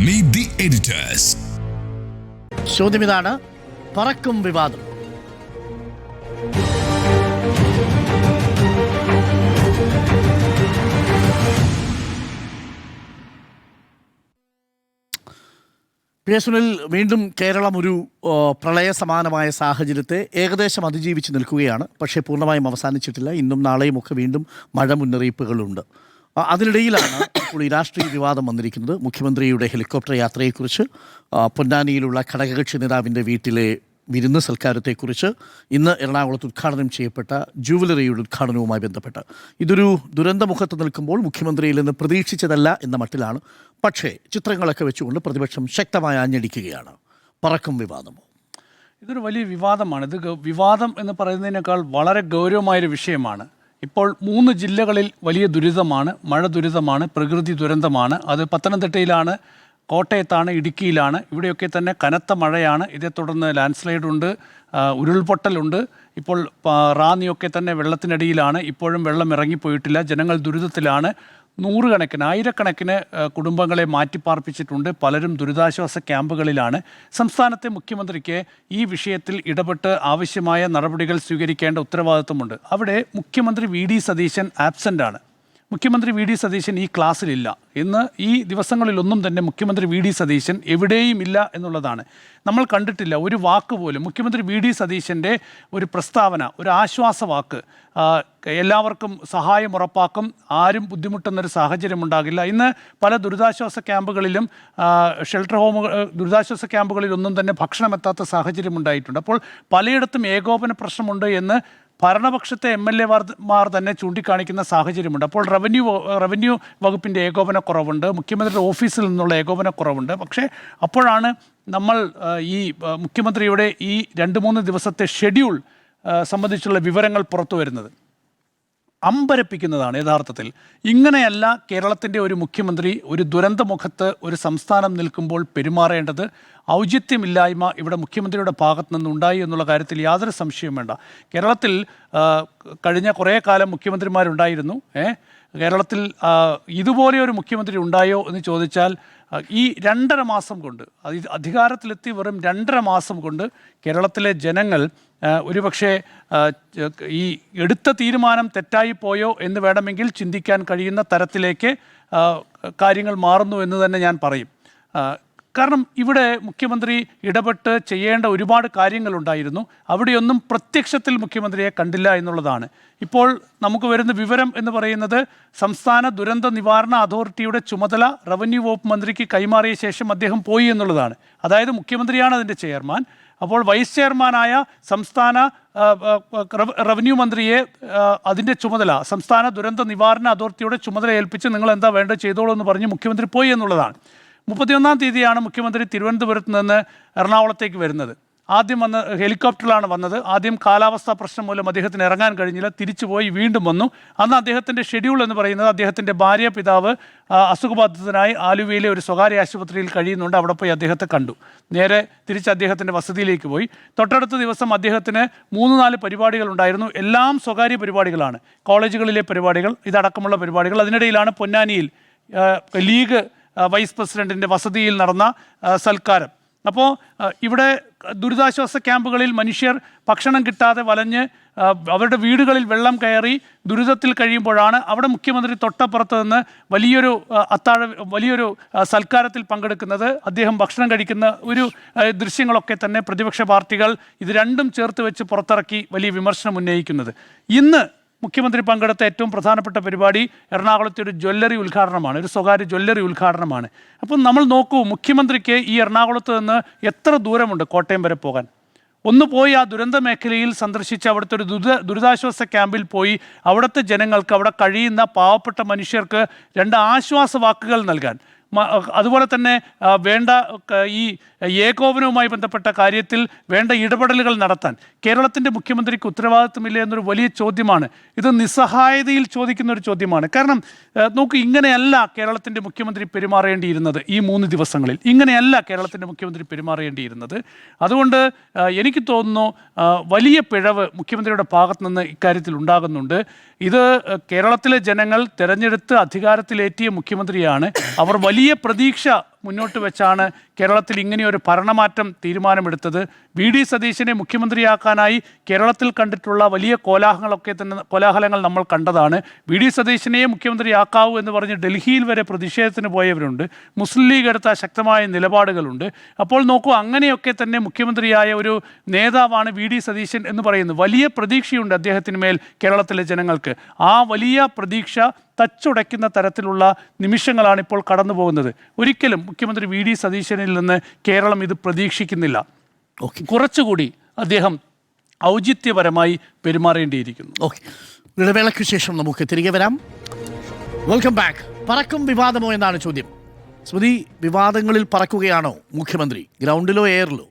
Meet the editors. ചോദ്യം ഇതാണ്: പറക്കും വിവാദം. സുനിൽ, വീണ്ടും കേരളം ഒരു പ്രളയ സമാനമായ സാഹചര്യത്തെ ഏകദേശം അതിജീവിച്ച് നിൽക്കുകയാണ്. പക്ഷേ പൂർണ്ണമായും അവസാനിച്ചിട്ടില്ല. ഇന്നും നാളെയും ഒക്കെ വീണ്ടും മഴ മുന്നറിയിപ്പുകളുണ്ട്. അതിനിടയിലാണ് ഇപ്പോൾ ഈ രാഷ്ട്രീയ വിവാദം വന്നിരിക്കുന്നത്. മുഖ്യമന്ത്രിയുടെ ഹെലികോപ്റ്റർ യാത്രയെക്കുറിച്ച്, പൊന്നാനിയിലുള്ള ഘടകകക്ഷി നേതാവിൻ്റെ വീട്ടിലെ വിരുന്ന് സൽക്കാരത്തെക്കുറിച്ച്, ഇന്ന് എറണാകുളത്ത് ഉദ്ഘാടനം ചെയ്യപ്പെട്ട ജൂവലറിയുടെ ഉദ്ഘാടനവുമായി ബന്ധപ്പെട്ട്. ഇതൊരു ദുരന്തമുഖത്ത് നിൽക്കുമ്പോൾ മുഖ്യമന്ത്രിയിൽ നിന്ന് പ്രതീക്ഷിച്ചതല്ല എന്ന മട്ടിലാണ്. പക്ഷേ ചിത്രങ്ങളൊക്കെ വെച്ചുകൊണ്ട് പ്രതിപക്ഷം ശക്തമായി ആഞ്ഞടിക്കുകയാണ്. പറക്കും വിവാദമോ? ഇതൊരു വലിയ വിവാദമാണ്. ഇത് വിവാദം എന്ന് പറയുന്നതിനേക്കാൾ വളരെ ഗൗരവമായൊരു വിഷയമാണ്. ഇപ്പോൾ 3 ജില്ലകളിൽ വലിയ ദുരിതമാണ്, മഴ ദുരിതമാണ്, പ്രകൃതി ദുരന്തമാണ്. അത് പത്തനംതിട്ടയിലാണ്, കോട്ടയത്താണ്, ഇടുക്കിയിലാണ്. ഇവിടെയൊക്കെ തന്നെ കനത്ത മഴയാണ്. ഇതേ തുടർന്ന് ലാൻഡ് സ്ലൈഡുണ്ട്, ഉരുൾപൊട്ടലുണ്ട്. ഇപ്പോൾ റാന്നിയൊക്കെ തന്നെ വെള്ളത്തിനടിയിലാണ്. ഇപ്പോഴും വെള്ളം ഇറങ്ങിപ്പോയിട്ടില്ല. ജനങ്ങൾ ദുരിതത്തിലാണ്. നൂറുകണക്കിന്, ആയിരക്കണക്കിന് കുടുംബങ്ങളെ മാറ്റിപ്പാർപ്പിച്ചിട്ടുണ്ട്. പലരും ദുരിതാശ്വാസ ക്യാമ്പുകളിലാണ്. സംസ്ഥാനത്തെ മുഖ്യമന്ത്രിക്ക് ഈ വിഷയത്തിൽ ഇടപെട്ട് ആവശ്യമായ നടപടികൾ സ്വീകരിക്കേണ്ട ഉത്തരവാദിത്വമുണ്ട്. അവിടെ മുഖ്യമന്ത്രി വി ഡി സതീശൻ ആബ്സെൻ്റാണ്. മുഖ്യമന്ത്രി വി ഡി സതീശൻ ഈ ക്ലാസ്സിലില്ല. ഇന്ന് ഈ ദിവസങ്ങളിലൊന്നും തന്നെ മുഖ്യമന്ത്രി വി ഡി സതീശൻ എവിടെയും ഇല്ല എന്നുള്ളതാണ്. നമ്മൾ കണ്ടിട്ടില്ല ഒരു വാക്ക് പോലും. മുഖ്യമന്ത്രി വി ഡി സതീശൻ്റെ ഒരു പ്രസ്താവന, ഒരു ആശ്വാസവാക്ക്, എല്ലാവർക്കും സഹായം ഉറപ്പാക്കും, ആരും ബുദ്ധിമുട്ടുന്നൊരു സാഹചര്യം ഉണ്ടാകില്ല. ഇന്ന് പല ദുരിതാശ്വാസ ക്യാമ്പുകളിലും ദുരിതാശ്വാസ ക്യാമ്പുകളിലൊന്നും തന്നെ ഭക്ഷണം എത്താത്ത സാഹചര്യം ഉണ്ടായിട്ടുണ്ട്. അപ്പോൾ പലയിടത്തും ഏകോപന പ്രശ്നമുണ്ട് എന്ന് ഭരണപക്ഷത്തെ MLA-മാർ തന്നെ ചൂണ്ടിക്കാണിക്കുന്ന സാഹചര്യമുണ്ട്. അപ്പോൾ റവന്യൂ വകുപ്പിൻ്റെ ഏകോപനക്കുറവുണ്ട്, മുഖ്യമന്ത്രിയുടെ ഓഫീസിൽ നിന്നുള്ള ഏകോപനക്കുറവുണ്ട്. പക്ഷേ അപ്പോഴാണ് നമ്മൾ ഈ മുഖ്യമന്ത്രിയുടെ ഈ 2-3 ദിവസത്തെ ഷെഡ്യൂൾ സംബന്ധിച്ചുള്ള വിവരങ്ങൾ പുറത്തു വരുന്നത്. അമ്പരപ്പിക്കുന്നതാണ് യഥാർത്ഥത്തിൽ. ഇങ്ങനെയല്ല കേരളത്തിൻ്റെ ഒരു മുഖ്യമന്ത്രി ഒരു ദുരന്തമുഖത്ത് ഒരു സംസ്ഥാനം നിൽക്കുമ്പോൾ പെരുമാറേണ്ടത്. ഔചിത്യമില്ലായ്മ ഇവിടെ മുഖ്യമന്ത്രിയുടെ ഭാഗത്തു നിന്നുണ്ടായി എന്നുള്ള കാര്യത്തിൽ യാതൊരു സംശയവും വേണ്ട. കേരളത്തിൽ കഴിഞ്ഞ കുറേ കാലം മുഖ്യമന്ത്രിമാരുണ്ടായിരുന്നു. കേരളത്തിൽ ഇതുപോലെ ഒരു മുഖ്യമന്ത്രി ഉണ്ടായോ എന്ന് ചോദിച്ചാൽ ഈ 2.5 മാസം കൊണ്ട്, അധികാരത്തിലെത്തി വെറും 2.5 മാസം കൊണ്ട് കേരളത്തിലെ ജനങ്ങൾ ഒരുപക്ഷെ ഈ എടുത്ത തീരുമാനം തെറ്റായി പോയോ എന്ന് വേണമെങ്കിൽ ചിന്തിക്കാൻ കഴിയുന്ന തരത്തിലേക്ക് കാര്യങ്ങൾ മാറുന്നു എന്ന് തന്നെ ഞാൻ പറയും. കാരണം ഇവിടെ മുഖ്യമന്ത്രി ഇടപെട്ട് ചെയ്യേണ്ട ഒരുപാട് കാര്യങ്ങളുണ്ടായിരുന്നു. അവിടെയൊന്നും പ്രത്യക്ഷത്തിൽ മുഖ്യമന്ത്രിയെ കണ്ടില്ല എന്നുള്ളതാണ്. ഇപ്പോൾ നമുക്ക് വരുന്ന വിവരം എന്ന് പറയുന്നത് സംസ്ഥാന ദുരന്ത നിവാരണ അതോറിറ്റിയുടെ ചുമതല റവന്യൂ വകുപ്പ് മന്ത്രിക്ക് കൈമാറിയ ശേഷം അദ്ദേഹം പോയി എന്നുള്ളതാണ്. അതായത് മുഖ്യമന്ത്രിയാണ് അതിൻ്റെ ചെയർമാൻ. അപ്പോൾ വൈസ് ചെയർമാനായ സംസ്ഥാന റവന്യൂ മന്ത്രിയെ അതിൻ്റെ ചുമതല, സംസ്ഥാന ദുരന്ത നിവാരണ അതോറിറ്റിയുടെ ചുമതല ഏൽപ്പിച്ച് നിങ്ങൾ എന്താ വേണ്ടത് ചെയ്തോളൂ എന്ന് പറഞ്ഞ് മുഖ്യമന്ത്രി പോയി എന്നുള്ളതാണ്. 31-ാം തീയതിയാണ് മുഖ്യമന്ത്രി തിരുവനന്തപുരത്ത് നിന്ന് എറണാകുളത്തേക്ക് വരുന്നത്. ആദ്യം ഹെലികോപ്റ്ററിലാണ് വന്നത്. ആദ്യം കാലാവസ്ഥാ പ്രശ്നം മൂലം അദ്ദേഹത്തിന് ഇറങ്ങാൻ കഴിഞ്ഞില്ല. തിരിച്ചുപോയി വീണ്ടും വന്നു. അന്ന് അദ്ദേഹത്തിൻ്റെ ഷെഡ്യൂൾ എന്ന് പറയുന്നത് അദ്ദേഹത്തിൻ്റെ ഭാര്യ പിതാവ് അസുഖബാധിതനായി ആലുവയിലെ ഒരു സ്വകാര്യ ആശുപത്രിയിൽ കഴിയുന്നുണ്ട്. അവിടെ പോയി അദ്ദേഹത്തെ കണ്ടു. നേരെ തിരിച്ച് അദ്ദേഹത്തിൻ്റെ വസതിയിലേക്ക് പോയി. തൊട്ടടുത്ത ദിവസം അദ്ദേഹത്തിന് 3-4 പരിപാടികൾ ഉണ്ടായിരുന്നു. എല്ലാം സ്വകാര്യ പരിപാടികളാണ്, കോളേജുകളിലെ പരിപാടികൾ, ഇതടക്കമുള്ള പരിപാടികൾ. അതിനിടയിലാണ് പൊന്നാനിയിൽ ലീഗ് വൈസ് പ്രസിഡന്റിൻ്റെ വസതിയിൽ നടന്ന സൽക്കാരം. അപ്പോൾ ഇവിടെ ദുരിതാശ്വാസ ക്യാമ്പുകളിൽ മനുഷ്യർ ഭക്ഷണം കിട്ടാതെ വലഞ്ഞ് അവരുടെ വീടുകളിൽ വെള്ളം കയറി ദുരിതത്തിൽ കഴിയുമ്പോഴാണ് അവിടെ മുഖ്യമന്ത്രി തൊട്ടപ്പുറത്ത് നിന്ന് വലിയൊരു സൽക്കാരത്തിൽ പങ്കെടുക്കുന്നത്. അദ്ദേഹം ഭക്ഷണം കഴിക്കുന്ന ഒരു ദൃശ്യങ്ങളൊക്കെ തന്നെ പ്രതിപക്ഷ പാർട്ടികൾ ഇത് രണ്ടും ചേർത്ത് വെച്ച് പുറത്തിറക്കി വലിയ വിമർശനം ഉന്നയിക്കുന്നത്. ഇന്ന് മുഖ്യമന്ത്രി പങ്കെടുത്ത ഏറ്റവും പ്രധാനപ്പെട്ട പരിപാടി എറണാകുളത്തെ ഒരു ജ്വല്ലറി ഉദ്ഘാടനമാണ്, ഒരു സ്വകാര്യ ജ്വല്ലറി ഉദ്ഘാടനമാണ്. അപ്പം നമ്മൾ നോക്കൂ, മുഖ്യമന്ത്രിക്ക് ഈ എറണാകുളത്ത് നിന്ന് എത്ര ദൂരമുണ്ട് കോട്ടയം വരെ പോകാൻ? ഒന്ന് പോയി ആ ദുരന്ത മേഖലയിൽ സന്ദർശിച്ച് അവിടുത്തെ ഒരു ദുരിതാശ്വാസ ക്യാമ്പിൽ പോയി അവിടുത്തെ ജനങ്ങൾക്ക്, അവിടെ കഴിയുന്ന പാവപ്പെട്ട മനുഷ്യർക്ക് 2 ആശ്വാസ വാക്കുകൾ നൽകാൻ, അതുപോലെ തന്നെ വേണ്ട ഈ ഏകോപനവുമായി ബന്ധപ്പെട്ട കാര്യത്തിൽ വേണ്ട ഇടപെടലുകൾ നടത്താൻ കേരളത്തിൻ്റെ മുഖ്യമന്ത്രിക്ക് ഉത്തരവാദിത്വമില്ല എന്നൊരു വലിയ ചോദ്യമാണ്. ഇത് നിസ്സഹായതയിൽ ചോദിക്കുന്ന ഒരു ചോദ്യമാണ്. കാരണം നോക്കൂ, ഇങ്ങനെയല്ല കേരളത്തിൻ്റെ മുഖ്യമന്ത്രി പെരുമാറേണ്ടിയിരുന്നത്. ഈ 3 ദിവസങ്ങളിൽ ഇങ്ങനെയല്ല കേരളത്തിൻ്റെ മുഖ്യമന്ത്രി പെരുമാറേണ്ടിയിരുന്നത്. അതുകൊണ്ട് എനിക്ക് തോന്നുന്നു വലിയ പിഴവ് മുഖ്യമന്ത്രിയുടെ ഭാഗത്തു നിന്ന് ഇക്കാര്യത്തിൽ ഉണ്ടാകുന്നുണ്ട്. ഇത് കേരളത്തിലെ ജനങ്ങൾ തെരഞ്ഞെടുത്ത് അധികാരത്തിലേറ്റിയ മുഖ്യമന്ത്രിയാണ്. അവർ വലിയ പ്രതീക്ഷ മുന്നോട്ട് വെച്ചാണ് കേരളത്തിൽ ഇങ്ങനെയൊരു ഭരണമാറ്റം തീരുമാനമെടുത്തത്. വി ഡി സതീശനെ മുഖ്യമന്ത്രിയാക്കാനായി കേരളത്തിൽ കണ്ടിട്ടുള്ള വലിയ കോലാഹലങ്ങൾ നമ്മൾ കണ്ടതാണ്. വി ഡി സതീശനെ മുഖ്യമന്ത്രിയാക്കാവൂ എന്ന് പറഞ്ഞ് ഡൽഹിയിൽ വരെ പ്രതിഷേധത്തിന് പോയവരുണ്ട്. മുസ്ലിം ലീഗ് എടുത്ത ശക്തമായ നിലപാടുകളുണ്ട്. അപ്പോൾ നോക്കൂ, അങ്ങനെയൊക്കെ തന്നെ മുഖ്യമന്ത്രിയായ ഒരു നേതാവാണ് വി ഡി സതീശൻ എന്ന് പറയുന്നത്. വലിയ പ്രതീക്ഷയുണ്ട് അദ്ദേഹത്തിന് മേൽ കേരളത്തിലെ ജനങ്ങൾക്ക്. ആ വലിയ പ്രതീക്ഷ തച്ചുടയ്ക്കുന്ന തരത്തിലുള്ള നിമിഷങ്ങളാണ് ഇപ്പോൾ കടന്നു പോകുന്നത്. ഒരിക്കലും മുഖ്യമന്ത്രി വി ഡി സതീശനിൽ നിന്ന് കേരളം ഇത് പ്രതീക്ഷിക്കുന്നില്ല. കുറച്ചുകൂടി അദ്ദേഹം ഔചിത്യപരമായി പെരുമാറേണ്ടിയിരിക്കുന്നു. ഓക്കെ, ഇടവേളയ്ക്ക് ശേഷം നമുക്ക് തിരികെ വരാം. Welcome back. പറക്കും വിവാദമോ എന്നാണ് ചോദ്യം. സ്മൃതി, വിവാദങ്ങളിൽ പറക്കുകയാണോ മുഖ്യമന്ത്രി, ഗ്രൗണ്ടിലോ എയറിലോ?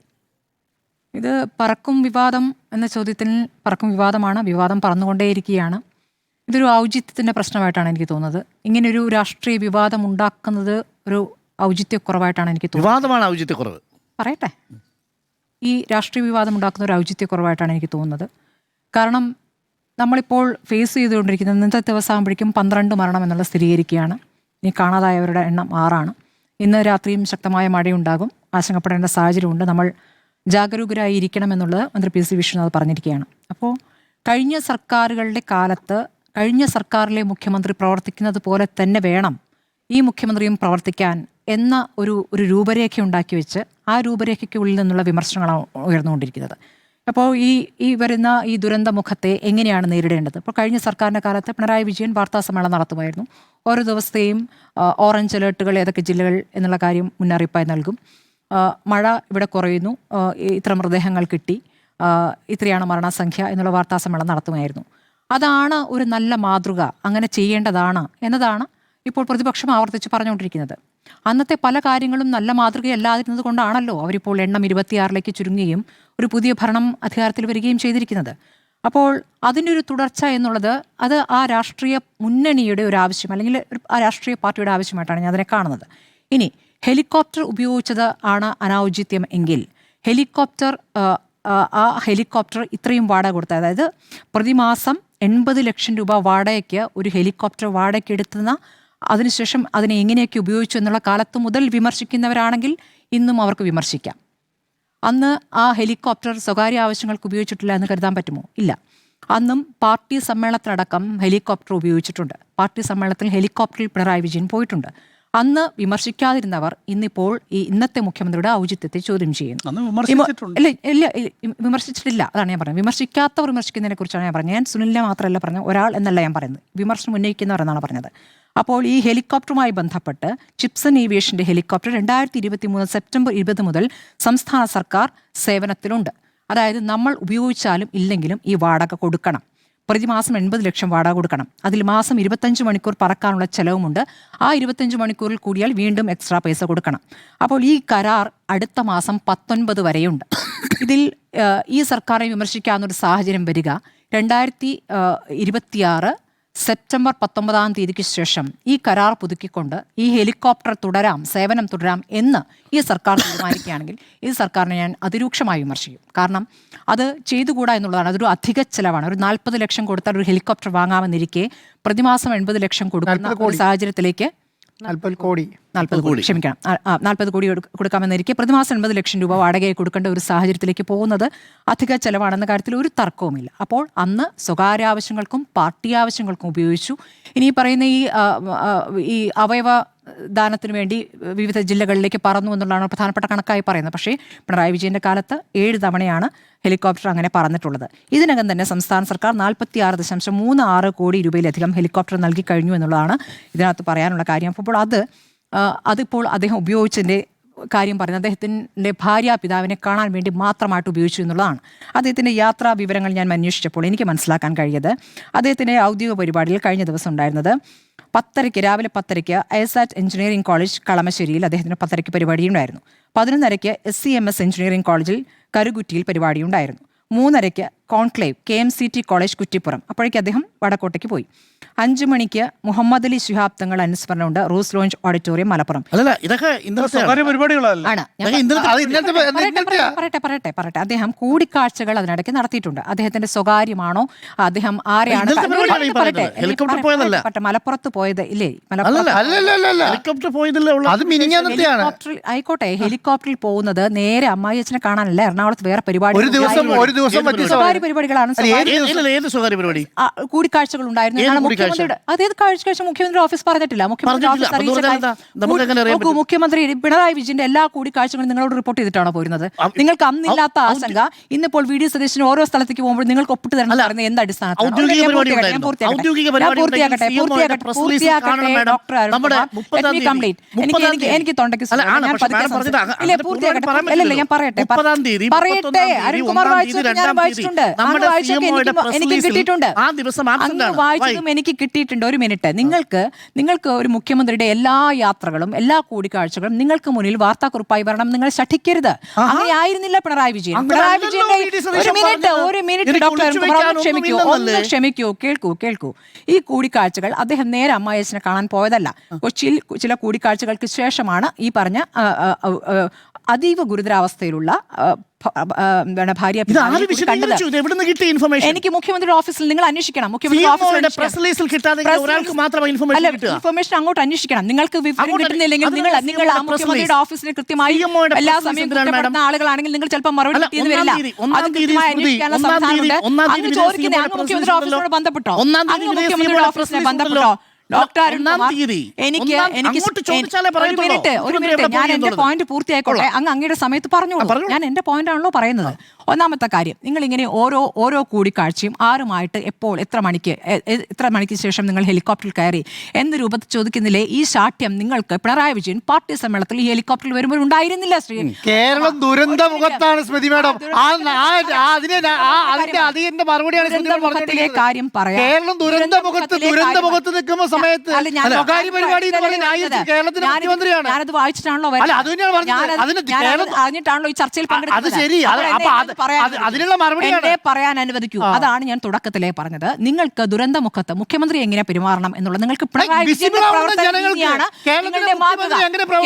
ഇത് പറക്കും വിവാദം എന്ന ചോദ്യത്തിൽ പറക്കും വിവാദമാണ്. വിവാദം പറന്നുകൊണ്ടേയിരിക്കുകയാണ്. ഇതൊരു ഔചിത്യത്തിൻ്റെ പ്രശ്നമായിട്ടാണ് എനിക്ക് തോന്നുന്നത്. ഇങ്ങനെയൊരു രാഷ്ട്രീയ വിവാദം ഉണ്ടാക്കുന്നത് ഒരു ഔചിത്യക്കുറവായിട്ടാണ് എനിക്ക് തോന്നുന്നത്. വിവാദമാണ് ഔചിത്യക്കുറവ്. പറയട്ടെ, ഈ രാഷ്ട്രീയ വിവാദം ഉണ്ടാക്കുന്ന ഒരു ഔചിത്യക്കുറവായിട്ടാണ് എനിക്ക് തോന്നുന്നത്. കാരണം നമ്മളിപ്പോൾ ഫേസ് ചെയ്തുകൊണ്ടിരിക്കുന്നത് ഇന്നത്തെ ദിവസം ആകുമ്പോഴേക്കും 12 മരണം എന്നുള്ള സ്ഥിരീകരിക്കുകയാണ്. ഇനി കാണാതായവരുടെ എണ്ണം 6ആണ്. ഇന്ന് രാത്രിയും ശക്തമായ മഴയുണ്ടാകും, ആശങ്കപ്പെടേണ്ട സാഹചര്യമുണ്ട്. നമ്മൾ ജാഗരൂകരായി ഇരിക്കണം എന്നുള്ളത് മന്ത്രി പി സി വിഷ്ണുനാഥ് പറഞ്ഞിരിക്കുകയാണ്. അപ്പോൾ കഴിഞ്ഞ സർക്കാരുകളുടെ കാലത്ത് കഴിഞ്ഞ സർക്കാരിലെ മുഖ്യമന്ത്രി പ്രവർത്തിക്കുന്നത് പോലെ തന്നെ വേണം ഈ മുഖ്യമന്ത്രിയും പ്രവർത്തിക്കാൻ എന്ന ഒരു രൂപരേഖ ഉണ്ടാക്കി വെച്ച് ആ രൂപരേഖയ്ക്കുള്ളിൽ നിന്നുള്ള വിമർശനങ്ങളാണ് ഉയർന്നുകൊണ്ടിരിക്കുന്നത്. അപ്പോൾ ഈ വരുന്ന ഈ ദുരന്തമുഖത്തെ എങ്ങനെയാണ് നേരിടേണ്ടത്? ഇപ്പോൾ കഴിഞ്ഞ സർക്കാരിൻ്റെ കാലത്ത് പിണറായി വിജയൻ വാർത്താസമ്മേളനം നടത്തുമായിരുന്നു. ഓരോ ദിവസത്തെയും ഓറഞ്ച് അലേർട്ടുകൾ ഏതൊക്കെ ജില്ലകൾ എന്നുള്ള കാര്യം മുന്നറിയിപ്പായി നൽകും. മഴ ഇവിടെ കുറയുന്നു, ഇത്ര മൃതദേഹങ്ങൾ കിട്ടി, ഇത്രയാണ് മരണസംഖ്യ എന്നുള്ള വാർത്താസമ്മേളനം നടത്തുമായിരുന്നു. അതാണ് ഒരു നല്ല മാതൃക, അങ്ങനെ ചെയ്യേണ്ടതാണ് എന്നതാണ് ഇപ്പോൾ പ്രതിപക്ഷം ആവർത്തിച്ച് പറഞ്ഞുകൊണ്ടിരിക്കുന്നത്. അന്നത്തെ പല കാര്യങ്ങളും നല്ല മാതൃകയല്ലാതിരുന്നത് കൊണ്ടാണല്ലോ അവരിപ്പോൾ എണ്ണം 26ലേക്ക് ചുരുങ്ങുകയും ഒരു പുതിയ ഭരണം അധികാരത്തിൽ വരികയും ചെയ്തിരിക്കുന്നത്. അപ്പോൾ അതിൻ്റെ ഒരു തുടർച്ച എന്നുള്ളത് അത് ആ രാഷ്ട്രീയ മുന്നണിയുടെ ഒരു ആവശ്യം, അല്ലെങ്കിൽ ആ രാഷ്ട്രീയ പാർട്ടിയുടെ ആവശ്യമായിട്ടാണ് ഞാൻ അതിനെ കാണുന്നത്. ഇനി ഹെലികോപ്റ്റർ ഉപയോഗിച്ചത് ആണ് അനൗചിത്യം എങ്കിൽ ആ ഹെലികോപ്റ്റർ ഇത്രയും വാടക കൊടുത്ത, അതായത് പ്രതിമാസം 80 ലക്ഷം രൂപ വാടകയ്ക്ക് ഒരു ഹെലികോപ്റ്റർ വാടകയ്ക്ക് എടുത്തുന്ന, അതിനുശേഷം അതിനെ എങ്ങനെയൊക്കെ ഉപയോഗിച്ചു എന്നുള്ള കാലത്ത് മുതൽ വിമർശിക്കുന്നവരാണെങ്കിൽ ഇന്നും അവർക്ക് വിമർശിക്കാം. അന്ന് ആ ഹെലികോപ്റ്റർ സ്വകാര്യ ആവശ്യങ്ങൾക്ക് ഉപയോഗിച്ചിട്ടില്ല എന്ന് കരുതാൻ പറ്റുമോ? ഇല്ല. അന്നും പാർട്ടി സമ്മേളനത്തിലടക്കം ഹെലികോപ്റ്റർ ഉപയോഗിച്ചിട്ടുണ്ട്. പാർട്ടി സമ്മേളനത്തിൽ ഹെലികോപ്റ്ററിൽ പിണറായി വിജയൻ പോയിട്ടുണ്ട്. അന്ന് വിമർശിക്കാതിരുന്നവർ ഇന്നിപ്പോൾ ഈ ഇന്നത്തെ മുഖ്യമന്ത്രിയുടെ ഔചിത്യത്തെ ചോദ്യം ചെയ്യുന്നു. വിമർശിച്ചിട്ടില്ല, അതാണ് ഞാൻ പറഞ്ഞത്. വിമർശിക്കാത്തവർ വിമർശിക്കുന്നതിനെ കുറിച്ചാണ് ഞാൻ പറഞ്ഞത്. ഞാൻ സുനിലിനെ മാത്രമല്ല പറഞ്ഞത്, ഒരാൾ എന്നല്ല ഞാൻ പറയുന്നത്, വിമർശനം ഉന്നയിക്കുന്നവർ എന്നാണ് പറഞ്ഞത്. അപ്പോൾ ഈ ഹെലികോപ്റ്ററുമായി ബന്ധപ്പെട്ട് ചിപ്സൺ ഏവിയേഷൻ്റെ ഹെലികോപ്റ്റർ 2023 സെപ്റ്റംബർ 20 മുതൽ സംസ്ഥാന സർക്കാർ സേവനത്തിലുണ്ട്. അതായത് നമ്മൾ ഉപയോഗിച്ചാലും ഇല്ലെങ്കിലും ഈ വാടക കൊടുക്കണം. പ്രതിമാസം 80 ലക്ഷം വാടക കൊടുക്കണം. അതിൽ മാസം 25 മണിക്കൂർ പറക്കാനുള്ള ചെലവുമുണ്ട്. ആ 25 മണിക്കൂറിൽ കൂടിയാൽ വീണ്ടും എക്സ്ട്രാ പൈസ കൊടുക്കണം. അപ്പോൾ ഈ കരാർ അടുത്ത മാസം 19 വരെയുണ്ട്. ഇതിൽ ഈ സർക്കാരിനെ വിമർശിക്കാവുന്നൊരു സാഹചര്യം വരിക 2026 സെപ്റ്റംബർ 19-ാം തീയതിക്ക് ശേഷം ഈ കരാർ പുതുക്കിക്കൊണ്ട് ഈ ഹെലികോപ്റ്റർ സേവനം തുടരാം എന്ന് ഈ സർക്കാർ തീരുമാനിക്കുകയാണെങ്കിൽ ഈ സർക്കാരിനെ ഞാൻ അതിരൂക്ഷമായി വിമർശിക്കും. കാരണം അത് ചെയ്തുകൂടാ എന്നുള്ളതാണ്. അതൊരു അധിക ചെലവാണ്. ഒരു 40 ലക്ഷം കൊടുത്താൽ ഒരു ഹെലികോപ്റ്റർ വാങ്ങാമെന്നിരിക്കെ പ്രതിമാസം 80 ലക്ഷം കൊടുക്കുന്ന ഒരു സാഹചര്യത്തിലേക്ക് 40 കോടി ക്ഷമിക്കണം 40 കോടി കൊടുക്കാമെന്നിരിക്കെ പ്രതിമാസം 80 ലക്ഷം രൂപ വാടകയെ കൊടുക്കേണ്ട ഒരു സാഹചര്യത്തിലേക്ക് പോകുന്നത് അധിക ചെലവാണെന്ന കാര്യത്തിൽ ഒരു തർക്കവുമില്ല. അപ്പോൾ അന്ന് സ്വകാര്യ ആവശ്യങ്ങൾക്കും പാർട്ടി ആവശ്യങ്ങൾക്കും ഉപയോഗിച്ചു. ഇനി പറയുന്ന ഈ അവയവ ദാനത്തിനു വേണ്ടി വിവിധ ജില്ലകളിലേക്ക് പറന്നു എന്നുള്ളതാണ് പ്രധാനപ്പെട്ട കണക്കായി പറയുന്നത്. പക്ഷേ പിണറായി വിജയൻ്റെ കാലത്ത് 7 തവണയാണ് ഹെലികോപ്റ്റർ അങ്ങനെ പറന്നിട്ടുള്ളത്. ഇതിനകം തന്നെ സംസ്ഥാന സർക്കാർ 46.36 കോടി രൂപയിലധികം ഹെലികോപ്റ്റർ നൽകി കഴിഞ്ഞു എന്നുള്ളതാണ് ഇതിനകത്ത് പറയാനുള്ള കാര്യം. അപ്പോൾ അതിപ്പോൾ അദ്ദേഹം ഉപയോഗിച്ചതിൻ്റെ കാര്യം പറയുന്നത് അദ്ദേഹത്തിൻ്റെ ഭാര്യാപിതാവിനെ കാണാൻ വേണ്ടി മാത്രമായിട്ട് ഉപയോഗിച്ചു എന്നുള്ളതാണ്. അദ്ദേഹത്തിൻ്റെ യാത്രാ വിവരങ്ങൾ ഞാൻ അന്വേഷിച്ചപ്പോൾ എനിക്ക് മനസ്സിലാക്കാൻ കഴിയത് അദ്ദേഹത്തിൻ്റെ ഔദ്യോഗിക പരിപാടിയിൽ കഴിഞ്ഞ ദിവസം ഉണ്ടായിരുന്നത് രാവിലെ 10:00 ഐസാറ്റ് എഞ്ചിനീയറിംഗ് കോളേജ് കളമശ്ശേരിയിൽ അദ്ദേഹത്തിന് 10:00 പരിപാടിയുണ്ടായിരുന്നു. 11:30 SCMS എഞ്ചിനീയറിംഗ് കോളേജിൽ കരുകുറ്റിയിൽ പരിപാടിയുണ്ടായിരുന്നു. 3:30 കോൺക്ലേവ് KMCT കോളേജ് കുറ്റിപ്പുറം. അപ്പോഴേക്കും അദ്ദേഹം വടക്കോട്ടേക്ക് പോയി. 5 മണിക്ക് മുഹമ്മദ് അലി ശിഹാബ് തങ്ങൾ അനുസ്മരണമുണ്ട് റൂസ് ലോഞ്ച് ഓഡിറ്റോറിയം മലപ്പുറം. അല്ലല്ല ഇതൊക്കെ ഇന്നത്തെ സ്വകാര്യ പരിപാടികളല്ല. ആണ്. പറയട്ടെ. അദ്ദേഹം കൂടിക്കാഴ്ചകൾ അതിനിടയ്ക്ക് നടത്തിയിട്ടുണ്ട്. അദ്ദേഹത്തിന്റെ സ്വകാര്യമാണോ, അദ്ദേഹം ആരെയാണ് ഹെലികോപ്റ്റർ പോയതല്ല. മലപ്പുറത്ത് പോയത് ഇല്ലേ? ഹെലികോപ്റ്റർ പോയതല്ലേ ഉള്ളൂ. അത് മിനിഞ്ഞാന്നത്തെയാണ്. ആയിക്കോട്ടെ, ഹെലികോപ്റ്ററിൽ പോകുന്നത് നേരെ അമ്മായിയച്ഛനെ കാണാനല്ല. എറണാകുളത്ത് വേറെ പരിപാടി, സ്വകാര്യ പരിപാടികളാണ്. ഏത് സ്വകാര്യ പരിപാടി? കൂടിക്കാഴ്ചകൾ ഉണ്ടായിരുന്നു. അതേത് കാഴ്ച മുഖ്യമന്ത്രി ഓഫീസ് പറഞ്ഞിട്ടില്ല. മുഖ്യമന്ത്രി പിണറായി വിജയന്റെ എല്ലാ കൂടിക്കാഴ്ചകളും നിങ്ങളോട് റിപ്പോർട്ട് ചെയ്തിട്ടാണോ പോരുന്നത്? നിങ്ങൾക്ക് അന്നില്ലാത്ത ആശങ്ക ഇന്നിപ്പോൾ VD സതീശന് ഓരോ സ്ഥലത്തേക്ക് പോകുമ്പോൾ നിങ്ങൾക്ക് ഒപ്പിട്ട് തരണം പറയുന്നത് എന്ത് അടിസ്ഥാനത്തിൽ? എനിക്ക് തൊണ്ടയ്ക്ക് ഞാൻ പറയട്ടെ. അരുൺകുമാർ വായിച്ചിട്ടുണ്ട്, എനിക്ക് കിട്ടിയിട്ടുണ്ട്, വായിച്ചതും എനിക്ക് കിട്ടിയിട്ടുണ്ട്. ഒരു മിനിറ്റ്. നിങ്ങൾക്ക് ഒരു മുഖ്യമന്ത്രിയുടെ എല്ലാ യാത്രകളും എല്ലാ കൂടിക്കാഴ്ചകളും നിങ്ങൾക്ക് മുന്നിൽ വാർത്താക്കുറിപ്പായി വരണം. നിങ്ങൾ ശഠിക്കരുത്. അങ്ങനെ ആയിരുന്നില്ല പിണറായി വിജയൻ. ഒരു മിനിറ്റ് ഡോക്ടർ ക്ഷമിക്കൂ, കേൾക്കൂ. ഈ കൂടിക്കാഴ്ചകൾ അദ്ദേഹം നേരെ അമ്മായിയച്ഛനെ കാണാൻ പോയതല്ല. കൊച്ചിയിൽ ചില കൂടിക്കാഴ്ചകൾക്ക് ശേഷമാണ് ഈ പറഞ്ഞ അതീവ ഗുരുതരാവസ്ഥയിലുള്ള ഭാര്യ എനിക്ക് മുഖ്യമന്ത്രിയുടെ ഓഫീസിൽ നിങ്ങൾ അന്വേഷിക്കണം. ഇൻഫർമേഷൻ അങ്ങോട്ട് അന്വേഷിക്കണം. നിങ്ങൾക്ക് വിവരം കിട്ടുന്നില്ലെങ്കിൽ നിങ്ങൾ ആ മുഖ്യമന്ത്രിയുടെ ഓഫീസിൽ കൃത്യമായി എല്ലാ സമയം കുറ്റപ്പെടുന്ന ആളുകളാണെങ്കിൽ നിങ്ങൾ ചിലപ്പോൾ മറുപടി കിട്ടിയെന്ന് വരില്ല. അത് കൃത്യമായി അന്വേഷിക്കാനുള്ള സംവിധാനമുണ്ട്. അങ്ങ് ചോദിക്കുന്നത് അങ്ങ് മുഖ്യമന്ത്രിയുടെ ഓഫീസിനോട് ബന്ധപ്പെട്ടോ? അങ്ങ് മുഖ്യമന്ത്രിയുടെ ഓഫീസിനെ ബന്ധപ്പെട്ടോ? ഡോക്ടർ എനിക്ക് ഞാൻ എന്റെ പോയിന്റ് പൂർത്തിയായിക്കോട്ടെ. അങ്ങയുടെ സമയത്ത് പറഞ്ഞോളൂ. ഞാൻ എന്റെ പോയിന്റ് ആണല്ലോ പറയുന്നത്. ഒന്നാമത്തെ കാര്യം, നിങ്ങൾ ഇങ്ങനെ ഓരോ കൂടിക്കാഴ്ചയും ആരുമായിട്ട് എപ്പോൾ എത്ര മണിക്ക് ശേഷം നിങ്ങൾ ഹെലികോപ്റ്ററിൽ കയറി എന്ന രൂപത്തിൽ ചോദിക്കുന്നില്ലേ? ഈ ശാഠ്യം നിങ്ങൾക്ക് പിണറായി വിജയൻ പാർട്ടി സമ്മേളനത്തിൽ ഈ ഹെലികോപ്റ്ററിൽ വരുമ്പോൾ ഉണ്ടായിരുന്നില്ല. കേരളം ദുരന്ത മുഖത്താണ് സ്മൃതി മാഡം. മുഖത്തിലെ കാര്യം പറയാം. കേരളം ദുരന്ത മുഖത്ത് നിൽക്കുന്ന സമയത്ത് ഞാനത് വായിച്ചിട്ടാണല്ലോ അറിഞ്ഞിട്ടാണല്ലോ ഈ ചർച്ചയിൽ പങ്കെടുക്കുന്നത്. പറയാൻ അനുവദിക്കൂ. അതാണ് ഞാൻ തുടക്കത്തിലേ പറഞ്ഞത്. നിങ്ങൾക്ക് ദുരന്തമുഖത്ത് മുഖ്യമന്ത്രി എങ്ങനെ പെരുമാറണം എന്നുള്ളത് നിങ്ങൾക്ക് പിണറായി വിജയന്റെ പ്രവർത്തനമാണ് നിങ്ങളുടെ മാതൃക.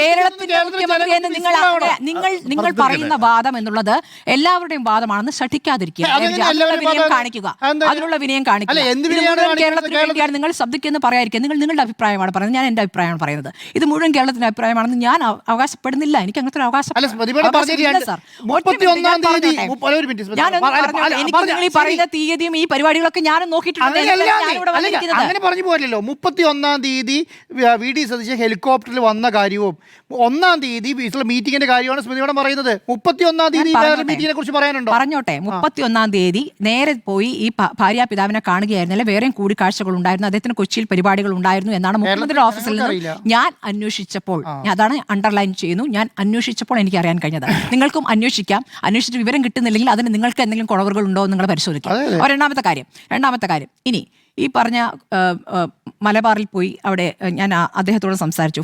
കേരളത്തിന്റെ മുഖ്യമന്ത്രി എന്ന് നിങ്ങൾ പറയുന്ന വാദം എന്നുള്ളത് എല്ലാവരുടെയും വാദമാണെന്ന് ശഠിക്കാതിരിക്കുക. അതിനുള്ള വിനയം കാണിക്കുക. കേരളത്തിന് വേണ്ടിയാണ് നിങ്ങൾ ശബ്ദിക്കെന്ന് പറയാതിരിക്കുക. നിങ്ങൾ നിങ്ങളുടെ അഭിപ്രായമാണ് പറയുന്നത്, ഞാൻ എന്റെ അഭിപ്രായമാണ് പറയുന്നത്. ഇത് മുഴുവൻ കേരളത്തിന്റെ അഭിപ്രായമാണെന്ന് ഞാൻ അവകാശപ്പെടുന്നില്ല. എനിക്ക് അങ്ങനത്തെ ഒരു അവകാശം നിങ്ങൾ ഈ പറയുന്ന തീയതിയും ഈ പരിപാടികളൊക്കെ ഞാനും നോക്കിയിട്ടുണ്ട്. അങ്ങനെ പറഞ്ഞു പോലല്ലോ. 31-ാം തീയതി VD സതീശൻ ഹെലികോപ്റ്ററിൽ വന്ന കാര്യവും 1-ാം തീയതി മീറ്റിംഗിന്റെ കാര്യമാണ് സ്മൃതിയോടെ പറയുന്നത്. 31-ാം തീയതി മീറ്റിംഗിനെ കുറിച്ച് പറയാനുണ്ടോ? പറഞ്ഞോട്ടെ. 31-ാം തീയതി നേരെ പോയി ഈ ഭാര്യാപിതാവിനെ കാണുകയായിരുന്നില്ല. വേറെയും കൂടിക്കാഴ്ചകൾ ഉണ്ടായിരുന്നു. അദ്ദേഹത്തിന് കൊച്ചിയിൽ പരിപാടികൾ ഉണ്ടായിരുന്നു എന്നാണ് മുഖ്യമന്ത്രിയുടെ ഓഫീസിൽ നിന്ന് ഞാൻ അന്വേഷിച്ചപ്പോൾ, അതാണ് അണ്ടർലൈൻ ചെയ്യുന്നു, ഞാൻ അന്വേഷിച്ചപ്പോൾ എനിക്ക് അറിയാൻ കഴിഞ്ഞത്. നിങ്ങൾക്കും അന്വേഷിക്കാം. അന്വേഷിച്ചിട്ട് വിവരം കിട്ടുന്നില്ലെങ്കിൽ അതിന് നിങ്ങൾക്ക് എന്തെങ്കിലും കുറവുകൾ ഉണ്ടോ എന്ന് നിങ്ങൾ പരിശോധിക്കാം. രണ്ടാമത്തെ കാര്യം ഇനി ഈ പറഞ്ഞ മലബാറിൽ പോയി അവിടെ ഞാൻ അദ്ദേഹത്തോട് സംസാരിച്ചു.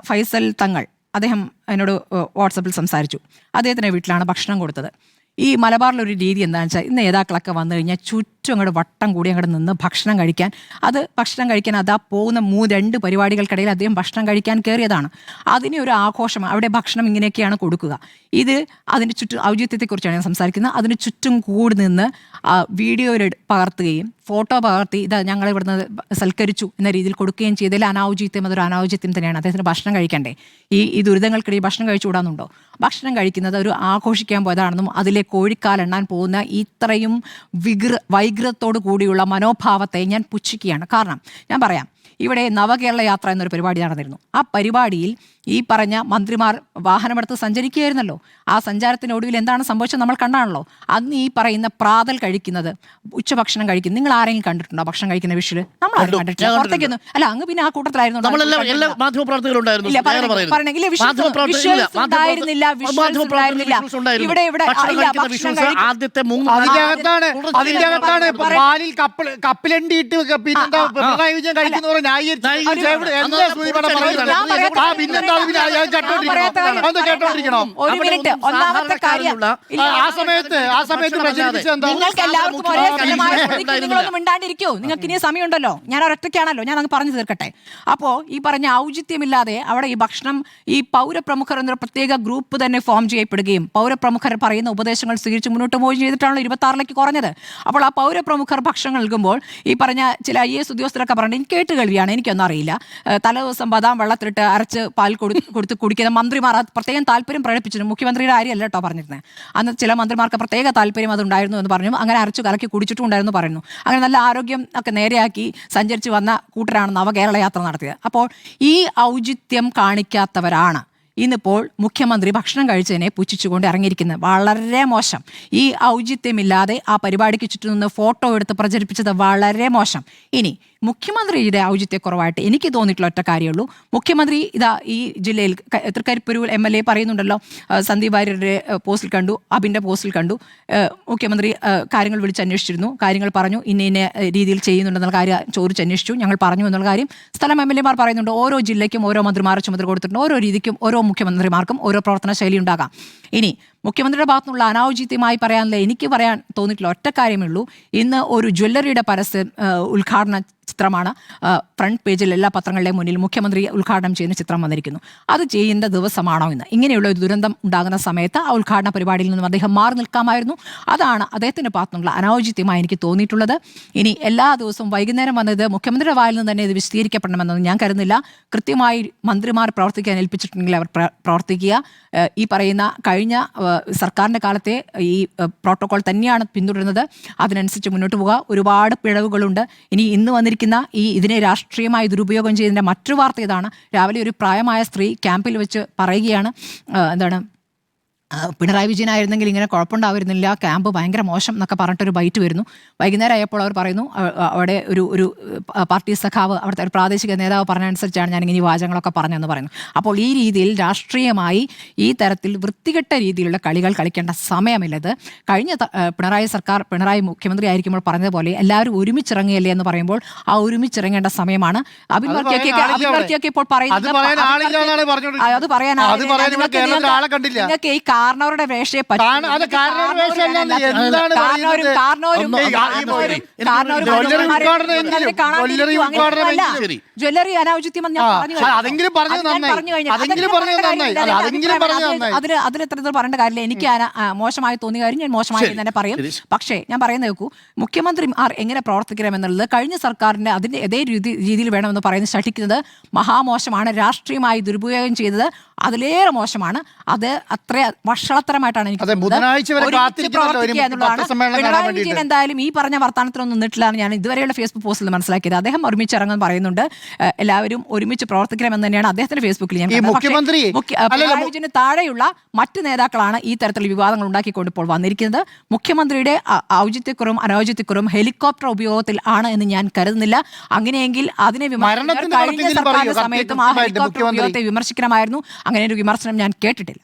ഫൈസൽ തങ്ങൾ, അദ്ദേഹം എന്നോട് വാട്സപ്പിൽ സംസാരിച്ചു. അദ്ദേഹത്തിൻ്റെ വീട്ടിലാണ് ഭക്ഷണം കൊടുത്തത്. ഈ മലബാറിലൊരു രീതി എന്താണെന്ന് വെച്ചാൽ ഇന്ന് നേതാക്കളൊക്കെ വന്നു കഴിഞ്ഞാൽ ചുറ്റും അങ്ങോട്ട് വട്ടം കൂടി അങ്ങോട്ട് നിന്ന് ഭക്ഷണം കഴിക്കാൻ അതാ പോകുന്ന 2 പരിപാടികൾക്കിടയിൽ അദ്ദേഹം ഭക്ഷണം കഴിക്കാൻ കയറിയതാണ്. അതിനെ ഒരു ആഘോഷം. അവിടെ ഭക്ഷണം ഇങ്ങനെയൊക്കെയാണ് കൊടുക്കുക. അതിൻ്റെ ചുറ്റും ഔചിത്യത്തെക്കുറിച്ചാണ് ഞാൻ സംസാരിക്കുന്നത്. അതിന് ചുറ്റും കൂടി നിന്ന് വീഡിയോയിൽ പകർത്തുകയും ഫോട്ടോ പകർത്തി ഇതാ ഞങ്ങൾ ഇവിടുന്ന് സൽക്കരിച്ചു എന്ന രീതിയിൽ കൊടുക്കുകയും ചെയ്തതിൽ അനാവശ്യം. അതൊരു അനാവശ്യം തന്നെയാണ്. അദ്ദേഹത്തിന് ഭക്ഷണം കഴിക്കണ്ടേ? ഈ ദുരിതങ്ങൾക്കിടയിൽ ഭക്ഷണം കഴിച്ചുകൂടാന്നുണ്ടോ? ഭക്ഷണം കഴിക്കുന്നത് ഒരു ആഘോഷിക്കാൻ പോയതാണെന്നും അതിലെ കോഴിക്കാലെണ്ണാൻ പോകുന്ന ഇത്രയും വൈകൃതത്തോടു കൂടിയുള്ള മനോഭാവത്തെ ഞാൻ പുച്ഛിക്കുകയാണ്. കാരണം ഞാൻ പറയാം, ഇവിടെ നവകേരള യാത്ര എന്നൊരു പരിപാടി നടന്നിരുന്നു. ആ പരിപാടിയിൽ ഈ പറഞ്ഞ മന്ത്രിമാർ വാഹനമെടുത്ത് സഞ്ചരിക്കുകയായിരുന്നല്ലോ. ആ സഞ്ചാരത്തിനൊടുവിൽ എന്താണ് സംഭവിച്ചത് നമ്മൾ കണ്ടാണല്ലോ. അന്ന് ഈ പറയുന്ന പ്രാതൽ കഴിക്കുന്നത്, ഉച്ചഭക്ഷണം കഴിക്കുന്നത് നിങ്ങൾ ആരെങ്കിലും കണ്ടിട്ടുണ്ടോ? ഭക്ഷണം കഴിക്കുന്ന വിഷയം നമ്മൾ ആരും കണ്ടിട്ടില്ല. പുറത്തേക്കൊന്നും അല്ല. അങ്ങ് പിന്നെ ആ കൂട്ടത്തിലായിരുന്നു. അതിന്റെ അകത്താണ് പാലിൽ കപ്പിലണ്ടിയിട്ട് പിന്നെന്താ പിണറായി വിജയൻ കഴിക്കുന്നവരെ ഒരു മിനിറ്റ്. ഒന്നാമത്തെ കാര്യം, നിങ്ങൾക്ക് എല്ലാവർക്കും ഒരേ സ്ഥലമായ നിങ്ങളൊന്നും മിണ്ടാണ്ടിരിക്കോ? നിങ്ങൾക്ക് ഇനി സമയമുണ്ടല്ലോ. ഞാൻ ഒരൊറ്റയ്ക്കാണല്ലോ, ഞാൻ അങ്ങ് പറഞ്ഞു തീർക്കട്ടെ. അപ്പോൾ ഈ പറഞ്ഞ ഔചിത്യമില്ലാതെ അവിടെ ഈ ഭക്ഷണം ഈ പൗരപ്രമുഖർ എന്നൊരു പ്രത്യേക ഗ്രൂപ്പ് തന്നെ ഫോം ചെയ്യപ്പെടുകയും പൗരപ്രമുഖർ പറയുന്ന ഉപദേശങ്ങൾ സ്വീകരിച്ച് മുന്നോട്ട് പോവുകയും ചെയ്തിട്ടാണല്ലോ 26ലേക്ക് കുറഞ്ഞത്. അപ്പോൾ ആ പൗരപ്രമുഖർ ഭക്ഷണം നൽകുമ്പോൾ ഈ പറഞ്ഞ ചില IAS ഉദ്യോഗസ്ഥരൊക്കെ പറഞ്ഞിട്ട് എനിക്ക് കേട്ട് കേൾവിയാണ്, എനിക്കൊന്നും അറിയില്ല, തലേദിവസം ബദാം വെള്ളത്തിലിട്ട് അരച്ച് പാൽ കൊടുത്ത് കുടിക്കുന്ന മന്ത്രിമാർ പ്രത്യേകം താല്പര്യം പ്രകടിപ്പിച്ചിരുന്നു. മുഖ്യമന്ത്രിയുടെ കാര്യമല്ല കേട്ടോ പറഞ്ഞിരുന്നത്. അന്ന് ചില മന്ത്രിമാർക്ക് പ്രത്യേക താല്പര്യം അതുണ്ടായിരുന്നു എന്ന് പറഞ്ഞു. അങ്ങനെ അരച്ചു കലക്കി കുടിച്ചിട്ടും ഉണ്ടായിരുന്നു പറയുന്നു. അങ്ങനെ നല്ല ആരോഗ്യം ഒക്കെ നേരെയാക്കി സഞ്ചരിച്ച് വന്ന കൂട്ടരാണ് നവകേരള യാത്ര നടത്തിയത്. അപ്പോൾ ഈ ഔചിത്യം കാണിക്കാത്തവരാണ് ഇന്നിപ്പോൾ മുഖ്യമന്ത്രി ഭക്ഷണം കഴിച്ചതിനെ പുച്ഛിച്ചുകൊണ്ട് ഇറങ്ങിയിരിക്കുന്നത്. വളരെ മോശം. ഈ ഔചിത്യമില്ലാതെ ആ പരിപാടിക്ക് ചുറ്റും നിന്ന് ഫോട്ടോ എടുത്ത് പ്രചരിപ്പിച്ചത് വളരെ മോശം. ഇനി മുഖ്യമന്ത്രിയുടെ ഔചിത്യക്കുറവായിട്ട് എനിക്ക് തോന്നിയിട്ടുള്ള ഒറ്റ കാര്യമുള്ളൂ. മുഖ്യമന്ത്രി ഇതാ ഈ ജില്ലയിൽ തൃക്കരിപ്പൂരിൽ MLA പറയുന്നുണ്ടല്ലോ, സന്ദീപ് വാര്യരുടെ പോസ്റ്റിൽ കണ്ടു, അബിൻ്റെ പോസ്റ്റിൽ കണ്ടു, മുഖ്യമന്ത്രി കാര്യങ്ങൾ വിളിച്ചന്വേഷിച്ചിരുന്നു, കാര്യങ്ങൾ പറഞ്ഞു, ഇന്ന രീതിയിൽ ചെയ്യുന്നുണ്ടെന്നുള്ള കാര്യം ചോദിച്ചന്വേഷിച്ചു, ഞങ്ങൾ പറഞ്ഞു എന്നുള്ള കാര്യം സ്ഥലം MLA മാർ പറയുന്നുണ്ട്. ഓരോ ജില്ലയ്ക്കും ഓരോ മന്ത്രിമാരെ ചുമതല കൊടുത്തിട്ടുണ്ട്. ഓരോ രീതിക്കും ഓരോ മുഖ്യമന്ത്രിമാർക്കും ഓരോ പ്രവർത്തന ശൈലി ഉണ്ടാകാം. ഇനി മുഖ്യമന്ത്രിയുടെ ഭാഗത്തുനിന്നുള്ള അനാവശ്യമായി പറയാനുള്ള എനിക്ക് പറയാൻ തോന്നിയിട്ടുള്ള ഒറ്റ കാര്യമേ ഉള്ളൂ. ഇന്ന് ഒരു ജ്വല്ലറിയുടെ പരസ്യം ഉദ്ഘാടന ചിത്രമാണ് ഫ്രണ്ട് പേജിൽ എല്ലാ പത്രങ്ങളുടെയും മുന്നിൽ മുഖ്യമന്ത്രി ഉദ്ഘാടനം ചെയ്യുന്ന ചിത്രം വന്നിരിക്കുന്നു. അത് ചെയ്യുന്ന ദിവസമാണോ ഇന്ന്? ഇങ്ങനെയുള്ള ഒരു ദുരന്തം ഉണ്ടാകുന്ന സമയത്ത് ആ ഉദ്ഘാടന പരിപാടിയിൽ നിന്നും അദ്ദേഹം മാറി നിൽക്കാമായിരുന്നു. അതാണ് അദ്ദേഹത്തിൻ്റെ ഭാഗത്തുനിന്നുള്ള അനാവശ്യമായി എനിക്ക് തോന്നിയിട്ടുള്ളത്. ഇനി എല്ലാ ദിവസവും വൈകുന്നേരം വന്നത് മുഖ്യമന്ത്രിയുടെ വായിൽ നിന്ന് തന്നെ ഇത് വിശദീകരിക്കപ്പെടണമെന്നൊന്നും ഞാൻ കരുതുന്നില്ല. കൃത്യമായി മന്ത്രിമാർ പ്രവർത്തിക്കാൻ ഏൽപ്പിച്ചിട്ടുണ്ടെങ്കിൽ അവർ പ്രവർത്തിക്കുക. ഈ പറയുന്ന കഴിഞ്ഞ സർക്കാരിൻ്റെ കാലത്തെ ഈ പ്രോട്ടോകോൾ തന്നെയാണ് പിന്തുടരുന്നത്. അതിനനുസരിച്ച് മുന്നോട്ട് പോകുക. ഒരുപാട് പിഴവുകളുണ്ട്. ഇനി ഇന്ന് വന്നിരിക്കുന്ന ഇതിനെ രാഷ്ട്രീയമായി ദുരുപയോഗം ചെയ്യുന്നതിൻ്റെ മറ്റൊരു വാർത്ത ഇതാണ്. രാവിലെ ഒരു പ്രായമായ സ്ത്രീ ക്യാമ്പിൽ വെച്ച് പറയുകയാണ്, എന്താണ്, പിണറായി വിജയനായിരുന്നെങ്കിൽ ഇങ്ങനെ കുഴപ്പമുണ്ടാവുന്നില്ല, ക്യാമ്പ് ഭയങ്കര മോശം എന്നൊക്കെ പറഞ്ഞിട്ടൊരു ബൈറ്റ് വരുന്നു. വൈകുന്നേരം ആയപ്പോൾ അവർ പറയുന്നു അവിടെ ഒരു പാർട്ടി സഖാവ്, അവിടുത്തെ ഒരു പ്രാദേശിക നേതാവ് പറഞ്ഞനുസരിച്ചാണ് ഞാനിങ്ങനെ ഈ വാചകങ്ങളൊക്കെ പറഞ്ഞതെന്ന് പറയുന്നു. അപ്പോൾ ഈ രീതിയിൽ രാഷ്ട്രീയമായി ഈ തരത്തിൽ വൃത്തികെട്ട രീതിയിലുള്ള കളികൾ കളിക്കേണ്ട സമയമില്ലത്. കഴിഞ്ഞ പിണറായി മുഖ്യമന്ത്രി ആയിരിക്കുമ്പോൾ പറഞ്ഞതുപോലെ എല്ലാവരും ഒരുമിച്ചിറങ്ങിയല്ലേ എന്ന് പറയുമ്പോൾ ആ ഒരുമിച്ചിറങ്ങേണ്ട സമയമാണ്. അഭിവർത്തിയൊക്കെ ഇപ്പോൾ പറയുന്നത് അത് പറയാനാണ് നിങ്ങൾക്ക് ഈ കാരണവരുടെ വേഷയെ ജ്വല്ലറി അനാവശ്യം അതിലെത്ര പറഞ്ഞ കാര്യമില്ല. എനിക്ക് മോശമായി തോന്നിയ കാര്യം ഞാൻ മോശമായി തന്നെ പറയും. പക്ഷേ ഞാൻ പറയുന്നത് നോക്കൂ, മുഖ്യമന്ത്രിമാർ എങ്ങനെ പ്രവർത്തിക്കണമെന്നുള്ളത് കഴിഞ്ഞ സർക്കാരിന്റെ അതിന്റെ അതേ രീതിയിൽ വേണമെന്ന് പറയുന്നത് ശഠിക്കുന്നത് മഹാമോശമാണ്. രാഷ്ട്രീയമായി ദുരുപയോഗം ചെയ്തത് അതിലേറെ മോശമാണ്. അത് അത്ര വഷളത്തരമായിട്ടാണ് എനിക്ക് പിണറായി വിജയൻ എന്തായാലും ഈ പറഞ്ഞ വർത്തമാനത്തിനൊന്നും നിന്നിട്ടില്ലാണ് ഞാൻ ഇതുവരെയുള്ള ഫേസ്ബുക്ക് പോസ്റ്റിൽ മനസ്സിലാക്കിയത്. അദ്ദേഹം ഒരുമിച്ചിറങ്ങാൻ പറയുന്നുണ്ട്, എല്ലാവരും ഒരുമിച്ച് പ്രവർത്തിക്കണമെന്ന് തന്നെയാണ് അദ്ദേഹത്തിന്റെ ഫേസ്ബുക്കിൽ ഞാൻ പിണറായി വിജയന് താഴെയുള്ള മറ്റ് നേതാക്കളാണ് ഈ തരത്തിലുള്ള വിവാദങ്ങൾ ഉണ്ടാക്കിക്കൊണ്ട് ഇപ്പോൾ വന്നിരിക്കുന്നത്. മുഖ്യമന്ത്രിയുടെ ഔചിത്യക്കുറവും അനൗചിത്യക്കുറവും ഹെലികോപ്റ്റർ ഉപയോഗത്തിൽ ആണ് എന്ന് ഞാൻ കരുതുന്നില്ല. അങ്ങനെയെങ്കിൽ അതിനെ കഴിഞ്ഞ സർക്കാരിന്റെ സമയത്തും ആ ഹെലികോപ്റ്റർ ഉപയോഗത്തെ വിമർശിക്കണമായിരുന്നു. അങ്ങനെ ഒരു വിമർശനം ഞാൻ കേട്ടിട്ടില്ല.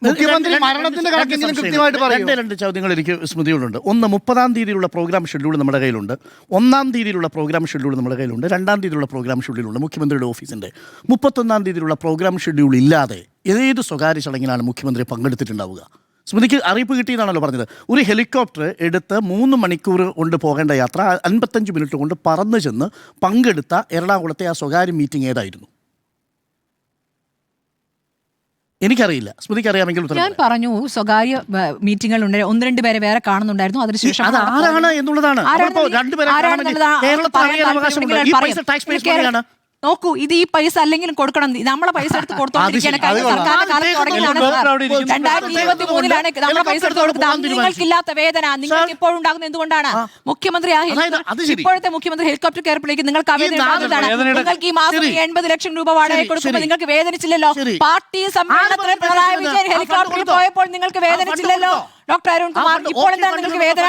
രണ്ട് ചോദ്യങ്ങൾ എനിക്ക് സ്മൃതിയോടുണ്ട്. ഒന്ന്, 30-ാം തീയതിയിലുള്ള പ്രോഗ്രാം ഷെഡ്യൂൾ നമ്മുടെ കയ്യിലുണ്ട്. 1-ാം തീയതിയിലുള്ള പ്രോഗ്രാം ഷെഡ്യൂൾ നമ്മുടെ കയ്യിലുണ്ട്. 2-ാം തീയതിയിലുള്ള പ്രോഗ്രാം ഷെഡ്യൂളുണ്ട് മുഖ്യമന്ത്രിയുടെ ഓഫീസിന്റെ. 31-ാം തീയതിയിലുള്ള പ്രോഗ്രാം ഷെഡ്യൂൾ ഇല്ലാതെ ഏത് സ്വകാര്യ ചടങ്ങിലാണ് മുഖ്യമന്ത്രി പങ്കെടുത്തിട്ടുണ്ടാവുക? സ്മൃതിക്ക് അറിയിപ്പ് കിട്ടിയെന്നാണല്ലോ പറഞ്ഞത്. ഒരു ഹെലികോപ്റ്റർ എടുത്ത് 3 മണിക്കൂർ കൊണ്ട് പോകേണ്ട യാത്ര 55 മിനിറ്റ് കൊണ്ട് പറന്നു ചെന്ന് പങ്കെടുത്ത എറണാകുളത്തെ ആ സ്വകാര്യ മീറ്റിംഗ് ഏതായിരുന്നു? എനിക്കറിയില്ല. സ്മൃതിക്ക് അറിയാമെങ്കിൽ ഞാൻ പറഞ്ഞു സ്വകാര്യ മീറ്റിംഗുകൾ ഉണ്ട്, 1-2 പേരെ വേറെ കാണുന്നുണ്ടായിരുന്നു. അതിനുശേഷം ആരാണ് എന്നുള്ളതാണ്. നോക്കൂ, ഇത് ഈ പൈസ അല്ലെങ്കിലും കൊടുക്കണം. നമ്മളെ പൈസ എടുത്ത് കൊടുത്തോണ്ടിരിക്കുകയാണ്. നമ്മളെ പൈസ എടുത്ത് കൊടുക്കുന്നത് നിങ്ങൾക്കില്ലാത്ത വേദന നിങ്ങൾക്ക് ഇപ്പോഴും ഉണ്ടാകുന്നത് എന്തുകൊണ്ടാണ്? മുഖ്യമന്ത്രി ഇപ്പോഴത്തെ മുഖ്യമന്ത്രി ഹെലികോപ്റ്റർ കയറിപ്പിലേക്ക് നിങ്ങൾക്ക് ആ വേദന ഉണ്ടാകുന്നതാണ്. നിങ്ങൾക്ക് ഈ മാസം 80 ലക്ഷം രൂപ വാടക കൊടുക്കുമ്പോൾ നിങ്ങൾക്ക് വേദനിച്ചില്ലല്ലോ. പാർട്ടി സമ്മേളനത്തിന് പിണറായി വിജയൻ ഹെലികോപ്റ്ററിൽ പോയപ്പോൾ നിങ്ങൾക്ക് വേദനിച്ചില്ലല്ലോ. ഡോക്ടർ അരുൺകുമാർ, ഇപ്പോൾ എന്താണ് നിങ്ങൾക്ക് വേദന?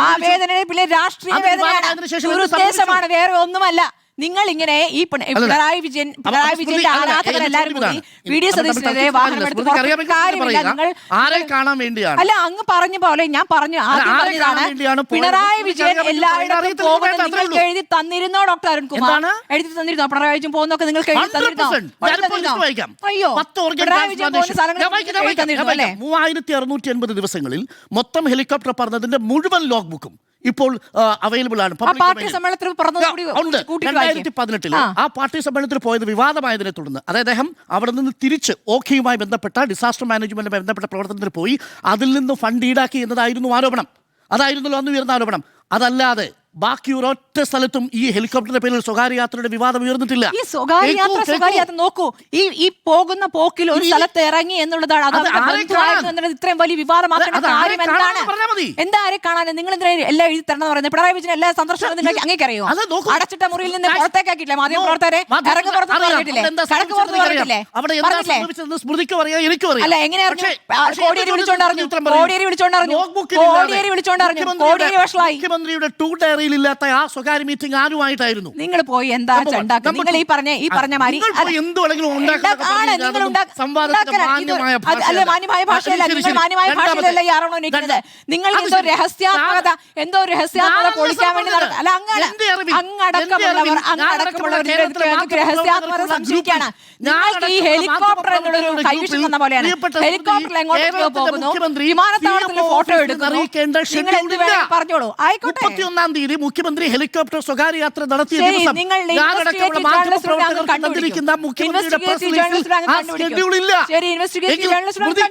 ആ വേദന രാഷ്ട്രീയ വേദനയാണ്, ദുരുദ്ദേശമാണ്, വേറെ ഒന്നുമല്ല. നിങ്ങൾ ഇങ്ങനെ ഈ പിണറായി വിജയന്റെ ആരാധകരെല്ലാരും കൂടി വി ഡി സതീശനെതിരെ വാഹനം എടുത്ത് കാര്യമില്ല. നിങ്ങൾ ആരെ കാണാൻ വേണ്ടിയാണ്? അല്ല, അങ്ങ് പറഞ്ഞ പോലെ ഞാൻ പറഞ്ഞു ആദ്യം പറഞ്ഞതാണ് പിണറായി വിജയൻ എല്ലായിടത്തും പോകുന്നത് നിങ്ങൾക്ക് എഴുതി തന്നിരുന്നോ ഡോക്ടർ അരുൺകുമാർ? എഴുതി തന്നിരുന്നോ പിണറായി വിജയൻ പോകുന്നൊക്കെ നിങ്ങൾക്ക് എഴുതി തന്നിരുന്നോ? അയ്യോ, പിണറായി വിജയൻ പോകുന്ന സ്ഥലങ്ങൾ എഴുതി തന്നിരുന്നു അല്ലേ? 3680 ദിവസങ്ങളിൽ മൊത്തം ഹെലികോപ്റ്റർ പറഞ്ഞതിന്റെ മുഴുവൻ ലോഗ് ബുക്കും ഇപ്പോൾ അവൈലബിൾ ആണ്. പാർട്ടി സമ്മേളനത്തിൽ 2018 ആ പാർട്ടി സമ്മേളനത്തിൽ പോയത് വിവാദമായതിനെ തുടർന്ന് അതായത് അദ്ദേഹം അവിടെ നിന്ന് തിരിച്ച് ഓഖിയുമായി ബന്ധപ്പെട്ട ഡിസാസ്റ്റർ മാനേജ്മെന്റുമായി ബന്ധപ്പെട്ട പ്രവർത്തനത്തിൽ പോയി അതിൽ നിന്ന് ഫണ്ട് ഈടാക്കി എന്നതായിരുന്നു ആരോപണം. അതായിരുന്നല്ലോ അന്ന് ഉയർന്ന ആരോപണം. അതല്ലാതെ ബാക്കി ഒരൊറ്റ സ്ഥലത്തും ഈ ഹെലികോപ്റ്ററിന്റെ പേരിൽ സ്വകാര്യ യാത്രയുടെ വിവാദം ഉയർന്നിട്ടില്ല. ഈ സ്വകാര്യ യാത്ര നോക്കൂ, ഈ പോകുന്ന പോക്കിൽ ഒരു സ്ഥലത്ത് ഇറങ്ങി എന്നുള്ളതാണ് ഇത്രയും വലിയ വിവാദമാക്കേണ്ട കാര്യം എന്താണ്? എന്താരെ കാണാൻ നിങ്ങൾ എന്തിനാ എല്ലാം എഴുതി തരണം പറയുന്നത്? പിണറായി വിജയൻ എല്ലാ സന്ദർശനം നിങ്ങൾക്ക് അങ്ങേക്കറിയോ? അടച്ചിട്ട മുറിയിൽ നിന്ന് പുറത്തേക്കാക്കിയില്ലേ മാധ്യമ പ്രവർത്തകരെ? ഇറങ്ങി പുറത്ത് പറഞ്ഞിട്ടില്ലേ? കടക്ക് പുറത്ത് പറഞ്ഞിട്ടില്ലേ? അല്ല, എങ്ങനെയായിരുന്നു? കോടിയേരി വിളിച്ചോണ്ടറിഞ്ഞു, കോടിയേരി വിളിച്ചോണ്ടറിഞ്ഞു, കോടിയേരി വിളിച്ചോണ്ടറിഞ്ഞു, കോടിയേരി വഷളായി. മുഖ്യമന്ത്രിയുടെ ടൂ ഡയറി ഇല്ലാത്ത ആ സ്വകാര്യ മീറ്റിംഗ് ആരുമായിട്ടായിരുന്നു? നിങ്ങൾ പോയി എന്താ ഉണ്ടാക്കുന്നത്? നിങ്ങൾ ഈ പറഞ്ഞ മാതിരി മാന്യമായ ഭാഷയല്ല, നിങ്ങൾ മാന്യമായ ഭാഷയിലല്ല ഈ ആരോപണം ഉന്നയിക്കുന്നത്. നിങ്ങൾ എന്തോ രഹസ്യാത്മകത പൊളിക്കാൻ വേണ്ടി അല്ല, അങ്ങടക്കമുള്ളവർ രഹസ്യാത്മകത സംശയിക്കാണ്. നിങ്ങൾക്ക് ഈ ഹെലികോപ്റ്റർ എന്നുള്ളൊരു കൈവിഷം വന്ന പോലെയാണ്. ഹെലികോപ്റ്ററിൽ എങ്ങോട്ടേക്കോ പോകുന്നു, വിമാനത്താവളത്തിൽ ഫോട്ടോ എടുക്കുന്നു. നിങ്ങൾ എന്ത് വേണമെങ്കിൽ പറഞ്ഞോളൂ, ആയിക്കോട്ടെ. 31-ാം തീയതി മുഖ്യമന്ത്രി ഹെലികോപ്റ്റർ സ്വകാര്യ യാത്ര നടത്തിയ ദിവസം ഞാനടക്കമുള്ള മാധ്യമപ്രവർത്തകർ കണ്ടിരിക്കുന്ന മുഖ്യമന്ത്രിയുടെ പ്രസ് റിലീസിൽ ആ ഷെഡ്യൂൾ ഇല്ല. സ്മൃതി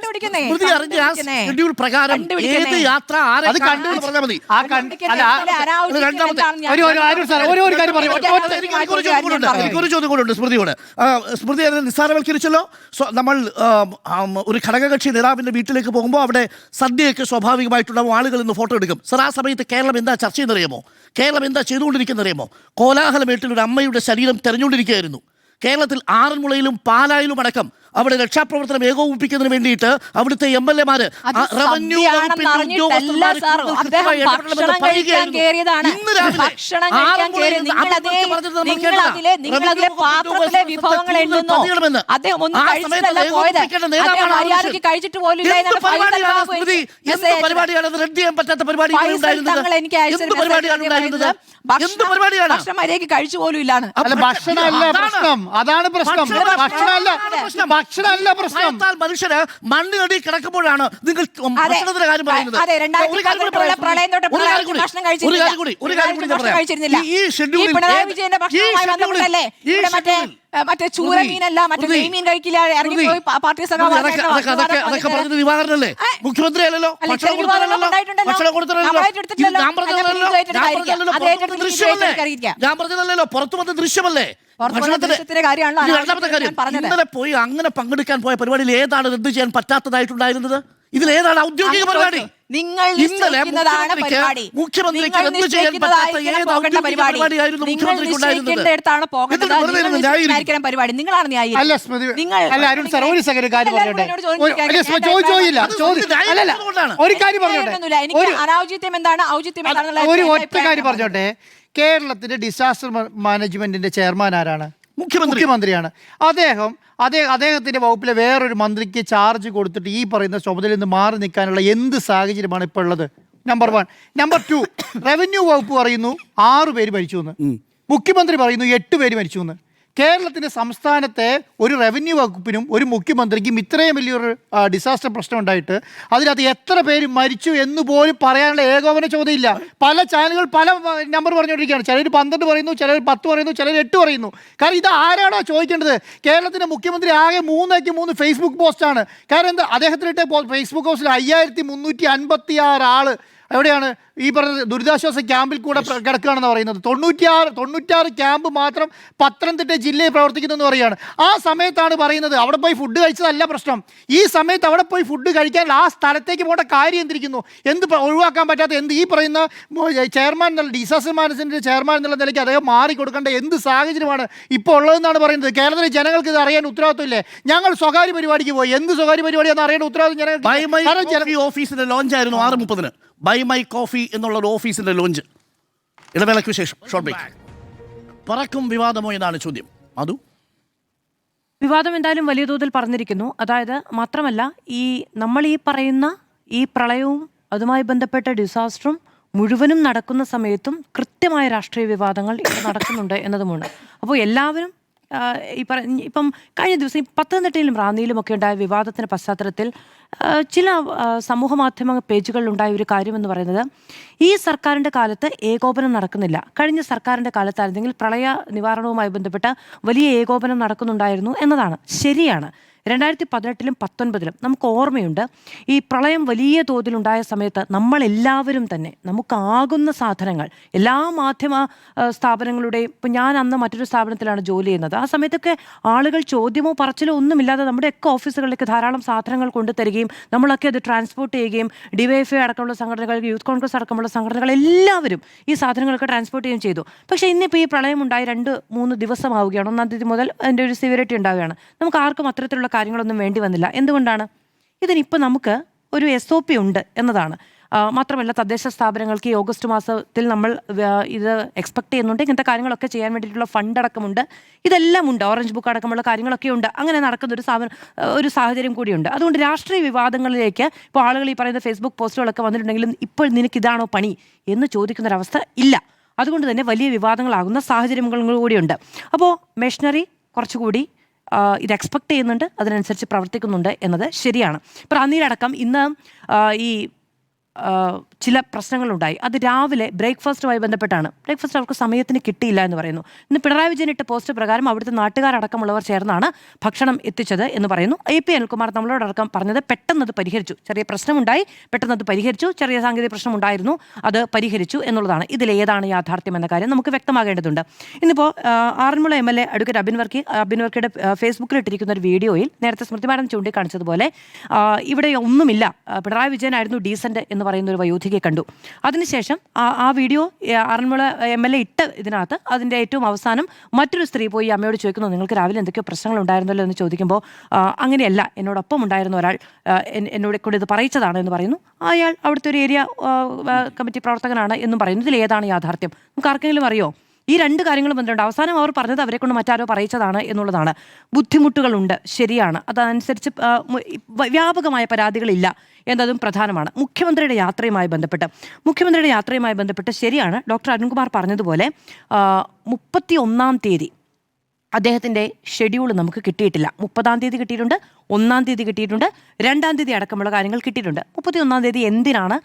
അറിഞ്ഞ ആ ഷെഡ്യൂൾ പ്രകാരം ഏത് യാത്ര ആരെ കണ്ടു പറഞ്ഞാൽ മതി. എനിക്കൊരു ചോദ്യം കൂടെ സ്മൃതിയോട്. സ്മൃതി അതിനെ നിസ്സാരവൽക്കരിച്ചല്ലോ. നമ്മൾ ഒരു ഘടകകക്ഷി നേതാവിന്റെ വീട്ടിലേക്ക് പോകുമ്പോൾ അവിടെ സദ്യയൊക്കെ സ്വാഭാവികമായിട്ടുണ്ടാവും, ആളുകൾ ഇന്ന് ഫോട്ടോ എടുക്കും. സർ, ആ സമയത്ത് കേരളം എന്താ ചർച്ച ചെയ്യുന്നറിയാമോ? കേരളം എന്താ ചെയ്തുകൊണ്ടിരിക്കുന്നറിയാമോ? കോലാഹലമേട്ടിൽ ഒരു അമ്മയുടെ ശരീരം തെരഞ്ഞുകൊണ്ടിരിക്കുകയായിരുന്നു. കേരളത്തിൽ ആറന്മുളയിലും പാലായിലും അടക്കം അവിടെ രക്ഷാപ്രവർത്തനം ഏകോപിപ്പിക്കുന്നതിന് വേണ്ടിയിട്ട് അവിടുത്തെ MLA-മാര് റവന്യൂ പരിപാടിയാണ് റെഡ് ചെയ്യാൻ പറ്റാത്ത പരിപാടിയാണ് കഴിച്ചു പോലും ഇല്ലാണ്. ഭക്ഷണമല്ല പ്രശ്നം, അതാണ് പ്രശ്നം. ഭക്ഷണമല്ല പ്രശ്നം. മനുഷ്യന് മണ്ണിനടി കിടക്കുമ്പോഴാണ് നിങ്ങൾ ഭക്ഷണത്തിന്റെ കാര്യം പറയുന്നത്. ഈ ഷെഡ്യൂളിൽ മറ്റേ ചൂരമീനല്ല, മറ്റേ നെയ്മീൻ കഴിക്കില്ല, ഇറങ്ങിപ്പോയി പാർട്ടി അതൊക്കെ പറഞ്ഞത് ദിവാകരനല്ലേ? മുഖ്യമന്ത്രി അല്ലല്ലോ. ഞാൻ പറഞ്ഞതല്ലോ, പുറത്തു വന്ന ദൃശ്യമല്ലേ? ഇന്നലെ പോയി അങ്ങനെ പങ്കെടുക്കാൻ പോയ പരിപാടിയിൽ ഏതാണ് റദ്ദ് ചെയ്യാൻ പറ്റാത്തതായിട്ടുണ്ടായിരുന്നത്? ഇതിലേതാണ് ഔദ്യോഗിക പരിപാടി? മുഖ്യമന്ത്രിക്ക് റദ്ദ് ചെയ്യാൻ പറ്റാത്ത ഏത് ഔദ്യോഗിക പരിപാടിയായിരുന്നു മുഖ്യമന്ത്രിക്ക് ഉണ്ടായിരുന്നത്? അനാവശ്യം എന്താണ്, ഔചിത്യം ഒരു ഒറ്റ കാര്യം പറഞ്ഞോട്ടെ. കേരളത്തിന്റെ ഡിസാസ്റ്റർ മാനേജ്മെന്റിന്റെ ചെയർമാൻ ആരാണ്? മുഖ്യമന്ത്രിയാണ്. അദ്ദേഹത്തിന്റെ വകുപ്പിലെ വേറൊരു മന്ത്രിക്ക് ചാർജ് കൊടുത്തിട്ട് ഈ പറയുന്ന ചുമതലയിൽ നിന്ന് മാറി നിൽക്കാനുള്ള എന്ത് സാഹചര്യമാണ് ഇപ്പോൾ ഉള്ളത്? നമ്പർ 1. നമ്പർ 2, റവന്യൂ വകുപ്പ് പറയുന്നു 6 പേര് മരിച്ചു എന്ന്, മുഖ്യമന്ത്രി പറയുന്നു 8 പേര് മരിച്ചു എന്ന്. കേരളത്തിൻ്റെ സംസ്ഥാനത്തെ ഒരു റവന്യൂ വകുപ്പിനും ഒരു മുഖ്യമന്ത്രിക്കും ഇത്രയും വലിയൊരു ഡിസാസ്റ്റർ പ്രശ്നം ഉണ്ടായിട്ട് അതിനകത്ത് എത്ര പേര് മരിച്ചു എന്ന് പോലും പറയാനുള്ള ഏകോപന ചോദ്യമില്ല. പല ചാനലുകൾ പല നമ്പർ പറഞ്ഞുകൊണ്ടിരിക്കുകയാണ്. ചിലർ 12 പറയുന്നു, ചിലർ 10 പറയുന്നു, ചിലർ 8 പറയുന്നു. കാരണം ഇത് ആരാണോ ചോദിക്കേണ്ടത്? കേരളത്തിൻ്റെ മുഖ്യമന്ത്രി ആകെ 3 ഫേസ്ബുക്ക് പോസ്റ്റാണ്. കാരണം എന്താ? അദ്ദേഹത്തിനിട്ട് ഫേസ്ബുക്ക് പോസ്റ്റിൽ 5356 ആള് എവിടെയാണ് ഈ പറഞ്ഞ ദുരിതാശ്വാസ ക്യാമ്പിൽ കൂടെ കിടക്കുകയാണെന്ന് പറയുന്നത്. 96 ക്യാമ്പ് മാത്രം പത്തനംതിട്ട ജില്ലയിൽ പ്രവർത്തിക്കുന്നതെന്ന് പറയുകയാണ്. ആ സമയത്താണ് പറയുന്നത് അവിടെ പോയി ഫുഡ് കഴിച്ചതല്ല പ്രശ്നം. ഈ സമയത്ത് അവിടെ പോയി ഫുഡ് കഴിക്കാൻ ആ സ്ഥലത്തേക്ക് പോകേണ്ട കാര്യം എന്തിരിക്കുന്നു? എന്ത് ഒഴിവാക്കാൻ പറ്റാത്ത എന്ത്? ഈ പറയുന്ന ചെയർമാൻ എന്നുള്ള ഡിസാസ്റ്റർ മാനേജ്മെൻറ്റിൻ്റെ ചെയർമാൻ എന്നുള്ള നിലയ്ക്ക് അദ്ദേഹം മാറിക്കൊടുക്കേണ്ട എന്ത് സാഹചര്യമാണ് ഇപ്പോൾ ഉള്ളതെന്നാണ് പറയുന്നത്. കേരളത്തിലെ ജനങ്ങൾക്ക് ഇത് അറിയാൻ ഉത്തരവാദിത്വമില്ലേ? ഞങ്ങൾ സ്വകാര്യ പരിപാടിക്ക് പോയി, എന്ത് സ്വകാര്യ പരിപാടിയാണെന്ന് അറിയേണ്ട ഉത്തരവാദിത്വം ജനങ്ങൾക്ക്. ഓഫീസിന്റെ ലോഞ്ചായിരുന്നു 6:30 ബൈ മൈ കോഫി എന്നുള്ള ഒരു ഓഫീസിന്റെ ലോഞ്ച്. ഇടവേളയ്ക്ക് ശേഷം ഷോർട്ട് ബ്രേക്ക്. പറക്കും വിവാദമോ എന്നാണ് ചോദ്യം. മധു? വിവാദം എന്തായാലും വലിയ തോതിൽ പറഞ്ഞിരിക്കുന്നു. അതായത് മാത്രമല്ല, നമ്മൾ ഈ പറയുന്ന ഈ പ്രളയവും അതുമായി ബന്ധപ്പെട്ട ഡിസാസ്റ്ററും മുഴുവനും നടക്കുന്ന സമയത്തും കൃത്യമായ രാഷ്ട്രീയ വിവാദങ്ങൾ ഇവിടെ നടക്കുന്നുണ്ട് എന്നതുമാണ്. അപ്പോൾ എല്ലാവരും ഇപ്പം കഴിഞ്ഞ ദിവസം ഈ പത്തനംതിട്ടയിലും റാന്നിയിലും ഒക്കെ ഉണ്ടായ വിവാദത്തിന്റെ പശ്ചാത്തലത്തിൽ ചില സമൂഹ മാധ്യമ പേജുകളിലുണ്ടായ ഒരു കാര്യമെന്ന് പറയുന്നത്, ഈ സർക്കാരിൻ്റെ കാലത്ത് ഏകോപനം നടക്കുന്നില്ല. കഴിഞ്ഞ സർക്കാരിൻ്റെ കാലത്തായിരുന്നെങ്കിൽ പ്രളയ നിവാരണവുമായി ബന്ധപ്പെട്ട വലിയ ഏകോപനം നടക്കുന്നുണ്ടായിരുന്നു എന്നതാണ്. ശരിയാണ്. 2018-ലും 2019-ലും നമുക്ക് ഓർമ്മയുണ്ട്, ഈ പ്രളയം വലിയ തോതിലുണ്ടായ സമയത്ത് നമ്മളെല്ലാവരും തന്നെ നമുക്കാകുന്ന സാധനങ്ങൾ എല്ലാ മാധ്യമ സ്ഥാപനങ്ങളുടെയും, ഇപ്പം ഞാൻ അന്ന് മറ്റൊരു സ്ഥാപനത്തിലാണ് ജോലി ചെയ്യുന്നത്, ആ സമയത്തൊക്കെ ആളുകൾ ചോദ്യമോ പറച്ചിലോ ഒന്നുമില്ലാതെ നമ്മുടെയൊക്കെ ഓഫീസുകളിലേക്ക് ധാരാളം സാധനങ്ങൾ കൊണ്ടുതരികയും നമ്മളൊക്കെ അത് ട്രാൻസ്പോർട്ട് ചെയ്യുകയും DYFI അടക്കമുള്ള സംഘടനകൾ, യൂത്ത് കോൺഗ്രസ് അടക്കമുള്ള സംഘടനകൾ എല്ലാവരും ഈ സാധനങ്ങളൊക്കെ ട്രാൻസ്പോർട്ട് ചെയ്യുകയും ചെയ്തു. പക്ഷേ ഇന്നിപ്പോൾ ഈ പ്രളയം ഉണ്ടായി 2-3 ദിവസമാവുകയാണ്. 1-ാം തീയതി മുതൽ അതിൻ്റെ ഒരു സിവിയറിറ്റി ഉണ്ടാവുകയാണ്. നമുക്ക് ആർക്കും അത്തരത്തിലുള്ള കാര്യങ്ങളൊന്നും വേണ്ടി വന്നില്ല. എന്തുകൊണ്ടാണ്? ഇതിനിപ്പോൾ നമുക്ക് ഒരു SOP ഉണ്ട് എന്നതാണ്. മാത്രമല്ല, തദ്ദേശ സ്ഥാപനങ്ങൾക്ക് ഈ ഓഗസ്റ്റ് മാസത്തിൽ നമ്മൾ ഇത് എക്സ്പെക്ട് ചെയ്യുന്നുണ്ട്. ഇങ്ങനത്തെ കാര്യങ്ങളൊക്കെ ചെയ്യാൻ വേണ്ടിയിട്ടുള്ള ഫണ്ട് അടക്കമുണ്ട്. ഇതെല്ലാം ഉണ്ട്. ഓറഞ്ച് ബുക്ക് അടക്കമുള്ള കാര്യങ്ങളൊക്കെ ഉണ്ട്. അങ്ങനെ നടക്കുന്ന ഒരു സാഹചര്യം കൂടിയുണ്ട്. അതുകൊണ്ട് രാഷ്ട്രീയ വിവാദങ്ങളിലേക്ക് ഇപ്പോൾ ആളുകൾ ഈ പറയുന്ന ഫേസ്ബുക്ക് പോസ്റ്റുകളൊക്കെ വന്നിട്ടുണ്ടെങ്കിലും ഇപ്പോൾ നിനക്ക് ഇതാണോ പണി എന്ന് ചോദിക്കുന്നൊരവസ്ഥ ഇല്ല. അതുകൊണ്ട് തന്നെ വലിയ വിവാദങ്ങളാകുന്ന സാഹചര്യങ്ങളും കൂടിയുണ്ട്. അപ്പോൾ മെഷീനറി കുറച്ചുകൂടി ഇത് എക്സ്പെക്ട് ചെയ്യുന്നുണ്ട്, അതിനനുസരിച്ച് പ്രവർത്തിക്കുന്നുണ്ട് എന്നത് ശരിയാണ്. ഇപ്പോൾ റാന്നിയിലടക്കം ഇന്ന് ഈ ചില പ്രശ്നങ്ങളുണ്ടായി. അത് രാവിലെ ബ്രേക്ക്ഫാസ്റ്റുമായി ബന്ധപ്പെട്ടാണ്. ബ്രേക്ക്ഫാസ്റ്റ് അവർക്ക് സമയത്തിന് കിട്ടിയില്ല എന്ന് പറയുന്നു. ഇന്ന് പിണറായി വിജയൻ ഇട്ട പോസ്റ്റ് പ്രകാരം അവിടുത്തെ നാട്ടുകാരടക്കമുള്ളവർ ചേർന്നാണ് ഭക്ഷണം എത്തിച്ചത് എന്ന് പറയുന്നു. AP അനിൽകുമാർ നമ്മളോടടക്കം പറഞ്ഞത് പെട്ടെന്നത് പരിഹരിച്ചു. ചെറിയ പ്രശ്നമുണ്ടായി, പെട്ടെന്നത് പരിഹരിച്ചു. ചെറിയ സാങ്കേതിക പ്രശ്നം ഉണ്ടായിരുന്നു, അത് പരിഹരിച്ചു എന്നുള്ളതാണ്. ഇതിലേതാണ് യാഥാർത്ഥ്യം എന്ന കാര്യം നമുക്ക് വ്യക്തമാകേണ്ടതുണ്ട്. ഇന്നിപ്പോൾ ആറന്മുള MLA അഡ്വക്കേറ്റ് അബിൻ വർക്കിയുടെ ഫേസ്ബുക്കിൽ ഇട്ടിരിക്കുന്ന ഒരു വീഡിയോയിൽ നേരത്തെ സ്മൃതി മാഡം ചൂണ്ടിക്കാണിച്ചതുപോലെ ഇവിടെ ഒന്നുമില്ല, പിണറായി വിജയനായിരുന്നു ഡീസന്റ് എന്ന് പറയുന്ന ഒരു വയോധികയെ കണ്ടു. അതിനുശേഷം ആ വീഡിയോ ആറന്മുള MLA ഇട്ട് ഇതിനകത്ത് അതിൻ്റെ ഏറ്റവും അവസാനം മറ്റൊരു സ്ത്രീ പോയി അമ്മയോട് ചോദിക്കുന്നു, നിങ്ങൾക്ക് രാവിലെ എന്തൊക്കെയോ പ്രശ്നങ്ങൾ ഉണ്ടായിരുന്നല്ലോ എന്ന് ചോദിക്കുമ്പോൾ, അങ്ങനെയല്ല, എന്നോടൊപ്പം ഉണ്ടായിരുന്ന ഒരാൾ എന്നോട് കൂടെ ഇത് പറയിച്ചതാണ് എന്ന് പറയുന്നു. അയാൾ അവിടുത്തെ ഒരു ഏരിയ കമ്മിറ്റി പ്രവർത്തകനാണ് എന്നും പറയുന്നു. ഇതിൽ ഏതാണ് യാഥാർത്ഥ്യം? നമുക്ക് ആർക്കെങ്കിലും അറിയോ? ഈ 2 കാര്യങ്ങളും ബന്ധമുണ്ട്. അവസാനം അവർ പറഞ്ഞത് അവരെ കൊണ്ട് മറ്റാരോ പറയിച്ചതാണ് എന്നുള്ളതാണ്. ബുദ്ധിമുട്ടുകളുണ്ട്, ശരിയാണ്. അതനുസരിച്ച് വ്യാപകമായ പരാതികളില്ല എന്നതും പ്രധാനമാണ്. മുഖ്യമന്ത്രിയുടെ യാത്രയുമായി ബന്ധപ്പെട്ട് ശരിയാണ്, ഡോക്ടർ അരുൺകുമാർ പറഞ്ഞതുപോലെ 31-ാം തീയതി അദ്ദേഹത്തിൻ്റെ ഷെഡ്യൂൾ നമുക്ക് കിട്ടിയിട്ടില്ല. 30-ാം തീയതി കിട്ടിയിട്ടുണ്ട്, 1-ാം തീയതി കിട്ടിയിട്ടുണ്ട്, 2-ാം തീയതി അടക്കമുള്ള കാര്യങ്ങൾ കിട്ടിയിട്ടുണ്ട്. 31-ാം തീയതി എന്തിനാണ്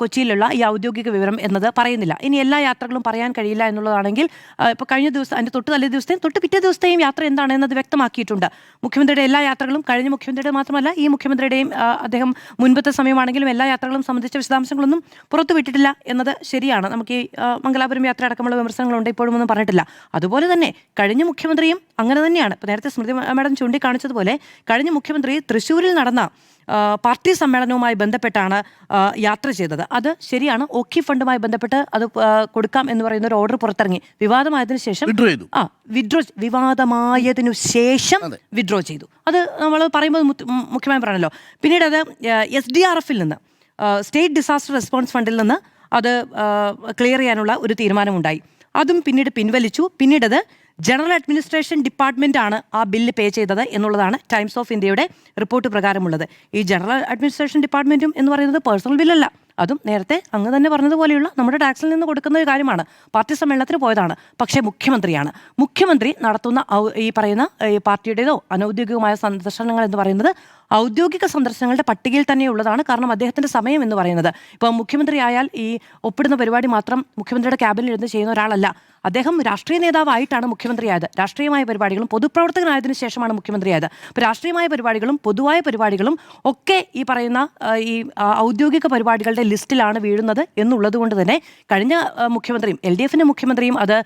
കൊച്ചിയിലുള്ള ഈ ഔദ്യോഗിക വിവരം എന്നത് പറയുന്നില്ല. ഇനി എല്ലാ യാത്രകളും പറയാൻ കഴിയില്ല എന്നുള്ളതാണെങ്കിൽ ഇപ്പോൾ കഴിഞ്ഞ ദിവസം അതിൻ്റെ തൊട്ട് പിറ്റേ ദിവസത്തെയും യാത്ര എന്താണ് എന്നത് വ്യക്തമാക്കിയിട്ടുണ്ട്. മുഖ്യമന്ത്രിയുടെ എല്ലാ യാത്രകളും, കഴിഞ്ഞ മുഖ്യമന്ത്രിയുടെ മാത്രമല്ല ഈ മുഖ്യമന്ത്രിയുടെയും അദ്ദേഹം മുൻപത്തെ സമയമാണെങ്കിലും എല്ലാ യാത്രകളും സംബന്ധിച്ച വിശദാംശങ്ങളൊന്നും പുറത്തുവിട്ടിട്ടില്ല എന്നത് ശരിയാണ്. നമുക്ക് ഈ മംഗലാപുരം യാത്ര അടക്കമുള്ള വിമർശനങ്ങളുണ്ട്, ഇപ്പോഴും ഒന്നും പറഞ്ഞിട്ടില്ല. അതുപോലെ തന്നെ കഴിഞ്ഞ മുഖ്യമന്ത്രിയും അങ്ങനെ തന്നെയാണ്. ഇപ്പോൾ നേരത്തെ സ്മൃതി മാഡം ചൂണ്ടിക്കാണിച്ചതുപോലെ കഴിഞ്ഞ മുഖ്യമന്ത്രി തൃശ്ശൂരിൽ നടന്ന പാർട്ടി സമ്മേളനവുമായി ബന്ധപ്പെട്ടാണ് യാത്ര ചെയ്തത്. അത് ശരിയാണ്. ഓഖി ഫണ്ടുമായി ബന്ധപ്പെട്ട് അത് കൊടുക്കാം എന്ന് പറയുന്ന ഒരു ഓർഡർ പുറത്തിറങ്ങി. വിവാദമായതിനു ശേഷം വിഡ്രോ ചെയ്തു. അത് നമ്മൾ പറയുമ്പോൾ മുഖ്യമായി പറഞ്ഞല്ലോ. പിന്നീട് അത് SDRF-ൽ നിന്ന്, സ്റ്റേറ്റ് ഡിസാസ്റ്റർ റെസ്പോൺസ് ഫണ്ടിൽ നിന്ന് അത് ക്ലിയർ ചെയ്യാനുള്ള ഒരു തീരുമാനമുണ്ടായി. അതും പിന്നീട് പിൻവലിച്ചു. പിന്നീടത് ജനറൽ അഡ്മിനിസ്ട്രേഷൻ ഡിപ്പാർട്ട്മെൻ്റ് ആണ് ആ ബില്ല് പേ ചെയ്തത് എന്നുള്ളതാണ് ടൈംസ് ഓഫ് ഇന്ത്യയുടെ റിപ്പോർട്ട് പ്രകാരമുള്ളത്. ഈ ജനറൽ അഡ്മിനിസ്ട്രേഷൻ ഡിപ്പാർട്ട്മെൻറ്റും എന്ന് പറയുന്നത് പേഴ്സണൽ ബില്ലല്ല. അതും നേരത്തെ അങ്ങ് തന്നെ പറഞ്ഞതുപോലെയുള്ള നമ്മുടെ ടാക്സിൽ നിന്ന് കൊടുക്കുന്ന ഒരു കാര്യമാണ്. പാർട്ടി സമ്മേളനത്തിന് പോയതാണ്. പക്ഷേ മുഖ്യമന്ത്രി നടത്തുന്ന ഈ പറയുന്ന ഈ പാർട്ടിയുടേതോ അനൗദ്യോഗികമായ സന്ദർശനങ്ങൾ എന്ന് പറയുന്നത് ഔദ്യോഗിക സന്ദർശനങ്ങളുടെ പട്ടികയിൽ തന്നെയുള്ളതാണ്. കാരണം അദ്ദേഹത്തിൻ്റെ സമയം എന്ന് പറയുന്നത്, ഇപ്പോൾ മുഖ്യമന്ത്രി ആയാൽ ഈ ഒപ്പിടുന്ന പരിപാടി മാത്രം മുഖ്യമന്ത്രിയുടെ ക്യാബിനിൽ ഇരുന്ന് ചെയ്യുന്ന ഒരാളല്ല. അദ്ദേഹം രാഷ്ട്രീയ നേതാവായിട്ടാണ് മുഖ്യമന്ത്രിയായത്. രാഷ്ട്രീയമായ പരിപാടികളും പൊതുപ്രവർത്തകനായതിനു ശേഷമാണ് മുഖ്യമന്ത്രിയായത്. അപ്പോൾ രാഷ്ട്രീയമായ പരിപാടികളും പൊതുവായ പരിപാടികളും ഒക്കെ ഈ പറയുന്ന ഈ ഔദ്യോഗിക പരിപാടികളുടെ ലിസ്റ്റിലാണ് വീഴുന്നത് എന്നുള്ളത് കൊണ്ട് തന്നെ കഴിഞ്ഞ മുഖ്യമന്ത്രിയും LDF-ന്റെ മുഖ്യമന്ത്രിയും അത്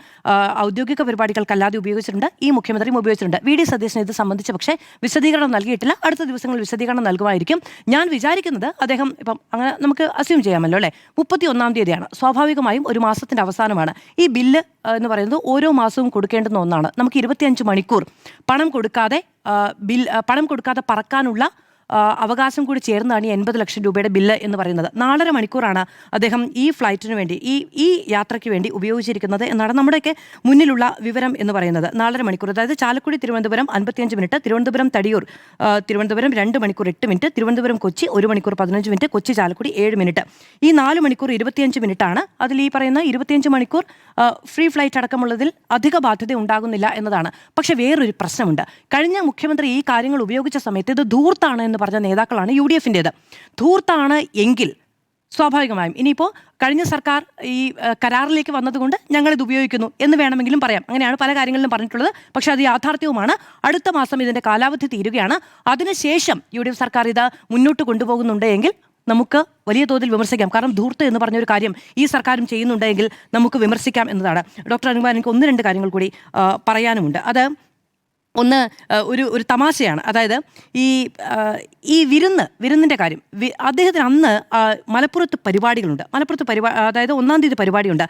ഔദ്യോഗിക പരിപാടികൾക്കല്ലാതെ ഉപയോഗിച്ചിട്ടുണ്ട്. ഈ മുഖ്യമന്ത്രിയും ഉപയോഗിച്ചിട്ടുണ്ട്. VD സതീശൻ ഇത് സംബന്ധിച്ച് പക്ഷേ വിശദീകരണം നൽകിയിട്ടില്ല. അടുത്ത ദിവസങ്ങളിൽ വിശദീകരണം നൽകുമായിരിക്കും. ഞാൻ വിചാരിക്കുന്നത് അദ്ദേഹം ഇപ്പം അങ്ങനെ നമുക്ക് അസ്യൂം ചെയ്യാമല്ലോ അല്ലേ, 31-ാം തീയതിയാണ്. സ്വാഭാവികമായും ഒരു മാസത്തിൻ്റെ അവസാനമാണ്. ഈ ബില്ല് എന്ന് പറയുന്നത് ഓരോ മാസവും കൊടുക്കേണ്ടുന്ന ഒന്നാണ്. നമുക്ക് 25 മണിക്കൂർ പണം കൊടുക്കാതെ പറക്കാനുള്ള അവകാശം കൂടി ചേർന്നാണ് ഈ 80 ലക്ഷം രൂപയുടെ ബില്ല് എന്ന് പറയുന്നത്. 4.5 മണിക്കൂറാണ് അദ്ദേഹം ഈ ഫ്ലൈറ്റിന് വേണ്ടി ഈ യാത്രയ്ക്ക് വേണ്ടി ഉപയോഗിച്ചിരിക്കുന്നത് എന്നാണ് നമ്മുടെയൊക്കെ മുന്നിലുള്ള വിവരം എന്ന് പറയുന്നത്. 4.5 മണിക്കൂർ, അതായത് ചാലക്കുടി തിരുവനന്തപുരം 55 മിനിറ്റ്, തിരുവനന്തപുരം തടിയൂർ തിരുവനന്തപുരം 2 മണിക്കൂർ 8 മിനിറ്റ്, തിരുവനന്തപുരം കൊച്ചി 1 മണിക്കൂർ 15 മിനിറ്റ്, കൊച്ചി ചാലക്കുടി 7 മിനിറ്റ്. ഈ 4 മണിക്കൂർ 25 മിനിറ്റാണ്. അതിൽ ഈ പറയുന്ന 25 മണിക്കൂർ ഫ്രീ ഫ്ലൈറ്റ് അടക്കമുള്ളതിൽ അധിക ബാധ്യത ഉണ്ടാകുന്നില്ല എന്നതാണ്. പക്ഷേ വേറൊരു പ്രശ്നമുണ്ട്. കഴിഞ്ഞ മുഖ്യമന്ത്രി ഈ കാര്യങ്ങൾ ഉപയോഗിച്ച സമയത്ത് ഇത് ധൂർത്താണ് എന്ന് പറഞ്ഞ നേതാക്കളാണ് UDF-ന്റേത്. ധൂർത്താണ് എങ്കിൽ സ്വാഭാവികമായും ഇനിയിപ്പോൾ കഴിഞ്ഞ സർക്കാർ ഈ കരാറിലേക്ക് വന്നതുകൊണ്ട് ഞങ്ങളിത് ഉപയോഗിക്കുന്നു എന്ന് വേണമെങ്കിലും പറയാം. അങ്ങനെയാണ് പല കാര്യങ്ങളിലും പറഞ്ഞിട്ടുള്ളത്. പക്ഷേ അത് യാഥാർത്ഥ്യവുമാണ്. അടുത്ത മാസം ഇതിൻ്റെ കാലാവധി തീരുകയാണ്. അതിനുശേഷം UDF സർക്കാർ ഇത് മുന്നോട്ട് കൊണ്ടുപോകുന്നുണ്ട് എങ്കിൽ നമുക്ക് വലിയ തോതിൽ വിമർശിക്കാം. കാരണം ധൂർത്ത് എന്ന് പറഞ്ഞൊരു കാര്യം ഈ സർക്കാരും ചെയ്യുന്നുണ്ടെങ്കിൽ നമുക്ക് വിമർശിക്കാം എന്നതാണ്. ഡോക്ടർ അനുകുമാർ, എനിക്ക് 1-2 കാര്യങ്ങൾ കൂടി പറയാനുമുണ്ട്. അത് ഒന്ന് ഒരു തമാശയാണ്. അതായത് ഈ വിരുന്നിൻ്റെ കാര്യം. അദ്ദേഹത്തിന് അന്ന് മലപ്പുറത്ത് പരിപാടികളുണ്ട്. അതായത് 1-ാം തീയതി പരിപാടിയുണ്ട്.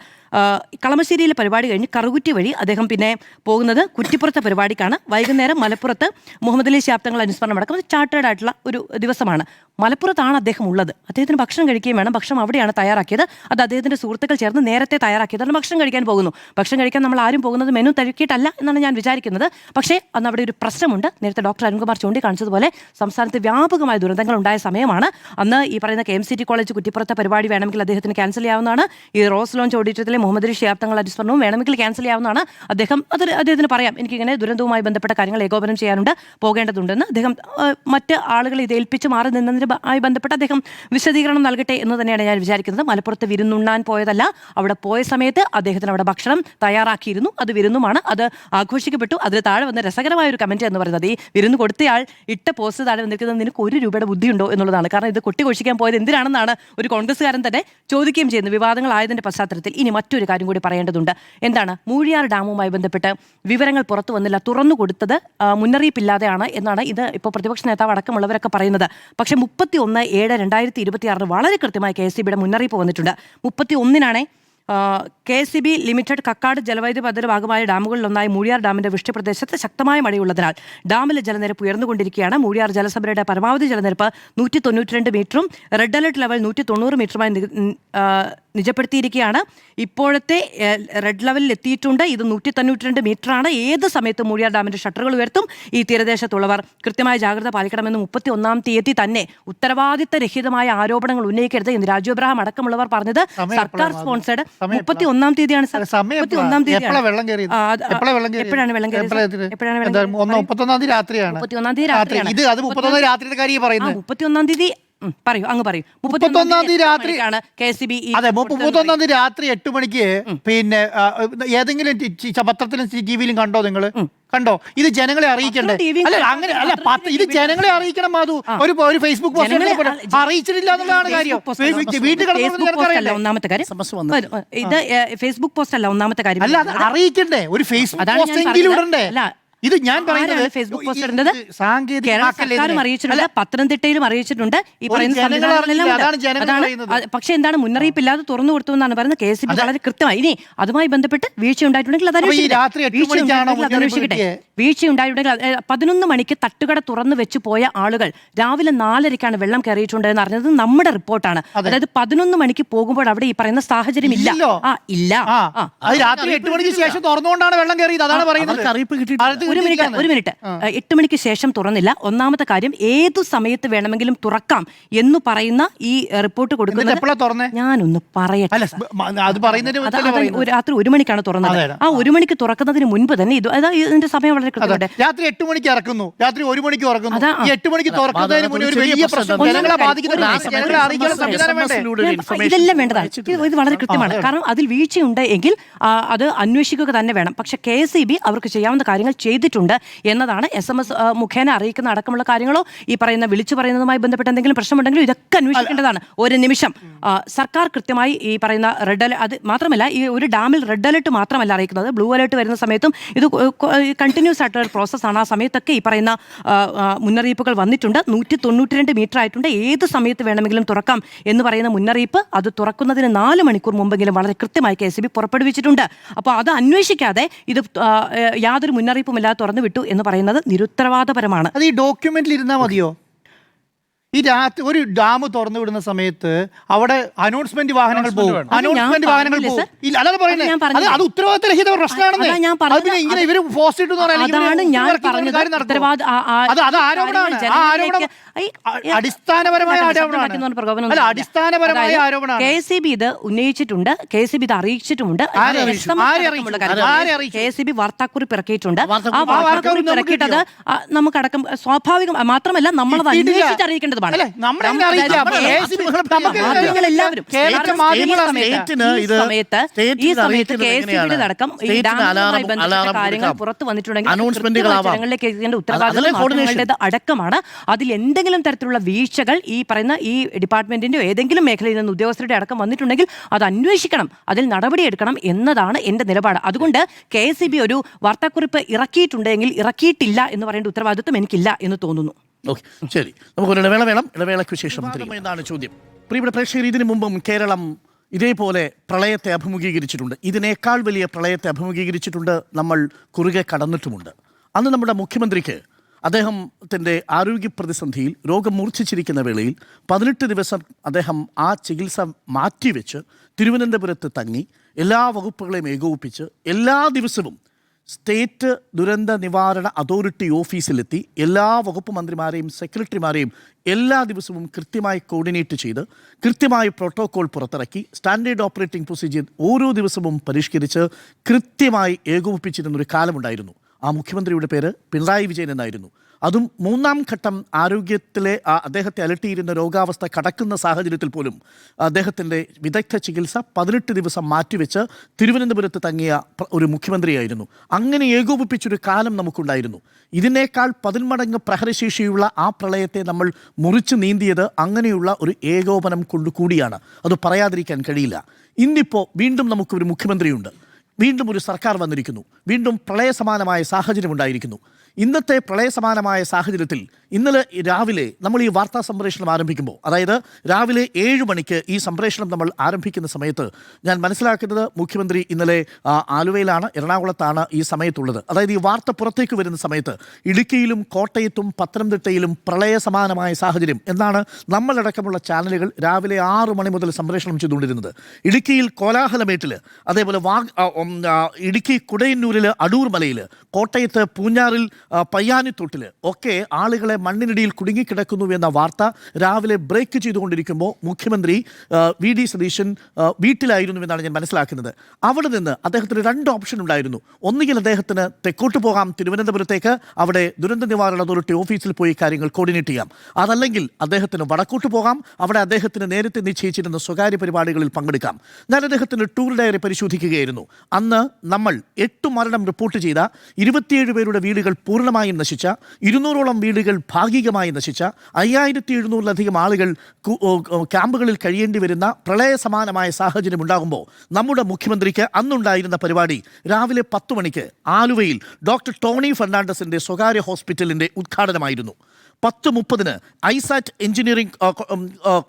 കളമശ്ശേരിയിലെ പരിപാടി കഴിഞ്ഞ് കറുകുറ്റി വഴി അദ്ദേഹം പിന്നെ പോകുന്നത് കുറ്റിപ്പുറത്തെ പരിപാടിക്കാണ്. വൈകുന്നേരം മലപ്പുറത്ത് മുഹമ്മദ് അലി ശാബ്ദങ്ങൾ അനുസ്മരണം അടക്കം ചാർട്ടേഡ് ആയിട്ടുള്ള ഒരു ദിവസമാണ്. മലപ്പുറത്താണ് അദ്ദേഹം ഉള്ളത്. അദ്ദേഹത്തിന് ഭക്ഷണം കഴിക്കുകയും വേണം. ഭക്ഷണം അവിടെയാണ് തയ്യാറാക്കിയത്. അത് അദ്ദേഹത്തിൻ്റെ സുഹൃത്തുക്കൾ ചേർന്ന് നേരത്തെ തയ്യാറാക്കിയതാണ്. ഭക്ഷണം കഴിക്കാൻ പോകുന്നു. ഭക്ഷണം കഴിക്കാൻ നമ്മൾ ആരും പോകുന്നത് മെനു തിരക്കിയിട്ടല്ല എന്നാണ് ഞാൻ വിചാരിക്കുന്നത്. പക്ഷേ അന്ന് അവിടെ ഒരു പ്രശ്നമുണ്ട്. നേരത്തെ ഡോക്ടർ അരുൺകുമാർ ചൂണ്ടിക്കാണിച്ചതുപോലെ സംസ്ഥാനത്ത് വ്യാപകമായ ദുരന്തങ്ങൾ ഉണ്ടായ സമയമാണ്. അന്ന് ഈ പറയുന്ന KMCT കോളേജ് കുറ്റിപ്പുറത്തെ പരിപാടി വേണമെങ്കിൽ അദ്ദേഹത്തിന് ക്യാൻസൽ ചെയ്യാവുന്നതാണ്. ഈ റോസ് ലോഞ്ച് ഓഡിറ്റോറിയത്തിലെ മുഹമ്മദ് അലി ശിഹാബ്ദങ്ങൾ അനുസ്മരണവും വേണമെങ്കിൽ ക്യാൻസൽ ചെയ്യാവുന്നതാണ്. അദ്ദേഹത്തിന് പറയാം, എനിക്കിങ്ങനെ ദുരന്തവുമായി ബന്ധപ്പെട്ട കാര്യങ്ങൾ ഏകോപനം ചെയ്യാനുണ്ട്, പോകേണ്ടതുണ്ടെന്ന്. അദ്ദേഹം മറ്റ് ആളുകളെ ഇത് ഏൽപ്പിച്ച് മാറി നിന്നതിനുമായി ബന്ധപ്പെട്ട് അദ്ദേഹം വിശദീകരണം നൽകട്ടെ എന്ന് തന്നെയാണ് ഞാൻ വിചാരിക്കുന്നത്. മലപ്പുറത്ത് വിരുന്നുണ്ണാൻ പോയതല്ല. അവിടെ പോയ സമയത്ത് അദ്ദേഹത്തിന് അവിടെ ഭക്ഷണം തയ്യാറാക്കിയിരുന്നു. അത് വിരുന്നുമാണ്. അത് ആഘോഷിക്കപ്പെട്ടു. അതിൽ താഴെ വന്ന രസകരമായ ഒരു കമന്റ് എന്ന് പറയുന്നത്, ഈ വിരുന്ന് കൊടുത്തയാൾ ഇട്ട പോസ്റ്റ് താഴെ വന്നിരിക്കുന്നത് നിനക്ക് 1 രൂപയുടെ ബുദ്ധിയുണ്ടോ എന്നുള്ളതാണ്. കാരണം ഇത് കൊട്ടിഘോഷിക്കാൻ പോയത് എന്തിനാണെന്നാണ് ഒരു കോൺഗ്രസ്സുകാരൻ തന്നെ ചോദിക്കുകയും ചെയ്യുന്നത് വിവാദങ്ങളായതിന്റെ പശ്ചാത്തലത്തിൽ. ഇനി മറ്റൊരു കാര്യം കൂടി പറയേണ്ടതുണ്ട്. എന്താണ്? മൂഴിയാർ ഡാമുമായി ബന്ധപ്പെട്ട് വിവരങ്ങൾ പുറത്തു വന്നില്ല. തുറന്നു കൊടുത്തത് മുന്നറിയിപ്പില്ലാതെയാണ് എന്നാണ് ഇത് ഇപ്പോൾ പ്രതിപക്ഷ നേതാവ് അടക്കമുള്ളവരൊക്കെ പറയുന്നത്. പക്ഷേ 31/7/2026 വളരെ കൃത്യമായി KSEBിയുടെ മുന്നറിയിപ്പ് വന്നിട്ടുണ്ട്. 31-നാണേ KSEB ലിമിറ്റഡ് കക്കാട് ജലവൈദ്യുത പദ്ധതിയുടെ ഭാഗമായ ഡാമുകളിലൊന്നായ മൂഴിയാർ ഡാമിന്റെ വൃഷ്ടിപ്രദേശത്ത് ശക്തമായ മഴയുള്ളതിനാൽ ഡാമിലെ ജലനിരപ്പ് ഉയർന്നുകൊണ്ടിരിക്കുകയാണ്. മൂഴിയാർ ജലസഭയുടെ പരമാവധി ജലനിരപ്പ് 192 മീറ്ററും റെഡ് അലർട്ട് ലെവൽ 190 മീറ്ററുമായി നിജപ്പെടുത്തിയിരിക്കുകയാണ്. ഇപ്പോഴത്തെ റെഡ് ലെവലിൽ എത്തിയിട്ടുണ്ട്. ഇത് 192 മീറ്ററാണ്. ഏത് സമയത്തും മൂഴിയാർ ഡാമിന്റെ ഷട്ടറുകൾ ഉയർത്തും. ഈ തീരദേശത്തുള്ളവർ കൃത്യമായ ജാഗ്രത പാലിക്കണമെന്ന് 31-ാം തീയതി തന്നെ ഉത്തരവാദിത്തരഹിതമായ ആരോപണങ്ങൾ ഉന്നയിക്കരുത് എന്ന് രാജു എബ്രഹാം അടക്കമുള്ളവർ പറഞ്ഞത് സർക്കാർ സ്പോൺസേഡ് 31-ാം തീയതിയാണ്. 31-ാം തീയതിയാണ് വെള്ളം കയറിയത്. എപ്പോഴാണ് വെള്ളം കയറിയത്? 31-ാം തീയതി രാത്രിയാണ്. 31-ാം തീയതി രാത്രിയാണ്. 31-ാം തീയതി പറയൂ, അങ്ങ് പറയൂ. 31-ാം തീയതി രാത്രിയാണ് KSEB. അതെ, 31-ാം തീയതി രാത്രി 8 മണിക്ക് പിന്നെ ഏതെങ്കിലും പത്രത്തിലും TVയിലും കണ്ടോ നിങ്ങൾ? കണ്ടോ? ഇത് ജനങ്ങളെ അറിയിക്കണ്ടേ? അല്ല, അങ്ങനെ അല്ല, ഇത് ജനങ്ങളെ അറിയിക്കണം. മാധു, ഒരു ഫേസ്ബുക്ക് പോസ്റ്റ് അറിയിച്ചിട്ടില്ല എന്നുള്ളതാണ് കാര്യം. വീട്ടിൽ ഒന്നാമത്തെ കാര്യം ഇത് ഫേസ്ബുക്ക് പോസ്റ്റ് അല്ല. ഒന്നാമത്തെ കാര്യം അല്ല, അത് അറിയിക്കണ്ടേ? ഒരു ഫേസ്ബുക്ക് പോസ്റ്റ് എങ്കിലും ഇടണ്ടേ? ഇത് ഞാൻ പറയുന്നത് ഫേസ്ബുക്ക് പോസ്റ്റ് ഇടുന്നത് കേരള സർക്കാരും അറിയിച്ചിട്ടുണ്ട്, പത്തനംതിട്ടയിലും അറിയിച്ചിട്ടുണ്ട്. ഈ പറയുന്ന പക്ഷെ എന്താണ് മുന്നറിയിപ്പില്ലാതെ തുറന്നു കൊടുത്തു എന്നാണ് പറയുന്നത്. KSEB വളരെ കൃത്യമായി. ഇനി അതുമായി ബന്ധപ്പെട്ട് വീഴ്ച ഉണ്ടായിട്ടുണ്ടെങ്കിൽ അത് അന്വേഷിക്കട്ടെ. വീഴ്ച ഉണ്ടായിട്ടുണ്ടെങ്കിൽ 11 മണിക്ക് തട്ടുകട തുറന്നു വെച്ച് പോയ ആളുകൾ രാവിലെ 4:30ക്കാണ് വെള്ളം കയറിയിട്ടുണ്ട് എന്ന് അറിഞ്ഞത് നമ്മുടെ റിപ്പോർട്ടാണ്. അതായത് 11 മണിക്ക് പോകുമ്പോൾ അവിടെ ഈ പറയുന്ന സാഹചര്യം ഇല്ല. ഇല്ല, രാത്രി 8 മണിക്ക് ശേഷം തുറന്നുകൊണ്ടാണ് വെള്ളം കയറിയത്. അതാണ് പറയുന്നത്. ഒരു മിനിറ്റ് 8 മണിക്ക് ശേഷം തുറന്നില്ല. ഒന്നാമത്തെ കാര്യം, ഏതു സമയത്ത് വേണമെങ്കിലും തുറക്കാം എന്ന് പറയുന്ന ഈ റിപ്പോർട്ട് കൊടുക്കുന്നത് ഞാനൊന്ന് പറയട്ടെ. രാത്രി 1 മണിക്കാണ് തുറന്നത്. ആ 1 മണിക്ക് തുറക്കുന്നതിന് മുൻപ് തന്നെ ഇതിന്റെ സമയം വളരെ കൃത്യമുണ്ട്. രാത്രി 8 മണിക്ക് ഇറക്കുന്നു, രാത്രി 1 മണിക്ക് തുറക്കുന്നു. 8 മണിക്ക് തുറക്കുന്നതിന് മുന്നേ ഒരു വലിയ പ്രശ്നം ഇതെല്ലാം വേണ്ടതാണ്. ഇത് വളരെ കൃത്യമാണ്. കാരണം അതിൽ വീഴ്ചയുണ്ട് എങ്കിൽ അത് അന്വേഷിക്കുക തന്നെ വേണം. പക്ഷെ KSEB അവർക്ക് ചെയ്യാവുന്ന കാര്യങ്ങൾ ചെയ്തിട്ടുണ്ട് എന്നതാണ്. SMS മുഖേന അറിയിക്കുന്ന അടക്കമുള്ള കാര്യങ്ങളോ ഈ പറയുന്ന വിളിച്ചു പറയുന്നതുമായി ബന്ധപ്പെട്ട എന്തെങ്കിലും പ്രശ്നമുണ്ടെങ്കിലും ഇതൊക്കെ അന്വേഷിക്കേണ്ടതാണ്. ഒരു നിമിഷം സർക്കാർ കൃത്യമായി ഈ പറയുന്ന റെഡ് അലർട്ട്, അത് മാത്രമല്ല ഈ ഒരു ഡാമിൽ റെഡ് അലർട്ട് മാത്രമല്ല അറിയിക്കുന്നത്, ബ്ലൂ അലർട്ട് വരുന്ന സമയത്തും ഇത് കണ്ടിന്യൂസ് ആയിട്ടുള്ള ഒരു പ്രോസസ്സാണ്. ആ സമയത്തൊക്കെ ഈ പറയുന്ന മുന്നറിയിപ്പുകൾ വന്നിട്ടുണ്ട്. 192 മീറ്റർ ആയിട്ടുണ്ട്. ഏത് സമയത്ത് വേണമെങ്കിലും തുറക്കാം എന്ന് പറയുന്ന മുന്നറിയിപ്പ് അത് തുറക്കുന്നതിന് 4 മണിക്കൂർ മുമ്പെങ്കിലും വളരെ കൃത്യമായി KSEB പുറപ്പെടുവിച്ചിട്ടുണ്ട്. അപ്പോൾ അത് അന്വേഷിക്കാതെ ഇത് യാതൊരു മുന്നറിയിപ്പുമില്ലാതെ തുറന്നു വിട്ടു എന്ന് പറയുന്നത് നിരുത്തരവാദപരമാണ്. അത് ഈ ഡോക്യുമെന്റിൽ ഇരുന്നാൽ മതിയോ? ഈ രാത്രി ഒരു ഡാം തുറന്നു വിടുന്ന സമയത്ത് അവിടെ അനൗൺസ്മെന്റ് വാഹനങ്ങൾ പോകും, വേണം. അനൗൺസ്മെന്റ് വാഹനങ്ങൾ പറഞ്ഞില്ലേ, പോകും. സർ? ഇല്ല, അതാണ് ഞാൻ പറയുന്നത്. പറഞ്ഞില്ലേ? അത് ഉത്തരവാദിത്തരഹിത പ്രശ്നമാണെന്ന്. അതാ ഞാൻ അത് പറഞ്ഞത്. പിന്നെ ഇങ്ങനെ ഇവര് പോസ്റ്റ് ഇട്ടു അതാണ് ഞാൻ പറഞ്ഞത്. അത് ആരോപണമാണ്. ആ ആരോപണം അടിസ്ഥാനപരമായ ആരോപണമാണ്. അല്ല, അടിസ്ഥാനപരമായ ആരോപണമാണ്. KCB ഇത് ഉന്നയിച്ചിട്ടുണ്ട്, KCB ഇത് അറിയിച്ചിട്ടുമുണ്ട്. ആരെ അറിയിച്ചു? ആരെ അറിയിച്ചു? KCB വാർത്താക്കുറിപ്പ് ഇറക്കിയിട്ടുണ്ട്. ആ വാർത്താക്കുറിപ്പ് വാർത്താക്കുറിപ്പ് ഇറക്കിയിട്ടത് നമുക്കടക്കം സ്വാഭാവികം മാത്രമല്ല നമ്മളത് അന്വേഷിച്ച് അറിയിക്കേണ്ടതുമാണ്. അല്ലേ, നമ്മളെ അറിയില്ല. മാധ്യമങ്ങളെല്ലാവരും ഈ സമയത്ത് KCB അടക്കം ഈ ഡാമുമായി ബന്ധപ്പെട്ട കാര്യങ്ങൾ പുറത്തു വന്നിട്ടുണ്ടെങ്കിൽ ജനങ്ങളിലേക്ക് എത്തിക്കേണ്ട ഉത്തരവാദിത്വം മാധ്യമങ്ങളുടേത് അടക്കമാണ്. അതിൽ എന്തെങ്കിലും തരത്തിലുള്ള വീഴ്ചകൾ ഈ പറയുന്ന ഈ ഡിപ്പാർട്ട്മെന്റിന്റെയോ ഏതെങ്കിലും മേഖലയിൽ നിന്ന് ഉദ്യോഗസ്ഥരുടെ അടക്കം വന്നിട്ടുണ്ടെങ്കിൽ അത് അന്വേഷിക്കണം, അതിൽ നടപടിയെടുക്കണം എന്നതാണ് എന്റെ നിലപാട്. അതുകൊണ്ട് KCB ഒരു വാർത്താക്കുറിപ്പ് ഇറക്കിയിട്ടുണ്ടെങ്കിൽ ഇറക്കിയിട്ടില്ല എന്ന് പറയേണ്ട ഉത്തരവാദിത്വം എനിക്കില്ല എന്ന് തോന്നുന്നു. ഓക്കെ, ശരി, നമുക്കൊരു ഇടവേള വേണം. ഇടവേളയ്ക്ക് ശേഷം എന്നാണ് ചോദ്യം. പ്രിയപ്പെട്ട പ്രേക്ഷകർ, ഇതിനു മുമ്പും കേരളം ഇതേപോലെ പ്രളയത്തെ അഭിമുഖീകരിച്ചിട്ടുണ്ട്. ഇതിനേക്കാൾ വലിയ പ്രളയത്തെ അഭിമുഖീകരിച്ചിട്ടുണ്ട്. നമ്മൾ കുറുകെ കടന്നിട്ടുമുണ്ട്. അന്ന് നമ്മുടെ മുഖ്യമന്ത്രിക്ക് അദ്ദേഹത്തിൻ്റെ ആരോഗ്യ പ്രതിസന്ധിയിൽ രോഗം മൂർച്ഛിച്ചിരിക്കുന്ന വേളയിൽ 18 ദിവസം അദ്ദേഹം ആ ചികിത്സ മാറ്റിവെച്ച് തിരുവനന്തപുരത്ത് തങ്ങി എല്ലാ വകുപ്പുകളെയും ഏകോപിപ്പിച്ച് എല്ലാ ദിവസവും സ്റ്റേറ്റ് ദുരന്ത നിവാരണ അതോറിറ്റി ഓഫീസിലെത്തി എല്ലാ വകുപ്പ് മന്ത്രിമാരെയും സെക്രട്ടറിമാരെയും എല്ലാ ദിവസവും കൃത്യമായി കോർഡിനേറ്റ് ചെയ്ത് കൃത്യമായി പ്രോട്ടോകോൾ പുറത്തിറക്കി സ്റ്റാൻഡേർഡ് ഓപ്പറേറ്റിംഗ് പ്രൊസീജിയർ ഓരോ ദിവസവും പരിഷ്കരിച്ച് കൃത്യമായി ഏകോപിപ്പിച്ചിരുന്നൊരു കാലമുണ്ടായിരുന്നു. ആ മുഖ്യമന്ത്രിയുടെ പേര് പിണറായി വിജയൻ എന്നായിരുന്നു. അതും 3ാം ഘട്ടം ആരോഗ്യത്തിലെ അദ്ദേഹത്തെ അലട്ടിയിരുന്ന രോഗാവസ്ഥ കടക്കുന്ന സാഹചര്യത്തിൽ പോലും അദ്ദേഹത്തിൻ്റെ വിദഗ്ധ ചികിത്സ 18 ദിവസം മാറ്റിവെച്ച് തിരുവനന്തപുരത്ത് തങ്ങിയ ഒരു മുഖ്യമന്ത്രിയായിരുന്നു. അങ്ങനെ ഏകോപിപ്പിച്ചൊരു കാലം നമുക്കുണ്ടായിരുന്നു. ഇതിനേക്കാൾ 10 മടങ്ങ് പ്രഹരശേഷിയുള്ള ആ പ്രളയത്തെ നമ്മൾ മുറിച്ചു നീന്തിയത് അങ്ങനെയുള്ള ഒരു ഏകോപനം കൊണ്ടുകൂടിയാണ്. അത് പറയാതിരിക്കാൻ കഴിയില്ല. ഇന്നിപ്പോൾ വീണ്ടും നമുക്കൊരു മുഖ്യമന്ത്രിയുണ്ട്, വീണ്ടും ഒരു സർക്കാർ വന്നിരിക്കുന്നു, വീണ്ടും പ്രളയസമാനമായ സാഹചര്യം ഉണ്ടായിരിക്കുന്നു. ഇന്നത്തെ പ്രളയസമാനമായ സാഹചര്യത്തിൽ ഇന്നലെ രാവിലെ നമ്മൾ ഈ വാർത്താ സംപ്രേഷണം ആരംഭിക്കുമ്പോൾ, അതായത് രാവിലെ 7 മണിക്ക് ഈ സംപ്രേഷണം നമ്മൾ ആരംഭിക്കുന്ന സമയത്ത് ഞാൻ മനസ്സിലാക്കുന്നത് മുഖ്യമന്ത്രി ഇന്നലെ ആലുവയിലാണ്, എറണാകുളത്താണ് ഈ സമയത്തുള്ളത്. അതായത് ഈ വാർത്ത പുറത്തേക്ക് വരുന്ന സമയത്ത് ഇടുക്കിയിലും കോട്ടയത്തും പത്തനംതിട്ടയിലും പ്രളയസമാനമായ സാഹചര്യം എന്നാണ് നമ്മളടക്കമുള്ള ചാനലുകൾ രാവിലെ 6 മണി മുതൽ സംപ്രേഷണം ചെയ്തുകൊണ്ടിരുന്നത്. ഇടുക്കിയിൽ കോലാഹലമേട്ടിൽ, അതേപോലെ ഇടുക്കി കുടയന്നൂരിൽ അടൂർ മലയിൽ, കോട്ടയത്ത് പൂഞ്ഞാറിൽ പയ്യാനിത്തോട്ടിൽ ഒക്കെ ആളുകളെ മണ്ണിനിടയിൽ കുടുങ്ങിക്കിടക്കുന്നു എന്ന വാർത്ത രാവിലെ ബ്രേക്ക് ചെയ്തുകൊണ്ടിരിക്കുമ്പോൾ മുഖ്യമന്ത്രി VD സതീശൻ വീട്ടിലായിരുന്നു എന്നാണ് ഞാൻ മനസ്സിലാക്കുന്നത്. അവിടെ നിന്ന് അദ്ദേഹത്തിന് 2 ഓപ്ഷൻ ഉണ്ടായിരുന്നു. ഒന്നുകിൽ അദ്ദേഹത്തിന് തെക്കോട്ട് പോകാം തിരുവനന്തപുരത്തേക്ക്, അവിടെ ദുരന്ത നിവാരണ അതോറിറ്റി ഓഫീസിൽ പോയി കാര്യങ്ങൾ കോർഡിനേറ്റ് ചെയ്യാം. അതല്ലെങ്കിൽ അദ്ദേഹത്തിന് വടക്കോട്ട് പോകാം, അവിടെ അദ്ദേഹത്തിന് നേരത്തെ നിശ്ചയിച്ചിരുന്ന സ്വകാര്യ പരിപാടികളിൽ പങ്കെടുക്കാം. ഞാൻ അദ്ദേഹത്തിൻ്റെ ടൂർ ഡയറി പരിശോധിക്കുകയായിരുന്നു. അന്ന് നമ്മൾ 8 മരണം റിപ്പോർട്ട് ചെയ്ത 27 പേരുടെ വീടുകൾ പൂർണ്ണമായും നശിച്ച, 200ഓളം വീടുകൾ ഭാഗികമായി നശിച്ച, 5700-ലധികം ആളുകൾ ക്യാമ്പുകളിൽ കഴിയേണ്ടി വരുന്ന പ്രളയസമാനമായ സാഹചര്യം ഉണ്ടാകുമ്പോൾ നമ്മുടെ മുഖ്യമന്ത്രിക്ക് അന്നുണ്ടായിരുന്ന പരിപാടി രാവിലെ 10 മണിക്ക് ആലുവയിൽ ഡോക്ടർ ടോണി ഫെർണാണ്ടസിൻ്റെ സ്വകാര്യ ഹോസ്പിറ്റലിൻ്റെ ഉദ്ഘാടനമായിരുന്നു. 10:30 ഐസാറ്റ് എഞ്ചിനീയറിംഗ്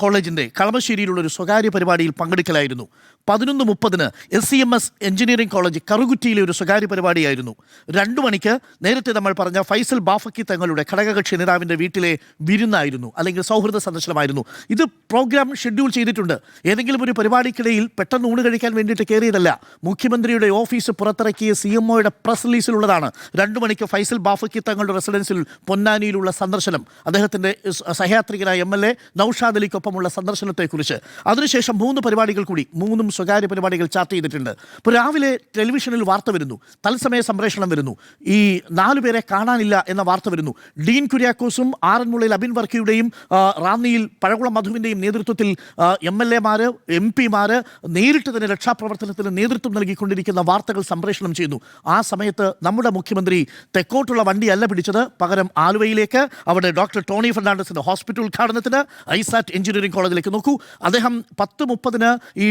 കോളേജിൻ്റെ കളമശ്ശേരിയിലുള്ളൊരു സ്വകാര്യ പരിപാടിയിൽ പങ്കെടുക്കലായിരുന്നു. 11:30 SCMS എഞ്ചിനീയറിംഗ് കോളേജ് കറുകുറ്റിയിലെ ഒരു സ്വകാര്യ പരിപാടിയായിരുന്നു. 2 മണിക്ക് നേരത്തെ നമ്മൾ പറഞ്ഞ ഫൈസൽ ബാഫക്കി തങ്ങളുടെ ഘടകകക്ഷി നേതാവിൻ്റെ വീട്ടിലെ വിരുന്നായിരുന്നു, അല്ലെങ്കിൽ സൗഹൃദ സന്ദർശനമായിരുന്നു. ഇത് പ്രോഗ്രാം ഷെഡ്യൂൾ ചെയ്തിട്ടുണ്ട്. ഏതെങ്കിലും ഒരു പരിപാടിക്കിടയിൽ പെട്ടെന്ന് ഊണ് കഴിക്കാൻ വേണ്ടിയിട്ട് കയറിയതല്ല. മുഖ്യമന്ത്രിയുടെ ഓഫീസ് പുറത്തിറക്കിയ CMOയുടെ പ്രസ് റിലീസിലുള്ളതാണ്. 2 മണിക്ക് ഫൈസൽ ബാഫക്കി തങ്ങളുടെ റെസിഡൻസിൽ പൊന്നാനിയിലുള്ള സന്ദർശനം, അദ്ദേഹത്തിൻ്റെ സഹയാത്രികനായ MLA നൌഷാദ് അലിക്കൊപ്പമുള്ള സന്ദർശനത്തെക്കുറിച്ച്. അതിനുശേഷം 3 പരിപാടികൾ കൂടി, 3 സ്വകാര്യ പരിപാടികൾ ചാർട്ട് ചെയ്തിട്ടുണ്ട്. ഇപ്പോൾ രാവിലെ ടെലിവിഷനിൽ വാർത്ത വരുന്നു, തത്സമയ സംപ്രേഷണം വരുന്നു, ഈ 4 പേരെ കാണാനില്ല എന്ന വാർത്ത വരുന്നു. ഡീൻ കുര്യാക്കോസും ആറന്മുളയിൽ അബിൻ വർക്കിയുടെയും റാന്നിയിൽ പഴകുളം മധുവിൻ്റെയും നേതൃത്വത്തിൽ MLA-മാർ MP-മാർ നേരിട്ട് തന്നെ രക്ഷാപ്രവർത്തനത്തിന് നേതൃത്വം നൽകിക്കൊണ്ടിരിക്കുന്ന വാർത്തകൾ സംപ്രേഷണം ചെയ്യുന്നു. ആ സമയത്ത് നമ്മുടെ മുഖ്യമന്ത്രി തെക്കോട്ടുള്ള വണ്ടിയല്ല പിടിച്ചത്, പകരം ആലുവയിലേക്ക്, അവിടെ ഡോക്ടർ ടോണി ഫെർണാണ്ടസിൻ്റെ ഹോസ്പിറ്റൽ ഉദ്ഘാടനത്തിന് ഐസാറ്റ് എഞ്ചിനീയറിംഗ് കോളേജിലേക്ക് നോക്കൂ. അദ്ദേഹം 10:30 ഈ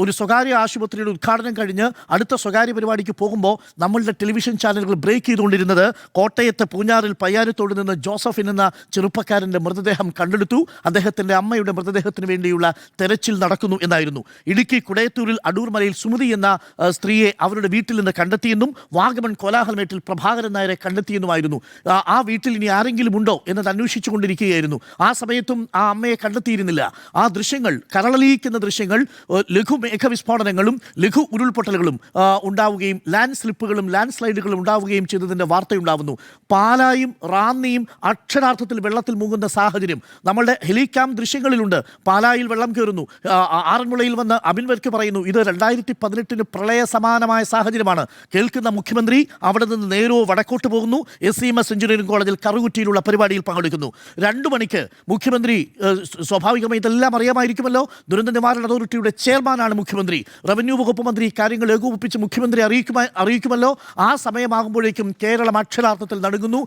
ഒരു സ്വകാര്യ ആശുപത്രിയുടെ ഉദ്ഘാടനം കഴിഞ്ഞ് അടുത്ത സ്വകാര്യ പരിപാടിക്ക് പോകുമ്പോൾ നമ്മളുടെ ടെലിവിഷൻ ചാനലുകൾ ബ്രേക്ക് ചെയ്തുകൊണ്ടിരുന്നത് കോട്ടയത്ത് പൂഞ്ഞാറിൽ പയ്യാരത്തോട് നിന്ന് ജോസഫിൻ എന്ന ചെറുപ്പക്കാരൻ്റെ മൃതദേഹം കണ്ടെടുത്തു, അദ്ദേഹത്തിൻ്റെ അമ്മയുടെ മൃതദേഹത്തിന് വേണ്ടിയുള്ള തെരച്ചിൽ നടക്കുന്നു എന്നായിരുന്നു. ഇടുക്കി കുടയത്തൂരിൽ അടൂർ മലയിൽ സുമതി എന്ന സ്ത്രീയെ അവരുടെ വീട്ടിൽ നിന്ന് കണ്ടെത്തിയെന്നും വാഗമൺ കോലാഹലമേട്ടിൽ പ്രഭാകരൻ നായരെ കണ്ടെത്തിയെന്നുമായിരുന്നു. ആ വീട്ടിൽ ഇനി ആരെങ്കിലും ഉണ്ടോ എന്നത് അന്വേഷിച്ചുകൊണ്ടിരിക്കുകയായിരുന്നു. ആ സമയത്തും ആ അമ്മയെ കണ്ടെത്തിയിരുന്നില്ല. ആ ദൃശ്യങ്ങൾ, കരളലിയിക്കുന്ന ദൃശ്യങ്ങൾ, ലഘു മേഘവിസ്ഫോടനങ്ങളും ലഘു ഉരുൾപൊട്ടലുകളും ഉണ്ടാവുകയും ലാൻഡ് സ്ലിപ്പുകളും ലാൻഡ് സ്ലൈഡുകളും ഉണ്ടാവുകയും ചെയ്തതിൻ്റെ വാർത്തയുണ്ടാവുന്നു. പാലായും റാന്നിയും അക്ഷരാർത്ഥത്തിൽ വെള്ളത്തിൽ മുങ്ങുന്ന സാഹചര്യം നമ്മളുടെ ഹെലികാം ദൃശ്യങ്ങളിലുണ്ട്. പാലായിൽ വെള്ളം കയറുന്നു. ആറന്മുളയിൽ വന്ന് അബിൻ വർക്കി പറയുന്നു ഇത് 2018 പ്രളയ സമാനമായ സാഹചര്യമാണ്. കേൾക്കുന്ന മുഖ്യമന്ത്രി അവിടെ നിന്ന് നേരോ വടക്കോട്ട് പോകുന്നു. SEMS എഞ്ചിനീയറിംഗ് കോളേജിൽ കറുകുറ്റിയിലുള്ള പരിപാടിയിൽ പങ്കെടുക്കുന്നു. 2 മണിക്ക് മുഖ്യമന്ത്രി, സ്വാഭാവികമായി ഇതെല്ലാം അറിയാമായിരിക്കുമല്ലോ, ദുരന്ത നിവാരണ അതോറിറ്റിയുടെ ചെയർമാനാണ് മുഖ്യമന്ത്രി. റവന്യൂ വകുപ്പ് മന്ത്രി കാര്യങ്ങൾ ഏകോപിപ്പിച്ച് മുഖ്യമന്ത്രി അറിയിക്കുമല്ലോ. ആ സമയമാകുമ്പോഴേക്കും കേരളം അക്ഷരാർത്ഥത്തിൽ നടുങ്ങുന്നു.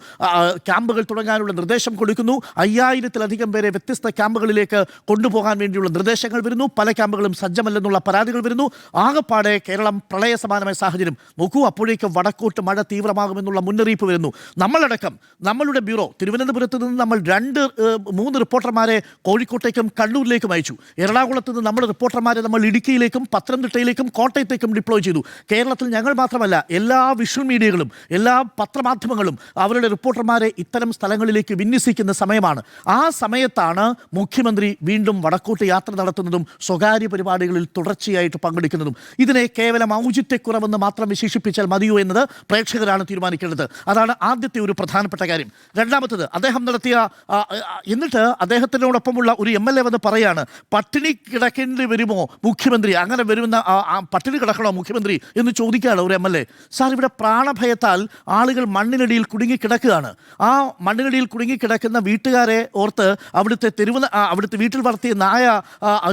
ക്യാമ്പുകൾ തുടങ്ങാനുള്ള നിർദ്ദേശം കൊടുക്കുന്നു. 5000-ലധികം പേരെ വ്യത്യസ്ത ക്യാമ്പുകളിലേക്ക് കൊണ്ടുപോകാൻ വേണ്ടിയുള്ള നിർദ്ദേശങ്ങൾ വരുന്നു. പല ക്യാമ്പുകളും സജ്ജമല്ലെന്നുള്ള പരാതികൾ വരുന്നു. ആകപ്പാടെ കേരളം പ്രളയ സമാനമായ സാഹചര്യം. നോക്കൂ, അപ്പോഴേക്കും വടക്കോട്ട് മഴ തീവ്രമാകുമെന്നുള്ള മുന്നറിയിപ്പ് വരുന്നു. നമ്മളടക്കം നമ്മളുടെ ബ്യൂറോ തിരുവനന്തപുരത്ത് നിന്ന് നമ്മൾ 2-3 റിപ്പോർട്ടർമാരെ കോഴിക്കോട്ടേക്കും കണ്ണൂരിലേക്കും അയച്ചു. എറണാകുളത്ത് നിന്ന് നമ്മുടെ റിപ്പോർട്ടർമാരെ നമ്മൾ ഇടുക്കിയിലേക്കും പത്തനംതിട്ടയിലേക്കും കോട്ടയത്തേക്കും ഡിപ്ലോയ് ചെയ്തു. കേരളത്തിൽ ഞങ്ങൾ മാത്രമല്ല, എല്ലാ വിഷ്വൽ മീഡിയകളും എല്ലാ പത്രമാധ്യമങ്ങളും അവരുടെ റിപ്പോർട്ടർമാരെ ഇത്തരം സ്ഥലങ്ങളിലേക്ക് വിന്യസിക്കുന്ന സമയമാണ്. ആ സമയത്താണ് മുഖ്യമന്ത്രി വീണ്ടും വടക്കോട്ട് യാത്ര നടത്തുന്നതും സ്വകാര്യ പരിപാടികളിൽ തുടർച്ചയായിട്ട് പങ്കെടുക്കുന്നതും. ഇതിനെ കേവലം ഔചിത്യക്കുറവെന്ന് മാത്രം വിശേഷിപ്പിച്ചാൽ മതിയോ എന്നത് പ്രേക്ഷകരാണ് തീരുമാനിക്കേണ്ടത്. അതാണ് ആദ്യത്തെ ഒരു പ്രധാനപ്പെട്ട കാര്യം. രണ്ടാമത്തത്, അദ്ദേഹം നടത്തിയ എന്നിട്ട് അദ്ദേഹത്തിനോടൊപ്പമുള്ള ഒരു MLA വന്ന് പറയാണ് പട്ടിണി കിടക്കേണ്ടി വരുമോ മുഖ്യമന്ത്രി, അങ്ങനെ വരുന്ന പട്ടിണി കിടക്കണോ മുഖ്യമന്ത്രി എന്ന് ചോദിക്കുകയാണ് ഒരു MLA. സാർ, ഇവിടെ പ്രാണഭയത്താൽ ആളുകൾ മണ്ണിനടിയിൽ കുടുങ്ങിക്കിടക്കുകയാണ്. ആ മണ്ണിനടിയിൽ കുടുങ്ങിക്കിടക്കുന്ന വീട്ടുകാരെ ഓർത്ത് അവിടുത്തെ വീട്ടിൽ വളർത്തിയ നായ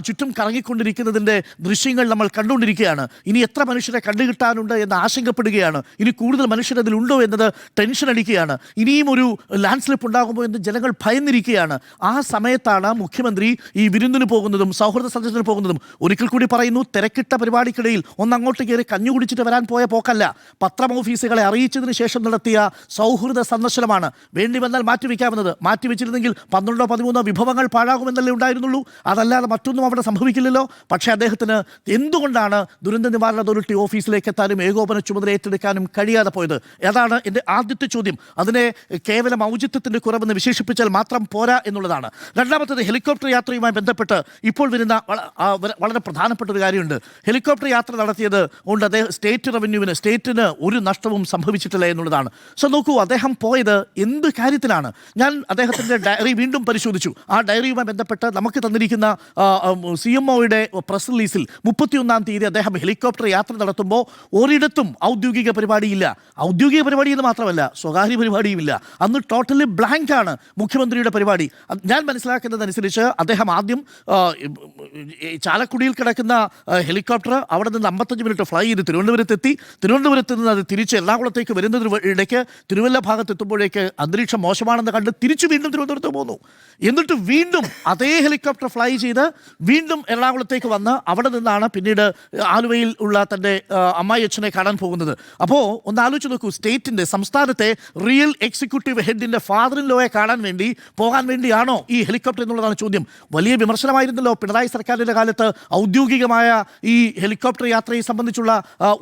ചുറ്റും കറങ്ങിക്കൊണ്ടിരിക്കുന്നതിൻ്റെ ദൃശ്യങ്ങൾ നമ്മൾ കണ്ടുകൊണ്ടിരിക്കുകയാണ്. ഇനി എത്ര മനുഷ്യരെ കണ്ടുകിട്ടാനുണ്ട് എന്ന് ആശങ്കപ്പെടുകയാണ്. ഇനി കൂടുതൽ മനുഷ്യരതിലുണ്ടോ എന്നത് ടെൻഷൻ അടിക്കുകയാണ്. ഇനിയും ഒരു ലാൻഡ് സ്ലിപ്പ് ഉണ്ടാകുമോ എന്ന് ജനങ്ങൾ ഭയന്നിരിക്കുകയാണ്. ആ സമയത്താണ് മുഖ്യമന്ത്രി ഈ വിരുന്നിന് പോകുന്നതും സൗഹൃദ സന്ദർശനത്തിന് പോകുന്നതും. ഒരിക്കൽ കൂടി പറയുന്നു, തിരക്കിട്ട പരിപാടിക്കിടയിൽ ഒന്നങ്ങോട്ട് കയറി കഞ്ഞു കുടിച്ചിട്ട് വരാൻ പോയ പോക്കല്ല. പത്രം ഓഫീസുകളെ അറിയിച്ചതിന് ശേഷം നടത്തിയ സൗഹൃദ സന്ദർശനമാണ്. വേണ്ടി വന്നാൽ മാറ്റിവെക്കാവുന്നത്. മാറ്റിവെച്ചിരുന്നെങ്കിൽ 12-13 വിഭവങ്ങൾ പാഴാകുമെന്നല്ലേ ഉണ്ടായിരുന്നുള്ളൂ. അതല്ലാതെ മറ്റൊന്നും അവിടെ സംഭവിക്കില്ലല്ലോ. പക്ഷേ അദ്ദേഹത്തിന് എന്തുകൊണ്ടാണ് ദുരന്ത നിവാരണ അതോറിറ്റി ഓഫീസിലേക്ക് എത്താനും ഏകോപന ചുമതല ഏറ്റെടുക്കാനും കഴിയാതെ പോയത്? അതാണ് എൻ്റെ ആദ്യത്തെ ചോദ്യം. അതിനെ കേവലം ഔചിത്യത്തിൻ്റെ കുറവെന്ന് വിശേഷിപ്പിച്ചാൽ മാത്രം പോരാ എന്നുള്ളതാണ്. രണ്ടാമത്തത്, ഹെലികോപ്റ്റർ യാത്രയുമായി ബന്ധപ്പെട്ട് ഇപ്പോൾ വരുന്ന വളരെ പ്രധാനപ്പെട്ട ഒരു കാര്യമുണ്ട്. ഹെലികോപ്റ്റർ യാത്ര നടത്തിയത് കൊണ്ട് സ്റ്റേറ്റിന് ഒരു നഷ്ടവും സംഭവിച്ചിട്ടില്ല എന്നുള്ളതാണ്. സോ നോക്കൂ, അദ്ദേഹം പോയത് എന്ത് കാര്യത്തിലാണ്? ഞാൻ അദ്ദേഹത്തിൻ്റെ ഡയറി വീണ്ടും പരിശോധിച്ചു. ആ ഡയറിയുമായി ബന്ധപ്പെട്ട് നമുക്ക് തന്നിരിക്കുന്ന CMOയുടെ പ്രസ് റിലീസിൽ 31-ാം തീയതി അദ്ദേഹം ഹെലികോപ്റ്റർ യാത്ര നടത്തുമ്പോൾ ഒരിടത്തും ഔദ്യോഗിക പരിപാടിയില്ല. ഔദ്യോഗിക പരിപാടി എന്ന് മാത്രമല്ല, സ്വകാര്യ പരിപാടിയുമില്ല. അന്ന് ടോട്ടലി ബ്ലാങ്ക് ആണ് മുഖ്യമന്ത്രിയുടെ പരിപാടി. ഞാൻ മനസ്സിലാക്കുന്നതനുസരിച്ച് അദ്ദേഹം ആദ്യം ചാലക്കുടിയിൽ കിടക്കുന്ന ഹെലികോപ്റ്റർ അവിടെ നിന്ന് 55 മിനിറ്റ് ഫ്ലൈ ചെയ്ത് തിരുവനന്തപുരത്തെത്തി. തിരുവനന്തപുരത്ത് നിന്ന് അത് തിരിച്ച് എറണാകുളത്തേക്ക് വരുന്നതിന് ഇടയ്ക്ക് തിരുവല്ല ഭാഗത്തെത്തുമ്പോഴേക്ക് അന്തരീക്ഷം മോശമാണെന്ന് കണ്ട് തിരിച്ചു വീണ്ടും തിരുവനന്തപുരത്ത് പോന്നു. എന്നിട്ട് വീണ്ടും അതേ ഹെലികോപ്റ്റർ ഫ്ലൈ ചെയ്ത് വീണ്ടും എറണാകുളത്തേക്ക് വന്ന് അവിടെ നിന്നാണ് പിന്നീട് ആലുവയിൽ ഉള്ള തൻ്റെ അമ്മായി അച്ഛനെ കാണാൻ പോകുന്നത്. അപ്പോൾ ഒന്ന് ആലോചിച്ച് നോക്കൂ, സംസ്ഥാനത്തെ റിയൽ എക്സിക്യൂട്ടീവ് ഹെഡിൻ്റെ ഫാദർ ഇൻ ലോയെ കാണാൻ വേണ്ടി പോകാൻ വേണ്ടിയാണോ ഈ ഹെലികോപ്റ്റർ എന്നുള്ളതാണ് ചോദ്യം. വലിയ വിമർശനമായിരുന്നല്ലോ പിണറായി സർക്കാരിൻ്റെ കാലത്ത് ഔദ്യോഗികമായ ഈ ഹെലികോപ്റ്റർ യാത്രയെ സംബന്ധിച്ചുള്ള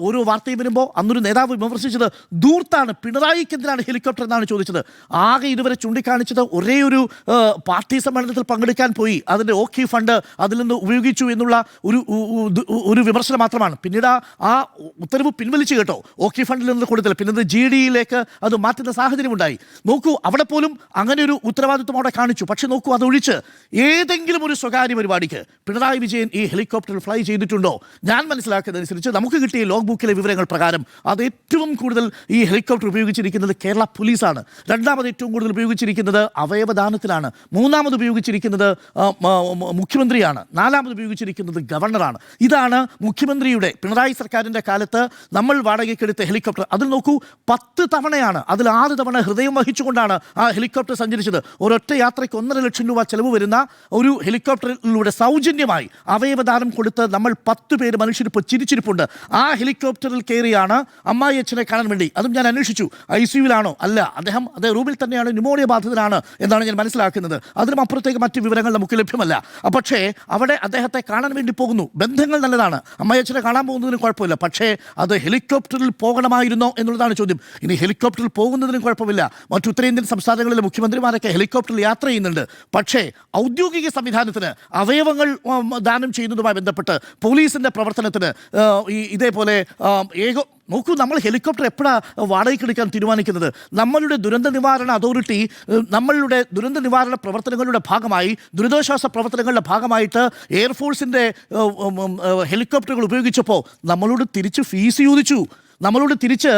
ഓരോ വാർത്തയും വരുമ്പോൾ അന്നൊരു നേതാവ് വിമർശിച്ചത് ധൂർത്താണ്, പിണറായിക്കെതിരാണ് ഹെലികോപ്റ്റർ എന്നാണ് ചോദിച്ചത്. ആകെ ഇതുവരെ ചൂണ്ടിക്കാണിച്ചത് ഒരേ ഒരു പാർട്ടി സമ്മേളനത്തിൽ പങ്കെടുക്കാൻ പോയി അതിൻ്റെ ഓഖി ഫണ്ട് അതിൽ നിന്ന് ഉപയോഗിച്ചു എന്നുള്ള ഒരു വിമർശനം മാത്രമാണ്. പിന്നീട് ആ ഉത്തരവ് പിൻവലിച്ചു കേട്ടോ. ഓഖി ഫണ്ടിൽ നിന്ന് കൊടുത്തില്ല, പിന്നെ GDയിലേക്ക് അത് മാറ്റുന്ന സാഹചര്യമുണ്ടായി. നോക്കൂ, അവിടെ പോലും അങ്ങനെ ഒരു ഉത്തരവാദിത്വം അവിടെ കാണിച്ചു. പക്ഷെ നോക്കൂ, അതൊഴിച്ച് ഏതെങ്കിലും ഒരു സ്വകാര്യ പരിപാടിക്ക് പിണറായി വിജയൻ ഈ ഹെലികോപ്റ്ററിൽ ഫ്ലൈ ചെയ്തിട്ടുണ്ടോ? ഞാൻ മനസ്സിലാക്കുന്നതനുസരിച്ച് നമുക്ക് കിട്ടിയ ലോഗ് ബുക്കിലെ വിവരങ്ങൾ പ്രകാരം അത് ഏറ്റവും കൂടുതൽ ഈ ഹെലികോപ്റ്റർ ഉപയോഗിച്ചിരിക്കുന്നത് കേരള പോലീസാണ്. രണ്ടാമത് ഏറ്റവും കൂടുതൽ ഉപയോഗിച്ചിരിക്കുന്നത് അവയവദാനത്തിലാണ്. മൂന്നാമത് ഉപയോഗിച്ചിരിക്കുന്നത് മുഖ്യമന്ത്രിയാണ്. നാലാമത് ഉപയോഗിച്ചിരിക്കുന്നത് ഗവർണറാണ്. ഇതാണ് മുഖ്യമന്ത്രിയുടെ പിണറായി സർക്കാരിൻ്റെ കാലത്ത് നമ്മൾ വാടകയ്ക്കെടുത്ത ഹെലികോപ്റ്റർ. അതിൽ നോക്കൂ, 10 തവണയാണ്, അതിൽ 6 തവണ ഹൃദയം വഹിച്ചുകൊണ്ടാണ് ആ ഹെലികോപ്റ്റർ സഞ്ചരിച്ചത്. ഒരൊറ്റ യാത്രയ്ക്ക് 1.5 ലക്ഷം രൂപ ചെലവ് വരുന്ന ഒരു ഹെലികോപ്റ്ററിലൂടെ സൗജന്യമായി അവയവദാനം കൊടുത്ത് നമ്മൾ 10 പേര് മനുഷ്യരിപ്പോൾ ചിരിച്ചിരിപ്പുണ്ട്. ആ ഹെലികോപ്റ്ററിൽ കയറിയാണ് അമ്മായി അച്ഛനെ കാണാൻ വേണ്ടി. അതും ഞാൻ അന്വേഷിച്ചു, ICUവിലാണോ? അല്ല, അദ്ദേഹം അതേ റൂമിൽ തന്നെയാണ്, ന്യൂമോണിയ ബാധിതനാണ് എന്നാണ് ഞാൻ മനസ്സിലാക്കുന്നത്. അതിനും അപ്പുറത്തേക്ക് മറ്റ് വിവരങ്ങൾ നമുക്ക് ലഭ്യമല്ല. പക്ഷേ അവിടെ അദ്ദേഹത്തെ കാണാൻ വേണ്ടി പോകുന്നു. ബന്ധങ്ങൾ നല്ലതാണ്, അമ്മായി അച്ഛനെ കാണാൻ പോകുന്നതിന് കുഴപ്പമില്ല. പക്ഷേ അത് ഹെലികോപ്റ്ററിൽ പോകണമായിരുന്നോ എന്നുള്ളതാണ് ചോദ്യം. ഇനി ഹെലികോപ്റ്ററിൽ പോകുന്നതിനും കുഴപ്പമില്ല, മറ്റു ഉത്തരേന്ത്യൻ സംസ്ഥാനങ്ങളിൽ കേരളത്തിലെ മുഖ്യമന്ത്രിമാരൊക്കെ ഹെലികോപ്റ്ററിൽ യാത്ര ചെയ്യുന്നുണ്ട്. പക്ഷേ ഔദ്യോഗിക സംവിധാനത്തിന് അവയവങ്ങൾ ദാനം ചെയ്യുന്നതുമായി ബന്ധപ്പെട്ട് പോലീസിൻ്റെ പ്രവർത്തനത്തിന് ഇതേപോലെ നോക്കൂ, നമ്മൾ ഹെലികോപ്റ്റർ എപ്പോഴാണ് വാടകയ്ക്ക് എടുക്കാൻ തീരുമാനിക്കുന്നത്? നമ്മളുടെ ദുരന്ത നിവാരണ അതോറിറ്റി നമ്മളുടെ ദുരന്ത നിവാരണ പ്രവർത്തനങ്ങളുടെ ഭാഗമായി, ദുരിതാശ്വാസ പ്രവർത്തനങ്ങളുടെ ഭാഗമായിട്ട് എയർഫോഴ്സിൻ്റെ ഹെലികോപ്റ്ററുകൾ ഉപയോഗിച്ചപ്പോൾ നമ്മളോട് തിരിച്ച് ഫീസ് ചോദിച്ചു. നമ്മളോട് തിരിച്ച്